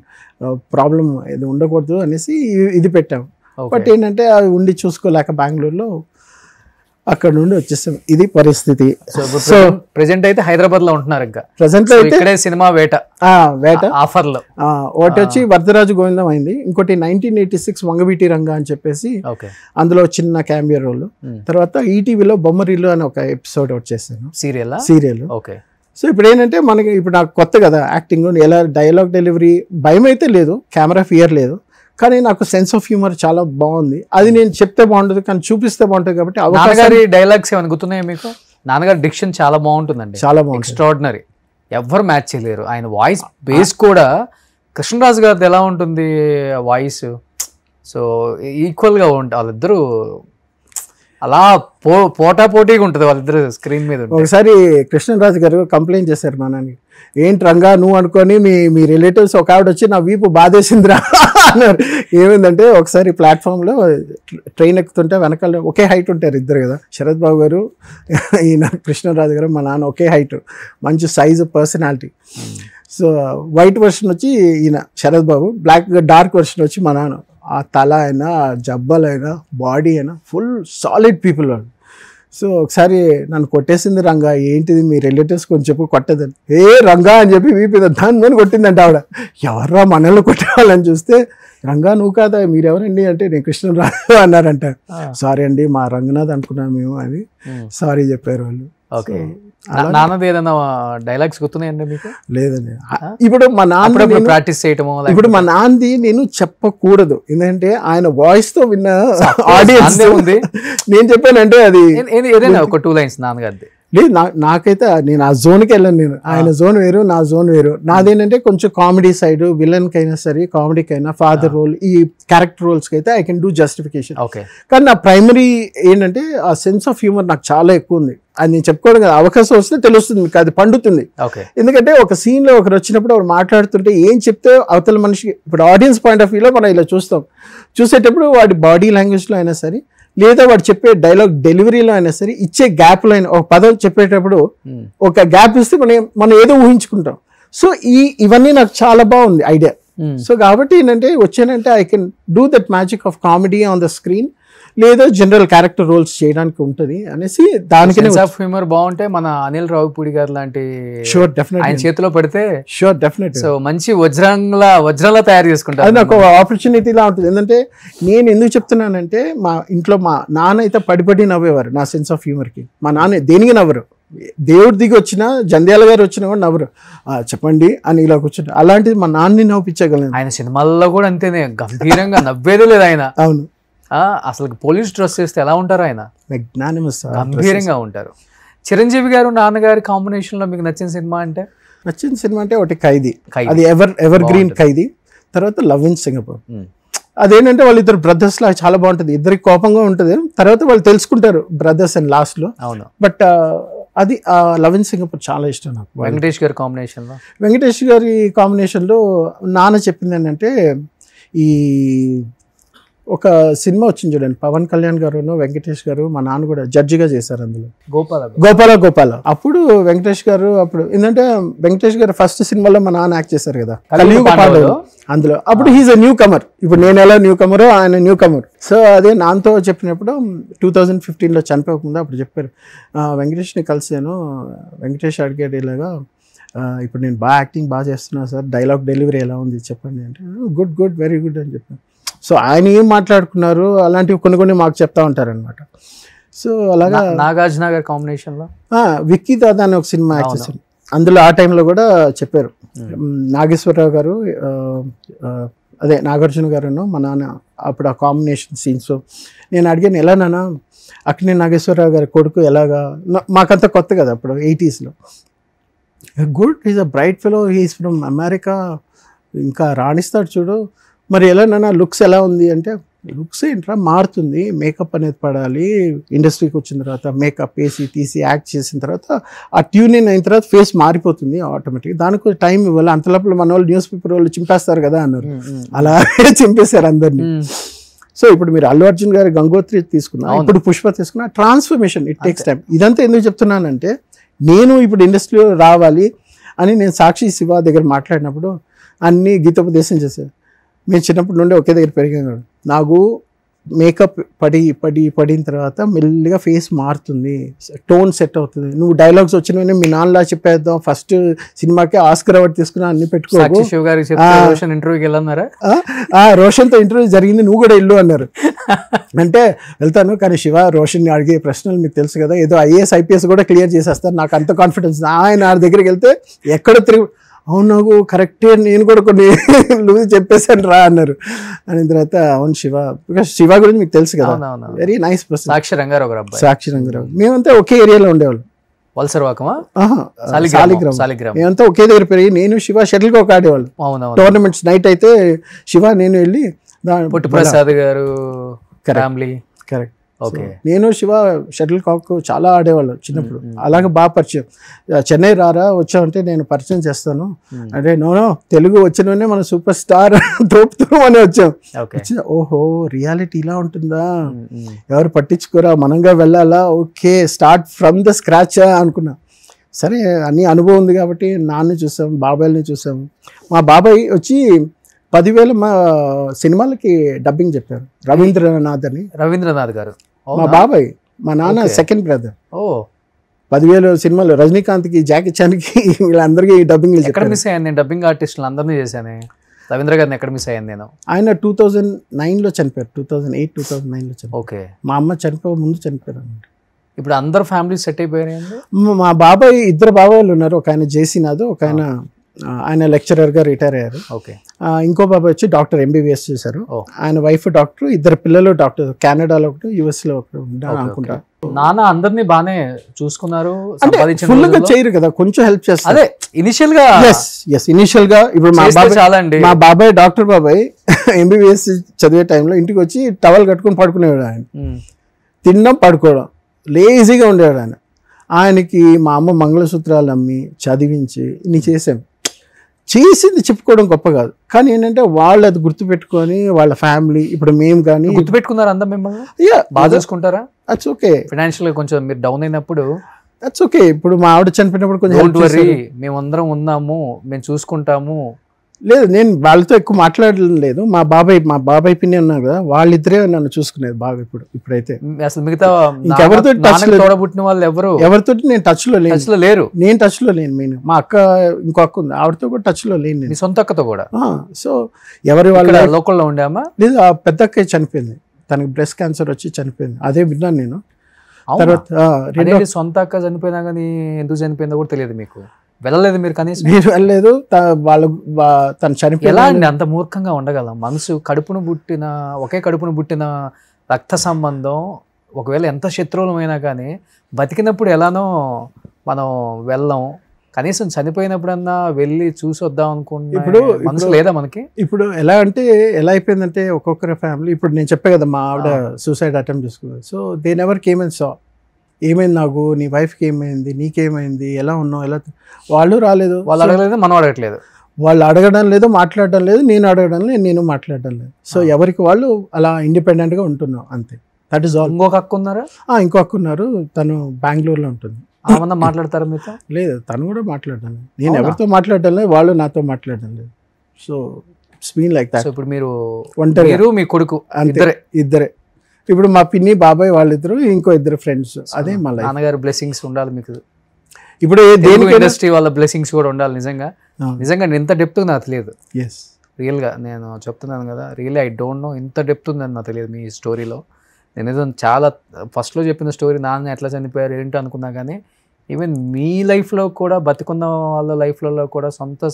ప్రాబ్లం ఇది ఉండకూడదు అనేసి ఇది పెట్టాం. బట్ ఏంటంటే అవి ఉండి చూసుకోలేక బెంగళూరులో అక్కడ నుండి వచ్చేసాం. ఇది పరిస్థితి. సో ప్రెసెంట్ అయితే హైదరాబాద్ లో ఉంటున్నారు. ఇంకా ప్రెసెంట్ లో ఇక్కడే సినిమా వేట ఆఫర్ లో ఒకటి వచ్చి వరదరాజు గోవిందం అయింది, ఇంకోటి 1986 వంగవీటి రంగా అని చెప్పేసి అందులో చిన్న క్యామియో రోల్. తర్వాత ఈటీవీలో బొమ్మరిల్లు అని ఒక ఎపిసోడ్ వచ్చేసాను, సీరియల్. సో ఇప్పుడు ఏంటంటే మనకి ఇప్పుడు నాకు కొత్త కదా యాక్టింగ్, ఎలా డైలాగ్ డెలివరీ భయం అయితే లేదు, కెమెరా ఫియర్ లేదు, కానీ నాకు సెన్స్ ఆఫ్ హ్యూమర్ చాలా బాగుంది. అది నేను చెప్తే బాగుంటుంది కానీ చూపిస్తే బాగుంటుంది కాబట్టి. నాన్నగారి డైలాగ్స్ ఏమైనా గుర్తున్నాయా మీకు? నాన్నగారి డిక్షన్ చాలా బాగుంటుందండి, చాలా బాగుంది, ఎక్స్ట్రాడినరీ, ఎవ్వరు మ్యాచ్ చేయలేరు. ఆయన వాయిస్ బేస్ కూడా కృష్ణరాజు గారిది ఎలా ఉంటుంది వాయిస్, సో ఈక్వల్గా ఉంటుంది. వాళ్ళిద్దరూ అలా పోటాపోటీగా ఉంటుంది వాళ్ళిద్దరు స్క్రీన్ మీద. ఒకసారి కృష్ణరాజు గారు కంప్లైంట్ చేశారు మా నాన్నకి, ఏంటి రంగా నువ్వు అనుకొని మీ రిలేటివ్స్ ఒక ఆవిడ వచ్చి నా వీపు బాధేసిందిరా అన్నారు. ఏమైందంటే ఒకసారి ప్లాట్ఫామ్లో ట్రైన్ ఎక్కుతుంటే వెనకాల ఒకే హైట్ ఉంటారు ఇద్దరు కదా, శరత్ బాబు గారు ఈయన కృష్ణరాజు గారు, మా నాన్న ఒకే హైట్, మంచి size, personality. So white version వచ్చి ఈయన శరత్ బాబు, బ్లాక్ డార్క్ వర్షన్ వచ్చి మా నాన్న. ఆ తల అయినా, జబ్బలైనా, బాడీ అయినా ఫుల్ సాలిడ్ పీపుల్ వాళ్ళు. సో ఒకసారి నన్ను కొట్టేసింది రంగా, ఏంటిది మీ రిలేటివ్స్ కొంచెం చెప్పు కొట్టదని. రంగా అని చెప్పి వీపీ దాన్ని కొట్టిందంట ఆవిడ. ఎవర్రా మనల్ని కొట్టేవాళ్ళని చూస్తే, రంగా నువ్వు కాదా, మీరెవరండి అంటే నేను కృష్ణరాజు అన్నారంట. సారీ అండి మా రంగనాథ్ అనుకున్నాం మేము అని సారీ చెప్పారు వాళ్ళు. నాన్నది ఏదైనా డైలాగ్స్ గుర్తున్నాయండి మీకు? లేదండి. ఇప్పుడు మా నాన్న ప్రాక్టీస్ చేయటము, ఇప్పుడు మా నాన్నది నేను చెప్పకూడదు ఎందుకంటే ఆయన వాయిస్ తో విన్న ఆడియన్స్ ఉంది. నేను చెప్పానంటే అది ఏదైనా ఒక 2 lines నాన్నగారిది. లేదు, నాకైతే నేను ఆ జోన్కి వెళ్ళాను. నేను ఆయన జోన్ వేరు, నా జోన్ వేరు. నాదేంటంటే కొంచెం కామెడీ సైడ్, విలన్కి అయినా సరే, కామెడీకి అయినా, ఫాదర్ రోల్, ఈ క్యారెక్టర్ రోల్స్కి అయితే ఐ కెన్ డూ జస్టిఫికేషన్. కానీ నా ప్రైమరీ ఏంటంటే ఆ సెన్స్ ఆఫ్ హ్యూమర్ నాకు చాలా ఎక్కువ ఉంది. అది నేను చెప్పుకోవడం కదా, అవకాశం వస్తే తెలుస్తుంది మీకు, అది పండుతుంది. ఎందుకంటే ఒక సీన్లో ఒకరు వచ్చినప్పుడు వాడు మాట్లాడుతుంటే ఏం చెప్తే అవతల మనిషికి, ఇప్పుడు ఆడియన్స్ పాయింట్ ఆఫ్ వ్యూలో మనం ఇలా చూస్తాం, చూసేటప్పుడు వాడి బాడీ లాంగ్వేజ్లో అయినా సరే, లేదా వాడు చెప్పే డైలాగ్ డెలివరీలో అయినా సరే, ఇచ్చే గ్యాప్లో అయినా, ఒక పదం చెప్పేటప్పుడు ఒక గ్యాప్ ఇస్తే మనం ఏదో ఊహించుకుంటాం. సో ఇవన్నీ నాకు చాలా బాగుంది ఐడియా. సో కాబట్టి ఏంటంటే వచ్చానంటే I can do that magic of comedy on the screen, లేదా జనరల్ క్యారెక్టర్ రోల్స్ చేయడానికి ఉంటుంది అనేసి దానికి హ్యూమర్ బాగుంటే మన అనిల్ రావుపూడి గారు లాంటి షూర్ డెఫినెట్ ఆయన చేతిలో పెడితే షూర్ డెఫినెట్ సో మంచి వజ్రంలా తయారు చేసుకుంటారు. అది నాకు ఆపర్చునిటీలా ఉంటుంది. ఎందుకంటే నేను ఎందుకు చెప్తున్నానంటే మా ఇంట్లో మా నాన్న అయితే పడిపడి నవ్వేవారు నా సెన్స్ ఆఫ్ హ్యూమర్కి. మా నాన్న దేనికి నవ్వరు, దేవుడి దిగి వచ్చినా, జంధ్యాల గారు వచ్చినా కూడా నవ్వరు, చెప్పండి అని ఇలా కూర్చుంటారు. అలాంటిది మా నాన్నని నవ్వించగలను. ఆయన సినిమాల్లో కూడా అంతేనే, గంభీరంగా నవ్వేదే లేదు ఆయన. అవును, అసలు పోలీస్ డ్రెస్ చేస్తే ఎలా ఉంటారు ఆయన, మెగ్నానిమస్ గంభీరంగా ఉంటారు. చిరంజీవి గారు నాన్నగారి కాంబినేషన్ లో మీకు నచ్చిన సినిమా అంటే? నచ్చిన సినిమా అంటే ఒకటి ఖైదీ, అది ఎవర్ గ్రీన్ ఖైదీ. తర్వాత లవ్ ఇన్ సింగపూర్. అదేంటంటే వాళ్ళిద్దరు బ్రదర్స్ లా చాలా బాగుంటుంది, ఇద్దరికి కోపంగా ఉంటుంది, తర్వాత వాళ్ళు తెలుసుకుంటారు బ్రదర్స్ అండ్ లాస్ట్ లో. బట్ అది లవ్ ఇన్ సింగపూర్ చాలా ఇష్టం నాకు. వెంకటేష్ గారి కాంబినేషన్ లో, వెంకటేష్ గారి కాంబినేషన్ లో నాన్న చెప్పింది ఏంటంటే, ఈ ఒక సినిమా వచ్చింది చూడండి, పవన్ కళ్యాణ్ గారు, వెంకటేష్ గారు, మా నాన్న కూడా జడ్జిగా చేశారు అందులో, గోపాల. అప్పుడు వెంకటేష్ గారు, అప్పుడు ఏంటంటే వెంకటేష్ గారు ఫస్ట్ సినిమాలో మా నాన్న యాక్ట్ చేశారు కదా కలియుగ పాండవులు అందులో. అప్పుడు హీజ్ ఎ న్యూ కమర్, ఇప్పుడు నేను ఎలా న్యూ కమరో ఆయన న్యూ కమర్. సో అదే నాన్నతో చెప్పినప్పుడు 2015లో చనిపోకుండా అప్పుడు చెప్పారు, వెంకటేష్ని కలిసాను, వెంకటేష్ అడిగాడు ఇలాగా, ఇప్పుడు నేను యాక్టింగ్ బాగా చేస్తున్నాను సార్, డైలాగ్ డెలివరీ ఎలా ఉంది చెప్పండి అంటే, గుడ్ వెరీ గుడ్ అని చెప్పాను. సో ఆయన ఏం మాట్లాడుకున్నారు అలాంటివి కొన్ని మాకు చెప్తా ఉంటారనమాట. సో అలాగా నాగార్జున గారి కాంబినేషన్లో విక్కీ దాదా అని ఒక సినిమా యాక్ట్ చేశారు, అందులో ఆ టైంలో కూడా చెప్పారు. నాగేశ్వరరావు గారు, అదే నాగార్జున గారు, మా నాన్న అప్పుడు ఆ కాంబినేషన్ సీన్స్ నేను అడిగాను, ఎలా నాన్న అక్కినే నాగేశ్వరరావు గారి కొడుకు ఎలాగా, మాకంతా కొత్త కదా అప్పుడు 80sలో. Good, is a bright fellow, he's from America, ఇంకా రాణిస్తాడు చూడు, మరి ఎలా నాన్న లుక్స్ ఎలా ఉంది అంటే, లుక్స్ ఏంట్రా మారుతుంది, మేకప్ అనేది పడాలి, ఇండస్ట్రీకి వచ్చిన తర్వాత మేకప్ వేసి తీసి యాక్ట్ చేసిన తర్వాత ఆ ట్యూన్ ఇన్ అయిన తర్వాత ఫేస్ మారిపోతుంది ఆటోమేటిక్గా, దానికి టైం ఇవ్వాలి, అంతలోపల మన వాళ్ళు న్యూస్ పేపర్ వాళ్ళు చింపేస్తారు కదా అన్నారు. అలాగే చింపేశారు అందరినీ. సో ఇప్పుడు మీరు అల్లు అర్జున్ గారి గంగోత్రి తీసుకున్నా, ఇప్పుడు పుష్ప తీసుకున్నా, ట్రాన్స్ఫర్మేషన్ ఇట్ టేక్స్ టైం. ఇదంతా ఎందుకు చెప్తున్నానంటే, నేను ఇప్పుడు ఇండస్ట్రీలో రావాలి అని నేను సాక్షి శివ దగ్గర మాట్లాడినప్పుడు అన్నీ గీతోపదేశం చేశాను. మేము చిన్నప్పటి నుండి ఒకే దగ్గర పెరిగాను. నాకు మేకప్ పడిన తర్వాత మెల్లిగా ఫేస్ మారుతుంది, టోన్ సెట్ అవుతుంది. నువ్వు డైలాగ్స్ వచ్చినవన్నీ మీ నాన్నలా చెప్పేద్దాం, ఫస్ట్ సినిమాకి ఆస్కర్ అవార్డు తీసుకున్నా అన్ని పెట్టుకో, రోషన్తో ఇంటర్వ్యూ జరిగింది, నువ్వు కూడా ఇల్లు అన్నారు. అంటే వెళ్తాను, కానీ శివ రోషన్ అడిగే ప్రశ్నలు మీకు తెలుసు కదా, ఏదో IAS IPS కూడా క్లియర్ చేసేస్తారు, నాకు అంత కాన్ఫిడెన్స్. ఆయన దగ్గరికి వెళ్తే ఎక్కడ తిరిగి, అవును నాకు కరెక్టే, నేను కూడా కొన్ని లూజ్ చెప్పేసాను రా అన్నారు. అని తర్వాత అవును శివ, బికాస్ శివ గురించి మీకు తెలుసు కదా, వెరీ నైస్ పర్సన్. సాక్షి రంగారావు, మేమంతా ఒకే ఏరియాలో ఉండేవాళ్ళు. మేమంతా ఒకే దగ్గర పెరిగి, నేను శివ షటిల్ కాక్ ఆడేవాళ్ళు. టోర్నమెంట్స్ నైట్ అయితే శివ నేను వెళ్ళి, ప్రసాద్ గారు ఫ్యామిలీ, కరెక్ట్, నేను శివ షటిల్ కాక్ చాలా ఆడేవాళ్ళు చిన్నప్పుడు. అలాగే బాగా పరిచయం. చెన్నై రారా వచ్చామంటే నేను పరిచయం చేస్తాను అంటే, నో తెలుగు వచ్చినవనే మన సూపర్ స్టార్ తోపుతాం అని వచ్చాం. ఓహో రియాలిటీ ఇలా ఉంటుందా, ఎవరు పట్టించుకోరా, మనంగా వెళ్ళాలా, okay start from the scratch అనుకున్నా. సరే అన్ని అనుభవం ఉంది కాబట్టి నాన్నని చూసాం, బాబాయ్ని చూసాం. మా బాబాయ్ వచ్చి 10,000 మా సినిమాలకి డబ్బింగ్ చెప్పారు. రవీంద్రనాథ్ గారు మా బాబాయ్, మా నాన్న సెకండ్ బ్రదర్. 10,000 సినిమాలు, రజనీకాంత్కి, జాకీ చాన్కి, వీళ్ళందరికీ డబ్బింగ్. ఎక్కడ మిస్ అయ్యాను నేను, డబ్బింగ్ ఆర్టిస్టులు అందరినీ చేశాను, రవీంద్ర గారిని ఎక్కడ మిస్ అయ్యాను నేను? ఆయన 2009లో చనిపోయారు, 2008-2009లో చనిపోయారు. ఓకే, మా అమ్మ చనిపోయే ముందు చనిపోయారు అన్నమాట. ఇప్పుడు అందరు ఫ్యామిలీ సెట్ అయిపోయారు. మా బాబాయ్ 2 బాబాయ్లు ఉన్నారు, ఒక ఆయన జేసీనాథ్, ఒక ఆయన లెక్చరర్గా రిటైర్ అయ్యారు. ఓకే, ఇంకో బాబాయ్ వచ్చి డాక్టర్ MBBS చేశారు. ఆయన వైఫ్ డాక్టర్, 2 పిల్లలు డాక్టర్, కెనడాలో ఒకటి, US లో ఒకటి అనుకుంటా. నాన్న అందరినీ బాగానే చూసుకున్నారు, ఫుల్ గా చేయరు కదా, కొంచెం హెల్ప్ చేస్తారు. అదే ఇనిషియల్ గా ఇప్పుడు మా బాబాయ్ డాక్టర్ బాబాయ్ MBBS చదివే టైంలో ఇంటికి వచ్చి టవల్ కట్టుకుని పడుకునేవాడు. ఆయన తినడం పడుకోవడం లేజీగా ఉండేవాడు. ఆయనకి మా అమ్మ మంగళసూత్రాలు అమ్మి చదివించి ఇన్ని చేసాం. చేసింది చెప్పుకోవడం గొప్ప కాదు, కానీ ఏంటంటే వాళ్ళు అది గుర్తుపెట్టుకొని వాళ్ళ ఫ్యామిలీ, ఇప్పుడు మేము కానీ గుర్తుపెట్టుకున్నారు అందరం మిమ్మల్ని బాగా చూసుకుంటారా? That's okay. ఫైనాన్షియల్ గా కొంచెం మీరు డౌన్ అయినప్పుడు దట్స్ ఓకే. ఇప్పుడు మా ఆవిడ చనిపోయినప్పుడు కొంచెం మేమందరం ఉన్నాము, మేము చూసుకుంటాము. లేదు, నేను వాళ్ళతో ఎక్కువ మాట్లాడడం లేదు. మా బాబాయ్ పిన్ని ఉన్నారు కదా, వాళ్ళిద్దరే నన్ను చూసుకునేది బాగా. ఇప్పుడైతే అసలు మిగతా ఇంకెవరితో తోడబుట్టిన వాళ్ళు ఎవరితో నేను టచ్ లో లేరు. నేను టచ్ లో లేను. మెయిన్ మా అక్క, ఇంకో అక్క ఉంది, ఆవిడతో కూడా టచ్ లో లేను. మీ సొంత అక్కతో కూడా? సో ఎవరి వాళ్ళ లోకల్లో ఉండామా? లేదు, ఆ పెద్ద అక్క చనిపోయింది, తనకి బ్రెస్ట్ క్యాన్సర్ వచ్చి చనిపోయింది. అదే విన్నాను నేను. తర్వాత సొంత అక్క చనిపోయినా కానీ ఎందుకు చనిపోయిందో కూడా తెలియదు మీకు? వెళ్ళలేదు మీరు కనీసం? నేను వెళ్ళలేదు. తను చనిపోయి ఎలా అండి అంత మూర్ఖంగా ఉండగలం? మనసు ఒకే కడుపును పుట్టిన రక్త సంబంధం, ఒకవేళ ఎంత శత్రువులమైనా కానీ బతికినప్పుడు ఎలానో మనం వెళ్ళాం, కనీసం చనిపోయినప్పుడన్నా వెళ్ళి చూసి వద్దాం అనుకుంటున్నా. ఇప్పుడు మనసు లేదా మనకి? ఇప్పుడు ఎలా అయిపోయిందంటే ఒక్కొక్కరి ఫ్యామిలీ, ఇప్పుడు నేను చెప్పే కదా మా ఆవిడ సూసైడ్ అటెంప్ట్ చేసుకున్నారు. So they never came and saw ఏమైంది నాకు, నీ వైఫ్కి ఏమైంది, నీకేమైంది, ఎలా ఉన్నావు, ఎలా. వాళ్ళు రాలేదు, వాళ్ళు అడగలేదు, మనం అడగట్లేదు. వాళ్ళు అడగడం లేదు, మాట్లాడడం లేదు, నేను అడగడం లేదు, నేను మాట్లాడడం లేదు. సో ఎవరికి వాళ్ళు అలా ఇండిపెండెంట్గా ఉంటున్నాం అంతే. That is all. ఇంకొక అక్క ఉన్నారా? ఇంకో అక్క ఉన్నారు, తను బెంగళూరులో ఉంటుంది. ఏమన్నా మాట్లాడతారా మీతో? లేదు, తను కూడా మాట్లాడడం లేదు. నేను ఎవరితో మాట్లాడడం లేదు, వాళ్ళు నాతో మాట్లాడడం లేదు. So it's been like that. ఇప్పుడు మీరు ఒంటరి, మీ కొడుకు ఇద్దరే. ఇప్పుడు మా పిన్ని, బాబాయ్ వాళ్ళిద్దరు, ఇంకో 2 ఫ్రెండ్స్. అదే మా లైఫ్. నాన్నగారు బ్లెస్సింగ్స్ ఉండాలి మీకు. ఇప్పుడు ఇండస్ట్రీ వాళ్ళ బ్లెస్సింగ్స్ కూడా ఉండాలి. నిజంగా ఇంత డెప్త్ నాకు తెలియదు. రియల్గా నేను చెప్తున్నాను కదా, రియల్లీ ఐ డోంట్ నో ఇంత డెప్త్ ఉందని నాకు తెలియదు మీ స్టోరీలో. నేను ఏదో చాలా ఫస్ట్లో చెప్పిన స్టోరీ, నాన్న ఎట్లా చనిపోయారు ఏంటో అనుకున్నా, కానీ ఈవెన్ మీ లైఫ్లో కూడా బతికున్న వాళ్ళ లైఫ్లలో కూడా సొంత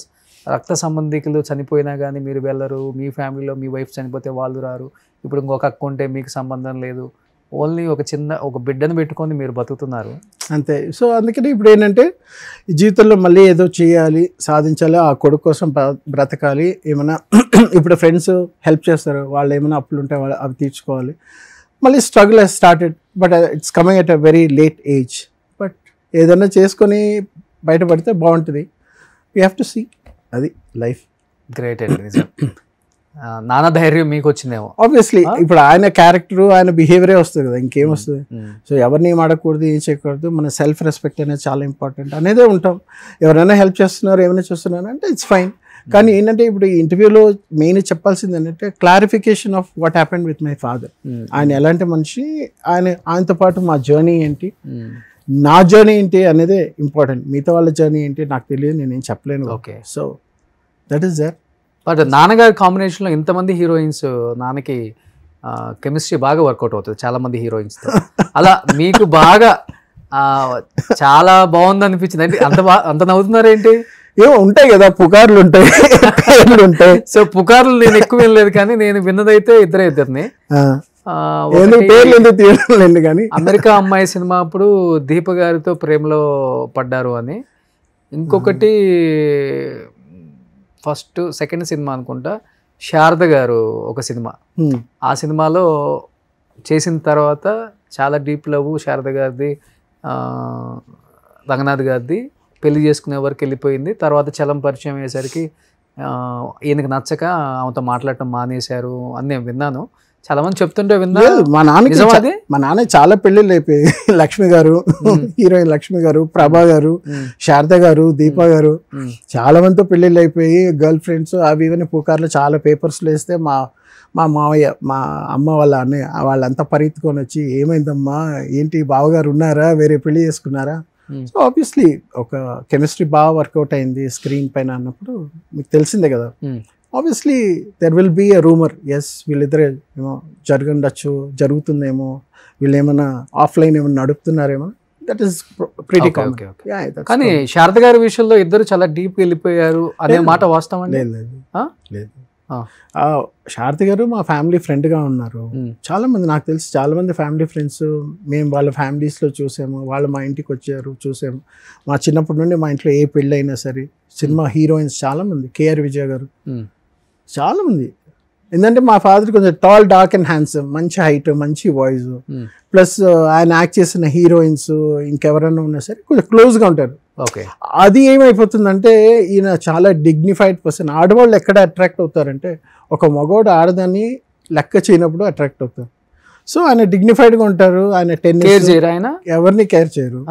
రక్త సంబంధికులు చనిపోయినా కానీ మీరు వెళ్ళరు, మీ ఫ్యామిలీలో మీ వైఫ్ చనిపోతే వాళ్ళు రారు, ఇప్పుడు ఇంకొక అక్క ఉంటే మీకు సంబంధం లేదు, ఓన్లీ ఒక బిడ్డను పెట్టుకొని మీరు బతుకుతున్నారు. అంతే. సో అందుకని ఇప్పుడు ఏంటంటే ఈ జీవితంలో మళ్ళీ ఏదో చేయాలి, సాధించాలి, ఆ కొడుకు కోసం బ్రతకాలి. ఏమైనా ఇప్పుడు ఫ్రెండ్స్ హెల్ప్ చేస్తారు, వాళ్ళు ఏమైనా అప్పులు ఉంటే వాళ్ళు అవి తీర్చుకోవాలి. మళ్ళీ struggle he's started, but it's coming at a very late age. But ఏదైనా చేసుకొని బయటపడితే బాగుంటుంది. వీ హ్యావ్ టు సీ, అది లైఫ్. గ్రేట్ అండి, నిజం. నాన్న ధైర్యం మీకు వచ్చిందేమో ఆబ్వియస్లీ. ఇప్పుడు ఆయన క్యారెక్టర్, ఆయన బిహేవియరే వస్తుంది కదా, ఇంకేం వస్తుంది. సో ఎవరిని ఏం ఆడకూడదు, ఏం చేయకూడదు, మన సెల్ఫ్ రెస్పెక్ట్ అనేది చాలా ఇంపార్టెంట్ అనేదే ఉంటాం. ఎవరైనా హెల్ప్ చేస్తున్నారు, ఏమైనా చేస్తున్నారు అంటే ఇట్స్ ఫైన్. కానీ ఏంటంటే ఇప్పుడు ఈ ఇంటర్వ్యూలో మెయిన్ చెప్పాల్సింది ఏంటంటే clarification of what happened with my father. ఆయన ఎలాంటి మనిషి, ఆయనతో పాటు మా జర్నీ ఏంటి, నా జర్నీ ఏంటి అనేది ఇంపార్టెంట్. మిగతా వాళ్ళ జర్నీ ఏంటి నాకు తెలియదు, నేనేం చెప్పలేను. Okay. So that is that. But నాన్నగారి కాంబినేషన్లో ఇంతమంది హీరోయిన్స్, నాన్నకి కెమిస్ట్రీ బాగా వర్కౌట్ అవుతుంది చాలామంది హీరోయిన్స్తో. అలా మీకు బాగా చాలా బాగుంది అనిపించింది అంటే అంత నవ్వుతున్నారేంటి? ఏమో ఉంటాయి కదా, పుకార్లు ఉంటాయి, పేర్లు ఉంటాయి. సో పుకార్లు నేను ఎక్కువ వినలేదు, కానీ నేను విన్నదైతే ఇద్దరిని. పేర్లు ఎందుకు తీయలేదు కానీ అమెరికా అమ్మాయి సినిమా అప్పుడు దీప గారితో ప్రేమలో పడ్డారు అని, ఇంకొకటి సెకండ్ సినిమా అనుకుంటా శారద గారు ఒక సినిమా, ఆ సినిమాలో చేసిన తర్వాత చాలా డీప్ లవ్ శారద గారిది, రంగనాథ్ గారిది, పెళ్లి చేసుకునే వరకు వెళ్ళిపోయింది. తర్వాత చలం పరిచయం అయ్యేసరికి ఈయనకి నచ్చక ఆమెతో మాట్లాడటం మానేశారు అని నేను విన్నాను. చాలా మంది చెప్తుంటే విన్నా. మా నాన్న చాలా పెళ్లిళ్ళు అయిపోయి, లక్ష్మి గారు, హీరోయిన్ లక్ష్మి గారు, ప్రభా గారు, శారద గారు, దీపా గారు, చాలా మందితో పెళ్లిళ్ళు అయిపోయి గర్ల్ ఫ్రెండ్స్ అవి ఇవన్నీ పుకార్లు చాలా పేపర్స్లో వేస్తే మా మావయ్య, మా అమ్మ వాళ్ళ అన్నయ్య వాళ్ళంతా పరిగెత్తుకొని వచ్చి ఏమైందమ్మా, ఏంటి బావగారు ఉన్నారా, వేరే పెళ్లి చేసుకున్నారా? సో ఆబ్వియస్లీ ఒక కెమిస్ట్రీ బాగా వర్కౌట్ అయింది స్క్రీన్ పైన అన్నప్పుడు మీకు తెలిసిందే కదా. Obviously there will be a rumour, ఎస్ వీళ్ళిద్దరే ఏమో జరుగుతుందేమో, వీళ్ళు ఏమైనా ఆఫ్లైన్ ఏమైనా నడుపుతున్నారేమో, దట్ ఈస్ ప్రిటీ కామన్. కానీ శారద గారి విషయంలో ఇద్దరు చాలా డీప్ వెళ్ళిపోయారు అనే మాట వాస్తవం? లేదు. శారద గారు మా ఫ్యామిలీ ఫ్రెండ్గా ఉన్నారు. చాలా మంది నాకు తెలిసి చాలా మంది ఫ్యామిలీ ఫ్రెండ్స్, మేము వాళ్ళ ఫ్యామిలీస్లో చూసాము, వాళ్ళు మా ఇంటికి వచ్చారు చూసాము. మా చిన్నప్పటి నుండి మా ఇంట్లో ఏ పెళ్ళి అయినా సరే సినిమా హీరోయిన్స్ చాలా మంది, కేఆర్ విజయ గారు, చాలా మంది. ఎందుకంటే మా ఫాదర్ కొంచెం టాల్, డార్క్ అండ్ హ్యాండ్సమ్, మంచి హైట్, మంచి వాయిస్, ప్లస్ ఆయన యాక్ట్ చేసిన హీరోయిన్స్ ఇంకెవరైనా ఉన్నా సరే కొంచెం క్లోజ్గా ఉంటారు. అది ఏమైపోతుందంటే ఈయన చాలా డిగ్నిఫైడ్ పర్సన్. ఆడవాళ్ళు ఎక్కడ అట్రాక్ట్ అవుతారంటే ఒక మగవాడు ఆడదాన్ని లెక్క చేయనప్పుడు అట్రాక్ట్ అవుతారు. సో ఆయన డిగ్నిఫైడ్గా ఉంటారు. ఆయన టెన్నిస్, ఆయన ఎవరిని కేర్ చేయరు.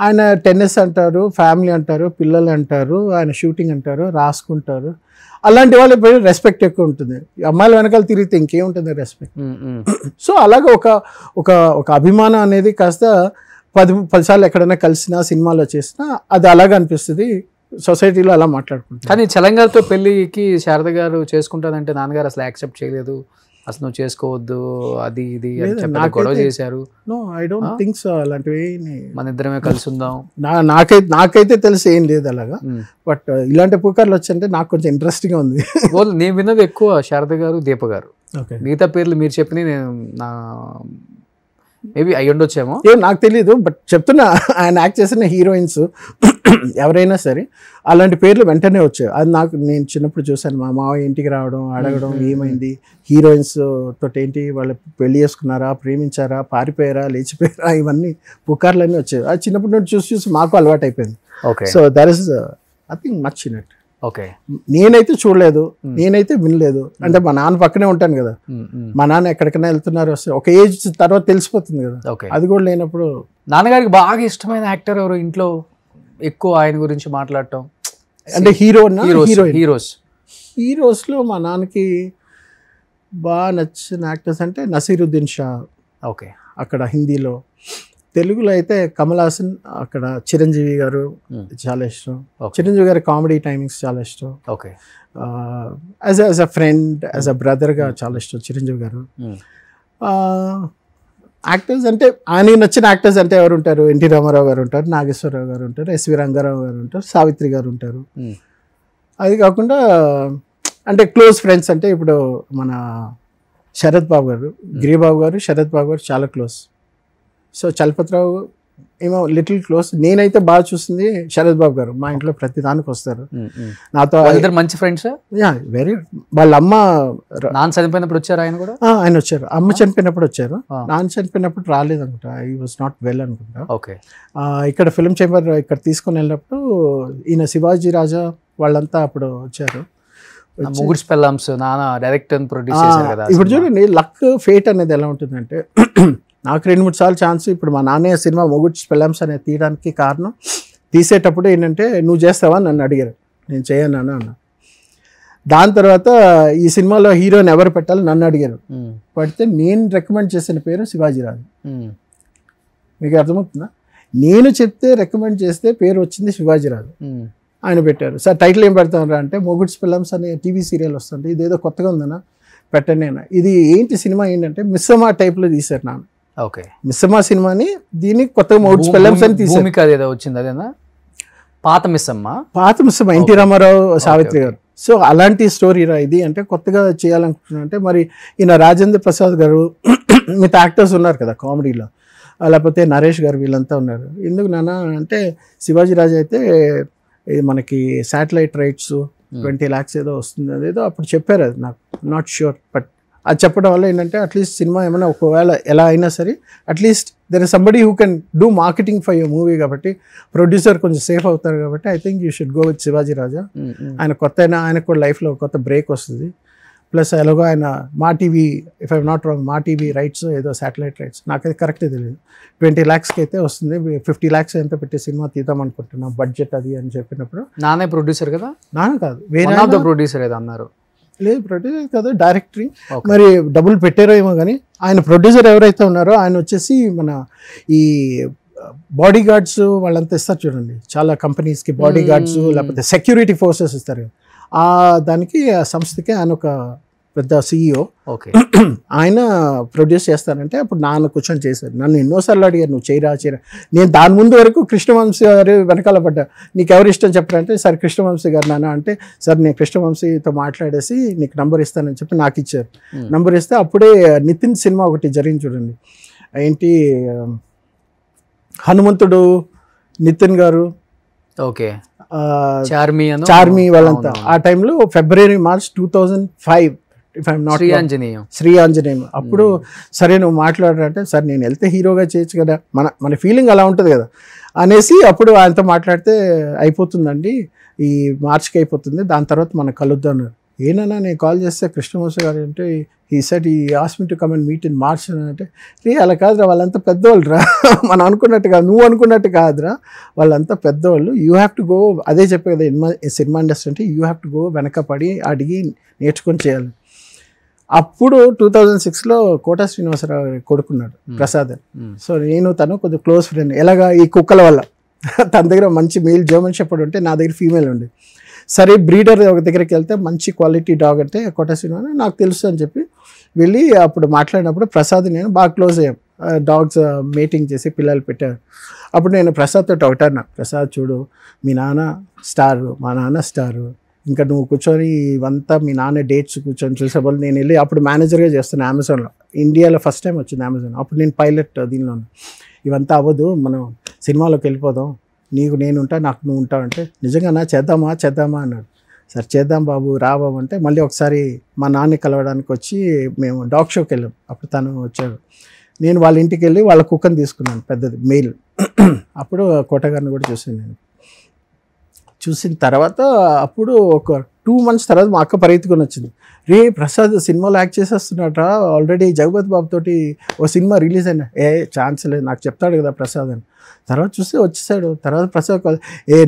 ఆయన టెన్నిస్ అంటారు, ఫ్యామిలీ అంటారు, పిల్లలు అంటారు, ఆయన షూటింగ్ అంటారు, రాసుకుంటారు. అలాంటి వాళ్ళు ఇప్పుడు రెస్పెక్ట్ ఎక్కువ ఉంటుంది. అమ్మాయిల వెనకాల తిరిగితే ఇంకేముంటుంది రెస్పెక్ట్. సో అలాగే ఒక అభిమానం అనేది కాస్త 10 సార్లు ఎక్కడైనా కలిసినా, సినిమాలో చేసినా అది అలాగే అనిపిస్తుంది. సొసైటీలో అలా మాట్లాడుకుంటారు. కానీ చలంగారితో పెళ్ళికి శారద గారు చేసుకుంటానంటే నాన్నగారు అసలు యాక్సెప్ట్ చేయలేదు, అసలు నువ్వు చేసుకోవద్దు, అది ఇది గొడవ చేశారు. No, I don't think so. అలాంటివి మన ఇద్దరమే కలిసి ఉందాం నాకైతే తెలిసి ఏం లేదు అలాగా. బట్ ఇలాంటి పుకార్లు వచ్చంటే నాకు కొంచెం ఇంట్రెస్టింగ్గా ఉంది. నేను విన్నది ఎక్కువ శారద గారు, దీప గారు. మిగతా పేర్లు మీరు చెప్పిన నేను మేబీ అయ్యి ఉండొచ్చేమో, నాకు తెలియదు. బట్ చెప్తున్నా, ఆయన యాక్ట్ చేసిన హీరోయిన్స్ ఎవరైనా సరే అలాంటి పేర్లు వెంటనే వచ్చాయి. అది నేను చిన్నప్పుడు చూశాను. మా మావయ్య ఇంటికి రావడం, అడగడం ఏమైంది, హీరోయిన్స్ తోటి ఏంటి, వాళ్ళు పెళ్లి చేసుకున్నారా, ప్రేమించారా, పారిపోయారా, లేచిపోయారా, ఇవన్నీ పుకార్లన్నీ వచ్చాయి. అది చిన్నప్పటి నుండి చూసి మాకు అలవాటు అయిపోయింది. So that is nothing much in it. నేనైతే చూడలేదు, నేనైతే వినలేదు. అంటే మా నాన్న పక్కనే ఉంటాను కదా, మా నాన్న ఎక్కడికైనా వెళ్తున్నారు వస్తే ఒక ఏజ్ తర్వాత తెలిసిపోతుంది కదా. అది కూడా లేనప్పుడు. నాన్నగారికి బాగా ఇష్టమైన యాక్టర్ ఎవరు ఇంట్లో ఎక్కువ ఆయన గురించి మాట్లాడటం అంటే హీరోస్లో మా నాన్నకి బాగా నచ్చిన యాక్టర్స్ అంటే నసీరుద్దీన్ షా, ఓకే, అక్కడ హిందీలో. తెలుగులో అయితే కమల్ హాసన్, అక్కడ చిరంజీవి గారు చాలా ఇష్టం. చిరంజీవి గారి కామెడీ టైమింగ్స్ చాలా ఇష్టం. Okay, as a friend, as a బ్రదర్గా చాలా ఇష్టం చిరంజీవి గారు. యాక్టర్స్ అంటే ఆయనకి నచ్చిన యాక్టర్స్ అంటే ఎవరు ఉంటారు? ఎన్టీ రామారావు గారు ఉంటారు, నాగేశ్వరరావు గారు ఉంటారు, ఎస్వి రంగారావు గారు ఉంటారు, సావిత్రి గారు ఉంటారు. అది కాకుండా అంటే క్లోజ్ ఫ్రెండ్స్ అంటే ఇప్పుడు మన శరత్ బాబు గారు, గిరిబాబు గారు, శరత్ బాబు గారు చాలా క్లోజ్. సో చలపతిరావు ఏమో లిటిల్ క్లోజ్. నేనైతే బాగా చూస్తుంది శరత్ బాబు గారు. మా ఇంట్లో ప్రతి దానికి వస్తారు నాతో. మంచి ఫ్రెండ్స్. వెరీ. వాళ్ళ అమ్మ నాన్న చనిపోయినప్పుడు వచ్చారు ఆయన కూడా. ఆయన వచ్చారు. అమ్మ చనిపోయినప్పుడు వచ్చారు, నాన్న చనిపోయినప్పుడు రాలేదు అనుకుంటా. ఐ వాజ్ నాట్ వెల్ అనుకుంటా. ఓకే. ఇక్కడ ఫిల్మ్ చేంబర్ ఇక్కడ తీసుకొని వెళ్ళినప్పుడు ఈయన శివాజీ రాజా వాళ్ళంతా అప్పుడు వచ్చారు. ముగ్గురు పెళ్ళాంస్ నాన్న డైరెక్టర్ ప్రొడ్యూస్ చేశారు కదా. ఇప్పుడు చూడండి లక్ ఫేట్ అనేది ఎలా ఉంటుందంటే, నాకు 2-3 సార్లు ఛాన్స్. ఇప్పుడు మా నాన్నయ్య సినిమా మొగుడు పెళ్ళాంస్ అనేది తీయడానికి కారణం, తీసేటప్పుడు ఏంటంటే నువ్వు చేస్తావా నన్ను అడిగారు. నేను చేయను అన్న. దాని తర్వాత ఈ సినిమాలో హీరోని ఎవరు పెట్టాలి నన్ను అడిగారు. పడితే నేను రికమెండ్ చేసిన పేరు శివాజీరాజు. మీకు అర్థమవుతుందా? నేను చెప్తే రికమెండ్ చేస్తే పేరు వచ్చింది శివాజీరాజు. ఆయన పెట్టారు. సార్ టైటిల్ ఏం పెడతామరా అంటే మొగుడ్స్ ఫిల్మ్స్ అనే టీవీ సీరియల్ వస్తుంది, ఇదేదో కొత్తగా ఉందన్నా పెట్టండి అన్న. ఇది ఏంటి సినిమా ఏంటంటే మిస్సమ్మా టైప్లో తీశారు నాన్న. ఓకే. మిస్సమ్మా సినిమాని దీన్ని కొత్తగా మొగుడ్స్ ఫిల్మ్స్ అని తీశారు. ఏదో వచ్చింది అదేనా? పాత మిస్సమ్మ ఎన్టీ రామారావు, సావిత్రి గారు. సో అలాంటి స్టోరీరా ఇది అంటే కొత్తగా చేయాలనుకుంటున్నా అంటే మరి ఈయన రాజేంద్ర ప్రసాద్ గారు మిగతా యాక్టర్స్ ఉన్నారు కదా కామెడీలో, లేకపోతే నరేష్ గారు వీళ్ళంతా ఉన్నారు. ఎందుకు నాన్న అంటే శివాజీ రాజు అయితే మనకి శాటిలైట్ రైట్స్ 20 lakhs ఏదో వస్తుంది అదేదో అప్పుడు చెప్పారు. అది నాకు నాట్ ష్యూర్, బట్ అది చెప్పడం వల్ల ఏంటంటే అట్లీస్ట్ సినిమా ఏమైనా ఒకవేళ ఎలా అయినా సరే at least there is somebody who can do marketing for your movie కాబట్టి ప్రొడ్యూసర్ కొంచెం సేఫ్ అవుతారు కాబట్టి I think you should go with Sivaji Raja. ఆయన కొత్త అయినా ఆయనకు కూడా లైఫ్లో కొత్త బ్రేక్ వస్తుంది. ప్లస్ ఎలాగో ఆయన మా TV, if I'm not wrong, మా టీవీ రైట్స్ ఏదో శాటిలైట్ రైట్స్ నాకైతే కరెక్ట్గా తెలియదు, 20 lakhsకి అయితే వస్తుంది. 50 lakhs ఎంత పెట్టి సినిమా తీద్దాం అనుకుంటున్నాం బడ్జెట్ అది అని చెప్పినప్పుడు. నానే ప్రొడ్యూసర్ కదా? నాన్న కాదు, వేరే ప్రొడ్యూసర్ ఏదో అన్నారు. లేదు ప్రొడ్యూసర్ కాదు, డైరెక్టరీ. మరి డబ్బులు పెట్టారో ఏమో కానీ ఆయన ప్రొడ్యూసర్ ఎవరైతే ఉన్నారో ఆయన వచ్చేసి మన ఈ బాడీ గార్డ్స్ వాళ్ళంతా ఇస్తారు చూడండి, చాలా కంపెనీస్కి బాడీ గార్డ్స్ లేకపోతే సెక్యూరిటీ ఫోర్సెస్ ఇస్తారు. ఆ దానికి ఆ సంస్థకి ఆయన ఒక పెద్ద CEO. ఓకే. ఆయన ప్రొడ్యూస్ చేస్తానంటే అప్పుడు నాన్న కూర్చొని చేశారు. నన్ను ఎన్నోసార్లు అడిగారు నువ్వు చేయరా. నేను దాని ముందు వరకు కృష్ణవంశీ గారు వెనకాల పడ్డా. నీకు ఎవరు ఇష్టం చెప్పారంటే సార్ కృష్ణవంశీ గారు నాన్న అంటే, సార్ నేను కృష్ణవంశీతో మాట్లాడేసి నీకు నంబర్ ఇస్తానని చెప్పి నాకు ఇచ్చారు. నంబర్ ఇస్తే అప్పుడే నితిన్ సినిమా ఒకటి జరిగింది చూడండి, ఏంటి హనుమంతుడు, నితిన్ గారు, ఓకే, చార్మి వాళ్ళంతా. ఆ టైంలో February, March 2005 if I'm not Sri Anjaneyam. అప్పుడు సరే నువ్వు మాట్లాడారంటే సార్ నేను వెళ్తే హీరోగా చేయొచ్చు కదా, మన ఫీలింగ్ అలా ఉంటుంది కదా అనేసి అప్పుడు ఆయనతో మాట్లాడితే అయిపోతుందండి, ఈ మార్చ్కి అయిపోతుంది, దాని తర్వాత మనం కలుద్దాం. ఏనన్నా నేను కాల్ చేస్తే కృష్ణవంశీ గారు అంటే ఈ సెట్ ఈ ask me to come and meet in March అంటే, అలా కాదురా వాళ్ళంతా పెద్దవాళ్ళు రా, మనం అనుకున్నట్టు కాదు, నువ్వు అనుకున్నట్టు కాదురా, వాళ్ళంతా పెద్దవాళ్ళు, యూ హ్యావ్ టు గో. అదే చెప్పే కదా సినిమా ఇండస్ట్రీ అంటే యూ హ్యావ్ టు గో, వెనక పడి అడిగి నేర్చుకొని చేయాలి. అప్పుడు 2006లో కోటా శ్రీనివాసరావు కొడుకున్నాడు ప్రసాద్. సో నేను తను కొద్దిగా క్లోజ్ ఫ్రెండ్. ఎలాగా ఈ కుక్కల వల్ల తన దగ్గర మంచి మేల్ జర్మన్ షెపర్డ్ ఉంటే నా దగ్గర ఫీమేల్ ఉంది. సరే బ్రీడర్ ఒక దగ్గరికి వెళ్తే మంచి క్వాలిటీ డాగ్ అంటే కోటా శ్రీనివాస నాకు తెలుసు అని చెప్పి వెళ్ళి అప్పుడు మాట్లాడినప్పుడు ప్రసాద్ నేను బాగా క్లోజ్ అయ్యాం. డాగ్స్ మీటింగ్ చేసి పిల్లలు పెట్టారు. అప్పుడు నేను ప్రసాద్తో ఒకటన్నా, ప్రసాద్ చూడు మీ నాన్న స్టారు, మా నాన్న స్టారు, ఇంకా నువ్వు కూర్చొని ఇవంతా మీ నాన్న డేట్స్ కూర్చొని చూసేవాళ్ళు. నేను వెళ్ళి అప్పుడు మేనేజర్గా చేస్తాను అమెజాన్లో, ఇండియాలో ఫస్ట్ టైం వచ్చింది అమెజాన్. అప్పుడు నేను పైలట్ దీనిలో, ఇవంతా అవ్వదు, మనం సినిమాలోకి వెళ్ళిపోదాం, నీకు నేను ఉంటా నాకు నువ్వు ఉంటావు అంటే, నిజంగా చేద్దామా అన్నాడు. సరే చేద్దాం బాబు రా బాబు అంటే మళ్ళీ ఒకసారి మా నాన్న కలవడానికి వచ్చి మేము డాగ్ షోకి వెళ్ళాం. అప్పుడు తను వచ్చాడు, నేను వాళ్ళ ఇంటికి వెళ్ళి వాళ్ళ కుక్కని తీసుకున్నాను పెద్దది మెయిల్. అప్పుడు కోటగారిని కూడా చూసాను నేను. చూసిన తర్వాత అప్పుడు ఒక 2 months తర్వాత మా అక్క పరిగెత్తుకొని వచ్చింది, రే ప్రసాద్ సినిమాలో యాక్ట్ చేసేస్తున్నాడ, ఆల్రెడీ జగపతి బాబు తోటి ఓ సినిమా రిలీజ్ అయినా. ఛాన్స్ లేదు, నాకు చెప్తాడు కదా ప్రసాద్ అని. తర్వాత చూస్తే వచ్చేసాడు. తర్వాత ప్రసాద్ కాదు,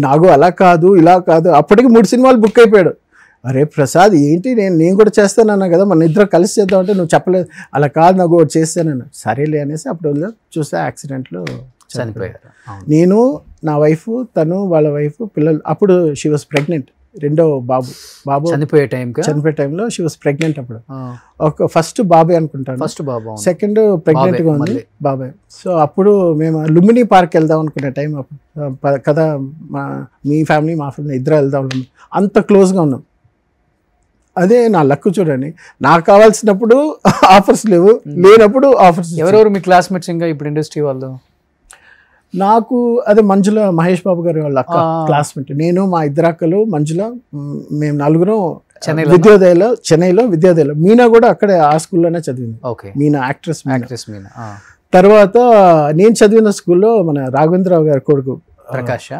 నాగు అలా కాదు ఇలా కాదు, అప్పటికి 3 సినిమాలు బుక్ అయిపోయాడు. అరే ప్రసాద్ ఏంటి నేను కూడా చేస్తానన్నా కదా, మన ఇద్దరు కలిసి చేద్దామంటే నువ్వు చెప్పలేదు, అలా కాదు నాకు చేస్తానన్నా. సరేలే అనేసి అప్పుడు చూస్తే యాక్సిడెంట్లో చనిపోయారు. నేను, నా వైఫ్, తను వాళ్ళ వైఫ్, పిల్లలు. అప్పుడు షీ వాజ్ ప్రెగ్నెంట్ రెండో బాబు చనిపోయే టైంలో షీ వాస్ ప్రెగ్నెంట్. అప్పుడు ఒక ఫస్ట్ బాబే అనుకుంటాను, ఫస్ట్ బాబు, సెకండ్ ప్రెగ్నెంట్ గా ఉంది బాబాయ్. సో అప్పుడు మేము లుంబిని పార్క్ వెళ్దాం అనుకునే టైం కదా, మీ ఫ్యామిలీ మా ఫ్యామిలీ ఇద్దరు వెళ్దాం, అంత క్లోజ్గా ఉన్నాం. అదే నా లక్ చూడండి, నాకు కావాల్సినప్పుడు ఆఫర్స్ లేవు, లేనప్పుడు ఆఫర్స్. ఎవరెవరు మీ క్లాస్మేట్స్ ఇంకా ఇప్పుడు ఇండస్ట్రీ వాళ్ళు? నాకు అదే మంజుల, మహేష్ బాబు గారి వాళ్ళ అక్క క్లాస్మేట్, నేను మా ఇద్దరు అక్కలు మంజుల, మేము నలుగురం విద్యోదయలో, చెన్నైలో విద్యోదయలో. మీనా కూడా అక్కడే ఆ స్కూల్లోనే చదివింది. మీనా యాక్ట్రెస్ మీనా. తర్వాత నేను చదివిన స్కూల్లో మన రాఘవేంద్రరావు గారి కొడుకు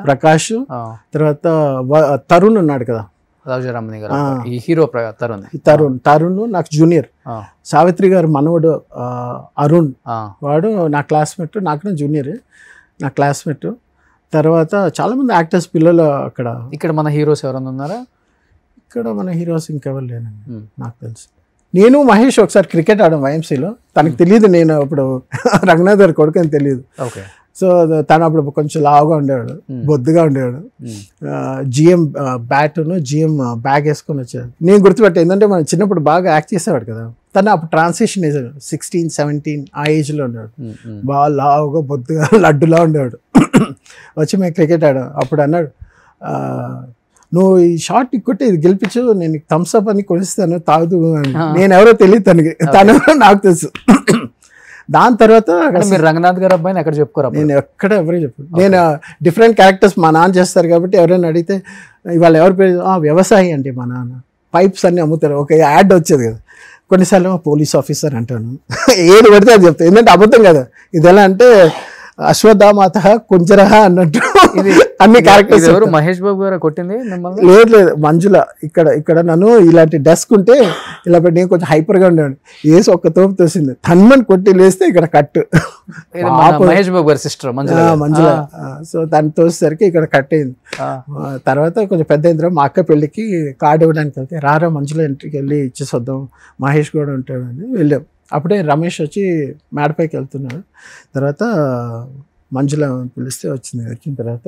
ప్రకాష్, తర్వాత తరుణ్ ఉన్నాడు కదా, తరుణ్ నాకు జూనియర్. సావిత్రి గారు మనవడు అరుణ్, వాడు నా క్లాస్మేట్, నాకు జూనియర్, నా క్లాస్మేట్. తర్వాత చాలా మంది యాక్టర్స్ పిల్లలు అక్కడ. ఇక్కడ మన హీరోస్ ఎవరైనా ఉన్నారా? ఇక్కడ మన హీరోస్ ఇంకెవరు లేనండి నాకు తెలిసి. నేను మహేష్ ఒకసారి క్రికెట్ ఆడాం వైఎంసీలో, తనకు తెలియదు నేను అప్పుడు రంగనాథ్ గారి కొడుకు అని తెలియదు. సో తను అప్పుడు కొంచెం లావుగా ఉండేవాడు, బొద్దుగా ఉండేవాడు, జిఎం బ్యాట్ను జిఎం బ్యాగ్ వేసుకొని వచ్చాడు. నేను గుర్తుపెట్టా, ఏంటంటే మనం చిన్నప్పుడు బాగా యాక్ట్ చేసేవాడు కదా, తను అప్పుడు ట్రాన్సిషన్ ఏజ్ 16, 17 ఆ ఏజ్లో ఉండేవాడు, బాగా లావుగా బొద్దుగా లడ్డులా ఉండేవాడు. వచ్చి మేము క్రికెట్ ఆడాం. అప్పుడు అన్నాడు, నువ్వు ఈ షాట్ కొట్టి ఇది గెలిపించు, నేను థమ్స్ అప్ అని కొనిస్తాను తాగుతూ అని. నేను ఎవరో తెలియదు తనకి, తనెవరో నాకు తెలుసు. దాని తర్వాత మీరు రంగనాథ్ గారు అబ్బాయిని ఎక్కడ చెప్పుకోరా? నేను ఎక్కడ ఎవరికి చెప్పాను. నేను డిఫరెంట్ క్యారెక్టర్స్ మా నాన్న చేస్తారు కాబట్టి ఎవరైనా అడిగితే ఇవాళ ఎవరి పేరు, వ్యవసాయి అంటే మా నాన్న పైప్స్ అన్ని అమ్ముతారు. ఒక యాడ్ వచ్చేది కదా, కొన్నిసార్లు పోలీస్ ఆఫీసర్ అంటాను, ఏది పడితే అది చెప్తాను. ఎందుకంటే అబద్ధం కదా, ఇది ఎలా అంటే అశ్వత్థామాత కుంజరహ అన్నట్టు అన్ని క్యారెక్టర్స్. ఎవరు మహేష్ బాబు గారు కొట్టింది? లేదు మంజుల. ఇక్కడ నన్ను ఇలాంటి డెస్క్ ఉంటే ఇలా పెట్టి, నేను కొంచెం హైపర్గా ఉండేవాడు, వేసి ఒక్క తోపు తోసింది, తన్మని కొట్టి లేస్తే ఇక్కడ కట్. మహేష్ బాబు గారి సిస్టర్ మంజుల. సో తను తోసేసరికి ఇక్కడ కట్ అయింది. తర్వాత కొంచెం పెద్ద అయిన మా అక్క పెళ్ళికి కార్డు ఇవ్వడానికి వెళ్తే, రారా మంజుల ఇంటికి వెళ్ళి ఇచ్చేసి వద్దాం, మహేష్ కూడా ఉంటాడని వెళ్ళాం. అప్పుడే రమేష్ వచ్చి మేడపైకి వెళ్తున్నాడు. తర్వాత మంజుల పిలిస్తే వచ్చింది. వచ్చిన తర్వాత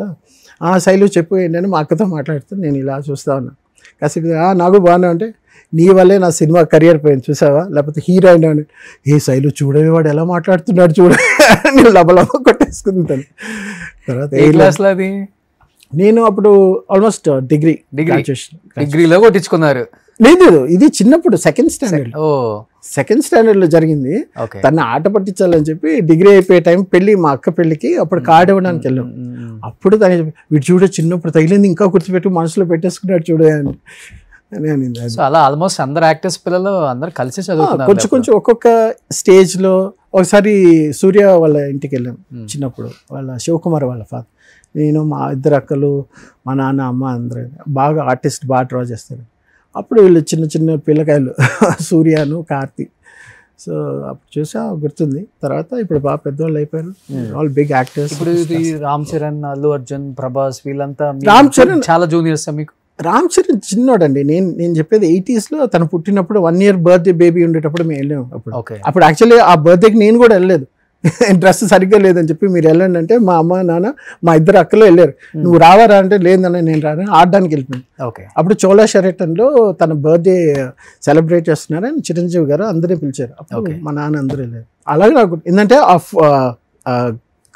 శైలు చెప్పు ఏంటని మా అక్కతో మాట్లాడుతూ నేను ఇలా చూస్తా ఉన్నా. కాసేపు నాకు బాగున్నా అంటే, నీ వల్లే నా సినిమా కెరియర్ పోయింది చూసావా, లేకపోతే హీరోయిన్ అని. ఏ శైలు చూడవే వాడు ఎలా మాట్లాడుతున్నాడు చూడ, నేను లబలబ కొట్టేసుకుంటాను. తర్వాత నేను అప్పుడు ఆల్మోస్ట్ డిగ్రీలో కొట్టించుకున్నారు. లేదు, ఇది చిన్నప్పుడు సెకండ్ స్టాండర్డ్ లో జరిగింది. తన ఆట పట్టించాలని చెప్పి డిగ్రీ అయిపోయే టైం పెళ్లి, మా అక్క పెళ్లికి అప్పుడు కార్డు ఇవ్వడానికి వెళ్ళాం. అప్పుడు తను వీడు చూడ చిన్నప్పుడు తగిలింది ఇంకా గుర్తుపెట్టి మనసులో పెట్టేసుకున్నాడు చూడే అని అనింది. అలా ఆల్మోస్ట్ అందరు యాక్టర్స్ పిల్లలు అందరు కలిసి చదువుతున్నారు. కొంచెం ఒక్కొక్క స్టేజ్ లో. ఒకసారి సూర్య వాళ్ళ ఇంటికి వెళ్ళాం చిన్నప్పుడు, వాళ్ళ శివకుమార్ వాళ్ళ ఫాదర్, నేను, మా ఇద్దరు అక్కలు, మా నాన్న, అమ్మ అందరూ బాగా ఆర్టిస్ట్, బాగా డ్రా చేస్తారు. అప్పుడు వీళ్ళు చిన్న చిన్న పిల్లకాయలు, సూర్యను, కార్తీ. సో అప్పుడు చూసా, గుర్తుంది. తర్వాత ఇప్పుడు బాగా పెద్దవాళ్ళు అయిపోయారు, ఆల్ బిగ్ యాక్టర్స్. ఇప్పుడు రామ్ చరణ్, అల్లు అర్జున్, ప్రభాస్ వీళ్ళంతా. రామ్ చరణ్ చాలా జూనియర్స్ మీకు. రామ్ చరణ్ చిన్నోడండి. నేను చెప్పేది 80s లో తను పుట్టినప్పుడు 1 year బర్త్డే బేబీ ఉండేటప్పుడు మేము వెళ్ళాము. అప్పుడు యాక్చువల్లీ ఆ బర్త్డేకి నేను కూడా వెళ్ళలేదు, డ్రెస్ సరిగ్గా లేదని చెప్పి మీరు వెళ్ళండి అంటే మా అమ్మ నాన్న మా ఇద్దరు అక్కలు వెళ్ళారు. నువ్వు రావారా అంటే లేదన్న నేను రాను, ఆడడానికి వెళ్ళిపోయాను. అప్పుడు చోళా షెరటన్లో తన బర్త్డే సెలబ్రేట్ చేస్తున్నారని చిరంజీవి గారు అందరినీ పిలిచారు. అప్పుడు మా నాన్న అందరూ వెళ్ళారు. అలాగే నాకు ఏంటంటే ఆ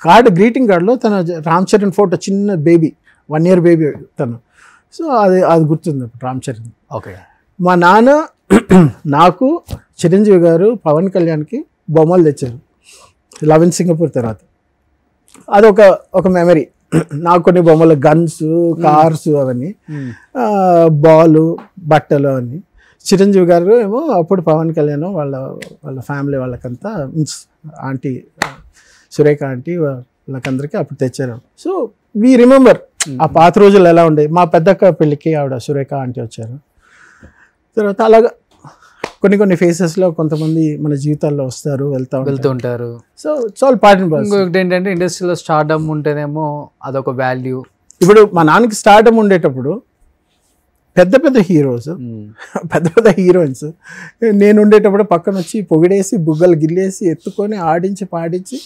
కార్డు, గ్రీటింగ్ కార్డులో తన రామ్ చరణ్ ఫోటో, చిన్న బేబీ, 1 year బేబీ తను. సో అది గుర్తుంది రామ్ చరణ్. మా నాన్న నాకు, చిరంజీవి గారు, పవన్ కళ్యాణ్కి బొమ్మలు తెచ్చారు లవ్ ఇన్ సింగపూర్ తర్వాత. అదొక మెమరీ. నాకు కొన్ని బొమ్మలు, గన్స్, కార్స్, అవన్నీ, బాలు, బట్టలు అవన్నీ. చిరంజీవి గారు ఏమో అప్పుడు పవన్ కళ్యాణ్ వాళ్ళ ఫ్యామిలీ వాళ్ళకంతా, ఆంటీ సురేఖ ఆంటీ వాళ్ళకందరికీ అప్పుడు తెచ్చారు. సో వీ రిమెంబర్ ఆ పాత రోజులు ఎలా ఉండే. మా పెద్దక్క పెళ్ళికి ఆవిడ సురేఖ ఆంటీ వచ్చారు. తర్వాత అలాగా కొన్ని ఫేసెస్లో కొంతమంది మన జీవితాల్లో వస్తారు, వెళ్తూ ఉంటారు. So it's all part and parcel. ఇంకొకటి ఏంటంటే ఇండస్ట్రీలో స్టార్డమ్ ఉంటేనేమో అదొక వాల్యూ. ఇప్పుడు మా నాన్నకి స్టార్డమ్ ఉండేటప్పుడు పెద్ద హీరోస్, పెద్ద హీరోయిన్స్ నేను ఉండేటప్పుడు పక్కన వచ్చి పొగిడేసి, బుగ్గలు గిల్లేసి, ఎత్తుకొని, ఆడించి పాడించి,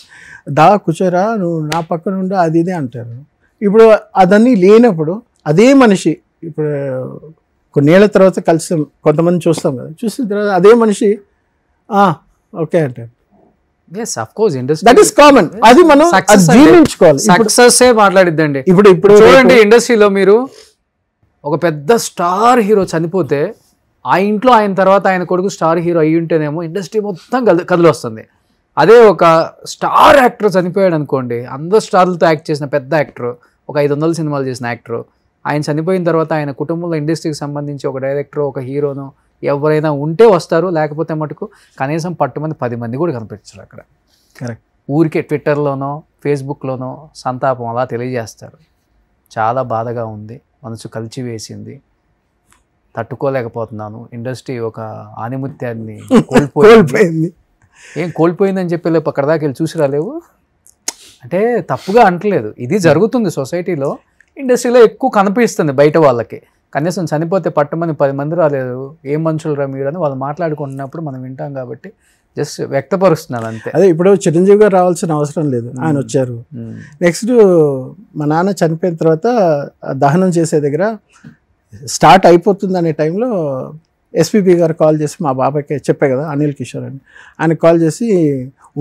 దా కూర్చోరా నువ్వు నా పక్కన ఉండు, అది ఇదే అంటారు. ఇప్పుడు అదన్నీ లేనప్పుడు అదే మనిషి ఇప్పుడు కొన్నేళ్ల తర్వాత కలిసాం, కొంతమంది చూస్తాం కదా, చూసిన తర్వాత అదే మనిషి ఓకే అంటారు. yes of course industry that is common. అది మనం జీర్ణించుకోవాలి. సక్సెస్ మాట్లాడిద్దండి. ఇప్పుడు చూడండి, ఇండస్ట్రీలో మీరు ఒక పెద్ద స్టార్ హీరో చనిపోతే ఆ ఇంట్లో ఆయన తర్వాత ఆయన కొడుకు స్టార్ హీరో అయ్యి ఉంటేనేమో ఇండస్ట్రీ మొత్తం కదిలి వస్తుంది. అదే ఒక స్టార్ యాక్టర్ చనిపోయాడు అనుకోండి, అందరు స్టార్లతో యాక్ట్ చేసిన పెద్ద యాక్టర్, ఒక 500 సినిమాలు చేసిన యాక్టర్, ఆయన చనిపోయిన తర్వాత ఆయన కుటుంబంలో ఇండస్ట్రీకి సంబంధించి ఒక డైరెక్టర్, ఒక హీరోను ఎవరైనా ఉంటే వస్తారు, లేకపోతే మటుకు కనీసం పట్టుమంది 10 మంది కూడా కనిపించరు అక్కడ. కరెక్ట్. ఊరికే ట్విట్టర్లోనో ఫేస్బుక్లోనో సంతాపం అలా తెలియజేస్తారు. చాలా బాధగా ఉంది, మనసు కలిచివేసింది, తట్టుకోలేకపోతున్నాను. ఇండస్ట్రీ ఒక ఆనిముత్యాన్ని కోల్పోయింది. ఏం కోల్పోయిందని చెప్పి లేపు అక్కడ దాకా వెళ్ళి చూసి రాలేవు అంటే తప్పుగా అంటలేదు, ఇది జరుగుతుంది సొసైటీలో. ఇండస్ట్రీలో ఎక్కువ కనిపిస్తుంది బయట వాళ్ళకి. కనీసం చనిపోతే పట్టమని 10 మంది రాలేదు, ఏం మనుషులు మీరు అని వాళ్ళు మాట్లాడుకుంటున్నప్పుడు మనం వింటాం కాబట్టి జస్ట్ వ్యక్తపరుస్తున్నాను అంతే. అదే ఇప్పుడు చిరంజీవి గారు రావాల్సిన అవసరం లేదు, ఆయన వచ్చారు. నెక్స్ట్ మా నాన్న చనిపోయిన తర్వాత దహనం చేసే దగ్గర స్టార్ట్ అయిపోతుంది అనే టైంలో ఎస్పీబీ గారు కాల్ చేసి, మా బాబాయ్కి చెప్పే కదా అనిల్ కిషోర్ అని, ఆయనకు కాల్ చేసి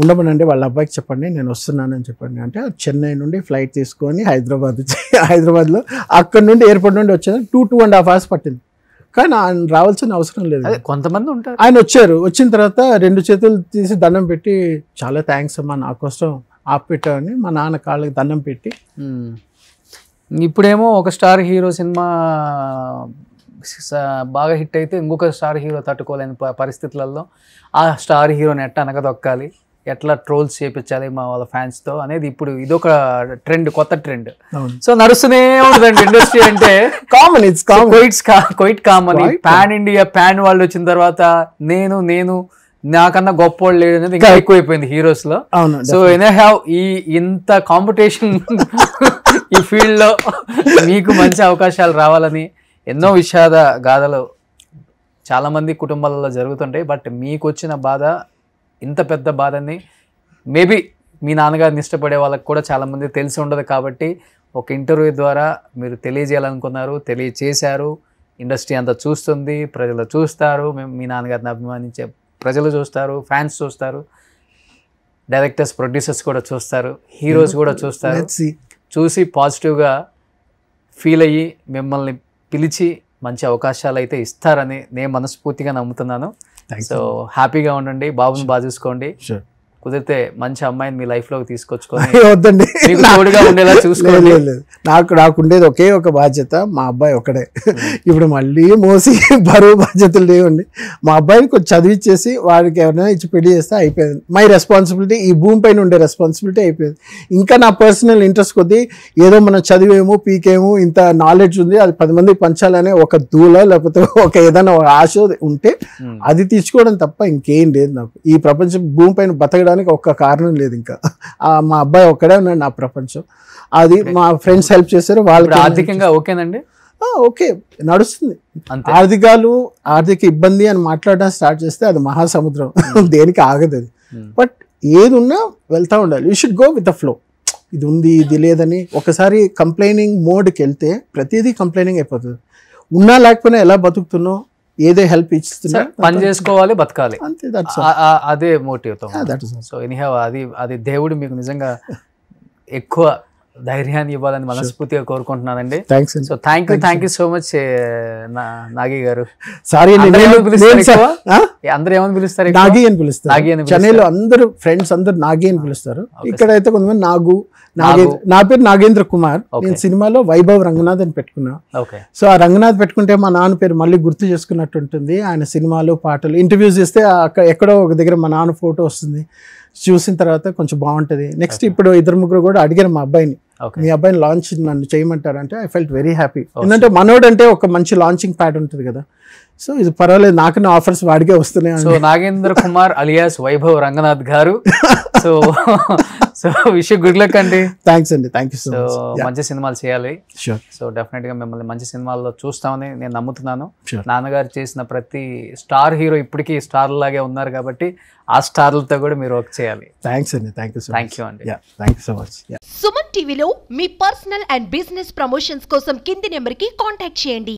ఉండమనండి వాళ్ళ అబ్బాయికి చెప్పండి నేను వస్తున్నానని చెప్పండి అంటే, చెన్నై నుండి ఫ్లైట్ తీసుకొని హైదరాబాద్లో అక్కడ నుండి ఎయిర్పోర్ట్ నుండి వచ్చాను. 2.5 hours పట్టింది. కానీ ఆయన రావాల్సిన అవసరం లేదు. కొంతమంది ఉంటారు. ఆయన వచ్చారు, వచ్చిన తర్వాత 2 చేతులు తీసి దండం పెట్టి, చాలా థ్యాంక్స్ అమ్మా నా కోసం ఆపిపెట్టామని మా నాన్న కాళ్ళకి దండం పెట్టి. ఇప్పుడేమో ఒక స్టార్ హీరో సినిమా బాగా హిట్ అయితే ఇంకొక స్టార్ హీరో తట్టుకోలేని పరిస్థితులలో ఆ స్టార్ హీరోని ఎట్లా అనగదొక్కాలి, ఎట్లా ట్రోల్స్ చేయించాలి మా వాళ్ళ ఫ్యాన్స్తో అనేది ఇప్పుడు ఇదొక ట్రెండ్, కొత్త ట్రెండ్. సో నడుస్తూనే ఉంటుందండి ఇండస్ట్రీ అంటే. Common, it's quite common. Pan India pan వాళ్ళు వచ్చిన తర్వాత నేను నాకన్నా గొప్ప వాళ్ళు లేడు అనేది ఇంకా ఎక్కువైపోయింది హీరోస్ లో. సో ఎనీహౌ ఇంత కాంపిటీషన్ ఈ ఫీల్డ్ లో మీకు మంచి అవకాశాలు రావాలని ఎన్నో విషాద గాథలు చాలా మంది కుటుంబాలలో జరుగుతుంటాయి. బట్ మీకు వచ్చిన బాధ, ఇంత పెద్ద బాధని మేబీ మీ నాన్నగారిని ఇష్టపడే వాళ్ళకి కూడా చాలామంది తెలిసి ఉండదు కాబట్టి ఒక ఇంటర్వ్యూ ద్వారా మీరు తెలియజేయాలనుకున్నారు, తెలియచేశారు. ఇండస్ట్రీ అంతా చూస్తుంది, ప్రజలు చూస్తారు, మీ నాన్నగారిని అభిమానించే ప్రజలు చూస్తారు, ఫ్యాన్స్ చూస్తారు, డైరెక్టర్స్ ప్రొడ్యూసర్స్ కూడా చూస్తారు, హీరోస్ కూడా చూస్తారు. చూసి పాజిటివ్గా ఫీల్ అయ్యి మిమ్మల్ని పిలిచి మంచి అవకాశాలు అయితే ఇస్తారని నేను మనస్ఫూర్తిగా నమ్ముతున్నాను. సో హ్యాపీగా ఉండండి, బాబుని బాగా చూసుకోండి, కుదిరితే మంచి అమ్మాయిని మీ లైఫ్ లోకి తీసుకొచ్చుకోండి, వద్దండి తోడుగా ఉండేలా చూసుకోండి. నాకు ఉండేది ఒకే ఒక బాధ్యత, మా అబ్బాయి ఒకడే. ఇప్పుడు మళ్ళీ మోసి బరువు బాధ్యతలు లేవండి. మా అబ్బాయిని కొంచెం చదివిచ్చేసి వాడికి ఎవరైనా ఇచ్చి పెళ్లి చేస్తే అయిపోయింది. మై రెస్పాన్సిబిలిటీ, ఈ భూమి పైన ఉండే రెస్పాన్సిబిలిటీ అయిపోయింది. ఇంకా నా పర్సనల్ ఇంట్రెస్ట్ కొద్దీ ఏదో మనం చదివేమో పీకేమో ఇంత నాలెడ్జ్ ఉంది అది 10 మందికి పంచాలనే ఒక దూల లేకపోతే ఒక ఏదైనా ఆశ ఉంటే అది తీసుకోవడం తప్ప ఇంకేం లేదు నాకు. ఈ ప్రపంచం భూమి పైన బతకడానికి ఒక్క కారణం లేదు. ఇంకా మా అబ్బాయి ఒక్కడే ఉన్నాడు నా ప్రపంచం. అది మా ఫ్రెండ్స్ హెల్ప్ చేశారు. వాళ్ళకి ఆర్థికంగా ఓకేనండి, ఓకే నడుస్తుంది. ఆర్థిక ఇబ్బంది అని మాట్లాడడం స్టార్ట్ చేస్తే అది మహాసముద్రం, దేనికి ఆగదు అది. బట్ ఏది ఉన్నా వెళ్తా ఉండాలి. You should go with the flow. ఇది ఉంది ఇది లేదని ఒకసారి కంప్లైనింగ్ మోడ్కి వెళ్తే ప్రతిదీ కంప్లైనింగ్ అయిపోతుంది. ఉన్నా లేకపోయినా ఎలా బతుకుతున్నావు, ఏదే హెల్ప్ ఇస్తున్నా, పని చేసుకోవాలి, బతకాలి, అంతే. అదే మోటివ్. సో ఎనీహౌ అది దేవుడు మీకు నిజంగా ఎక్కువ ధైర్యాన్ని ఇవ్వాలని మనస్ఫూర్తిగా కోరుకుంటున్నానండి. So thank you so much Nagi గారు. సారీ అందరూ ఏమని పిలుస్తారు? నాగి అని పిలుస్తారు. చెన్నైలో అందరూ ఫ్రెండ్స్ అందరూ నాగి అని పిలుస్తారు. ఇక్కడైతే కొంతమంది నా పేరు నాగేంద్ర కుమార్. నేను సినిమాలో వైభవ్ రంగనాథ్ అని పెట్టుకున్నా. సో ఆ రంగనాథ్ పెట్టుకుంటే మా నాన్న పేరు మళ్ళీ గుర్తు చేసుకున్నట్టు ఉంటుంది. ఆయన సినిమాలు పాటలు ఇంటర్వ్యూస్ చేస్తే అక్కడ ఎక్కడో ఒక దగ్గర మా నాన్న ఫోటో వస్తుంది. చూసిన తర్వాత కొంచెం బాగుంటుంది. నెక్స్ట్ ఇప్పుడు 2-3 కూడా అడిగారు మా అబ్బాయిని, మీ అబ్బాయిని లాంచ్ నన్ను చేయమంటారంటే ఐ ఫెల్ట్ వెరీ హ్యాపీ. ఎందుకంటే మనోడు అంటే ఒక మంచి లాంచింగ్ ప్యాడ్ ఉంటుంది కదా. సో ఇది పర్వాలేదు, నాకు నా ఆఫర్స్ వాడికే వస్తున్నాయి. సో నాగేంద్ర కుమార్ అలియాస్ వైభవ్ రంగనాథ్ గారు. So wish you good luck అండి. థ్యాంక్స్ అండి, థ్యాంక్ యూ సో మచ్. మంచి సినిమాలు చేయాలి. షూర్. సో డెఫినెట్ గా మిమ్మల్ని మంచి సినిమాల్లో చూస్తామని నేను నమ్ముతున్నాను. నాన్నగారు చేసిన ప్రతి స్టార్ హీరో ఇప్పటికీ స్టార్ లాగే ఉన్నారు కాబట్టి ఆ స్టార్లతో కూడా మీరు వర్క్ చేయాలి. థ్యాంక్స్ అండి, థ్యాంక్ యూ అండి. Thank you so much. Suman టీవీలో మీ పర్సనల్ అండ్ బిజినెస్ ప్రమోషన్స్ కోసం కింది నెంబర్కి కాంటాక్ట్ చేయండి.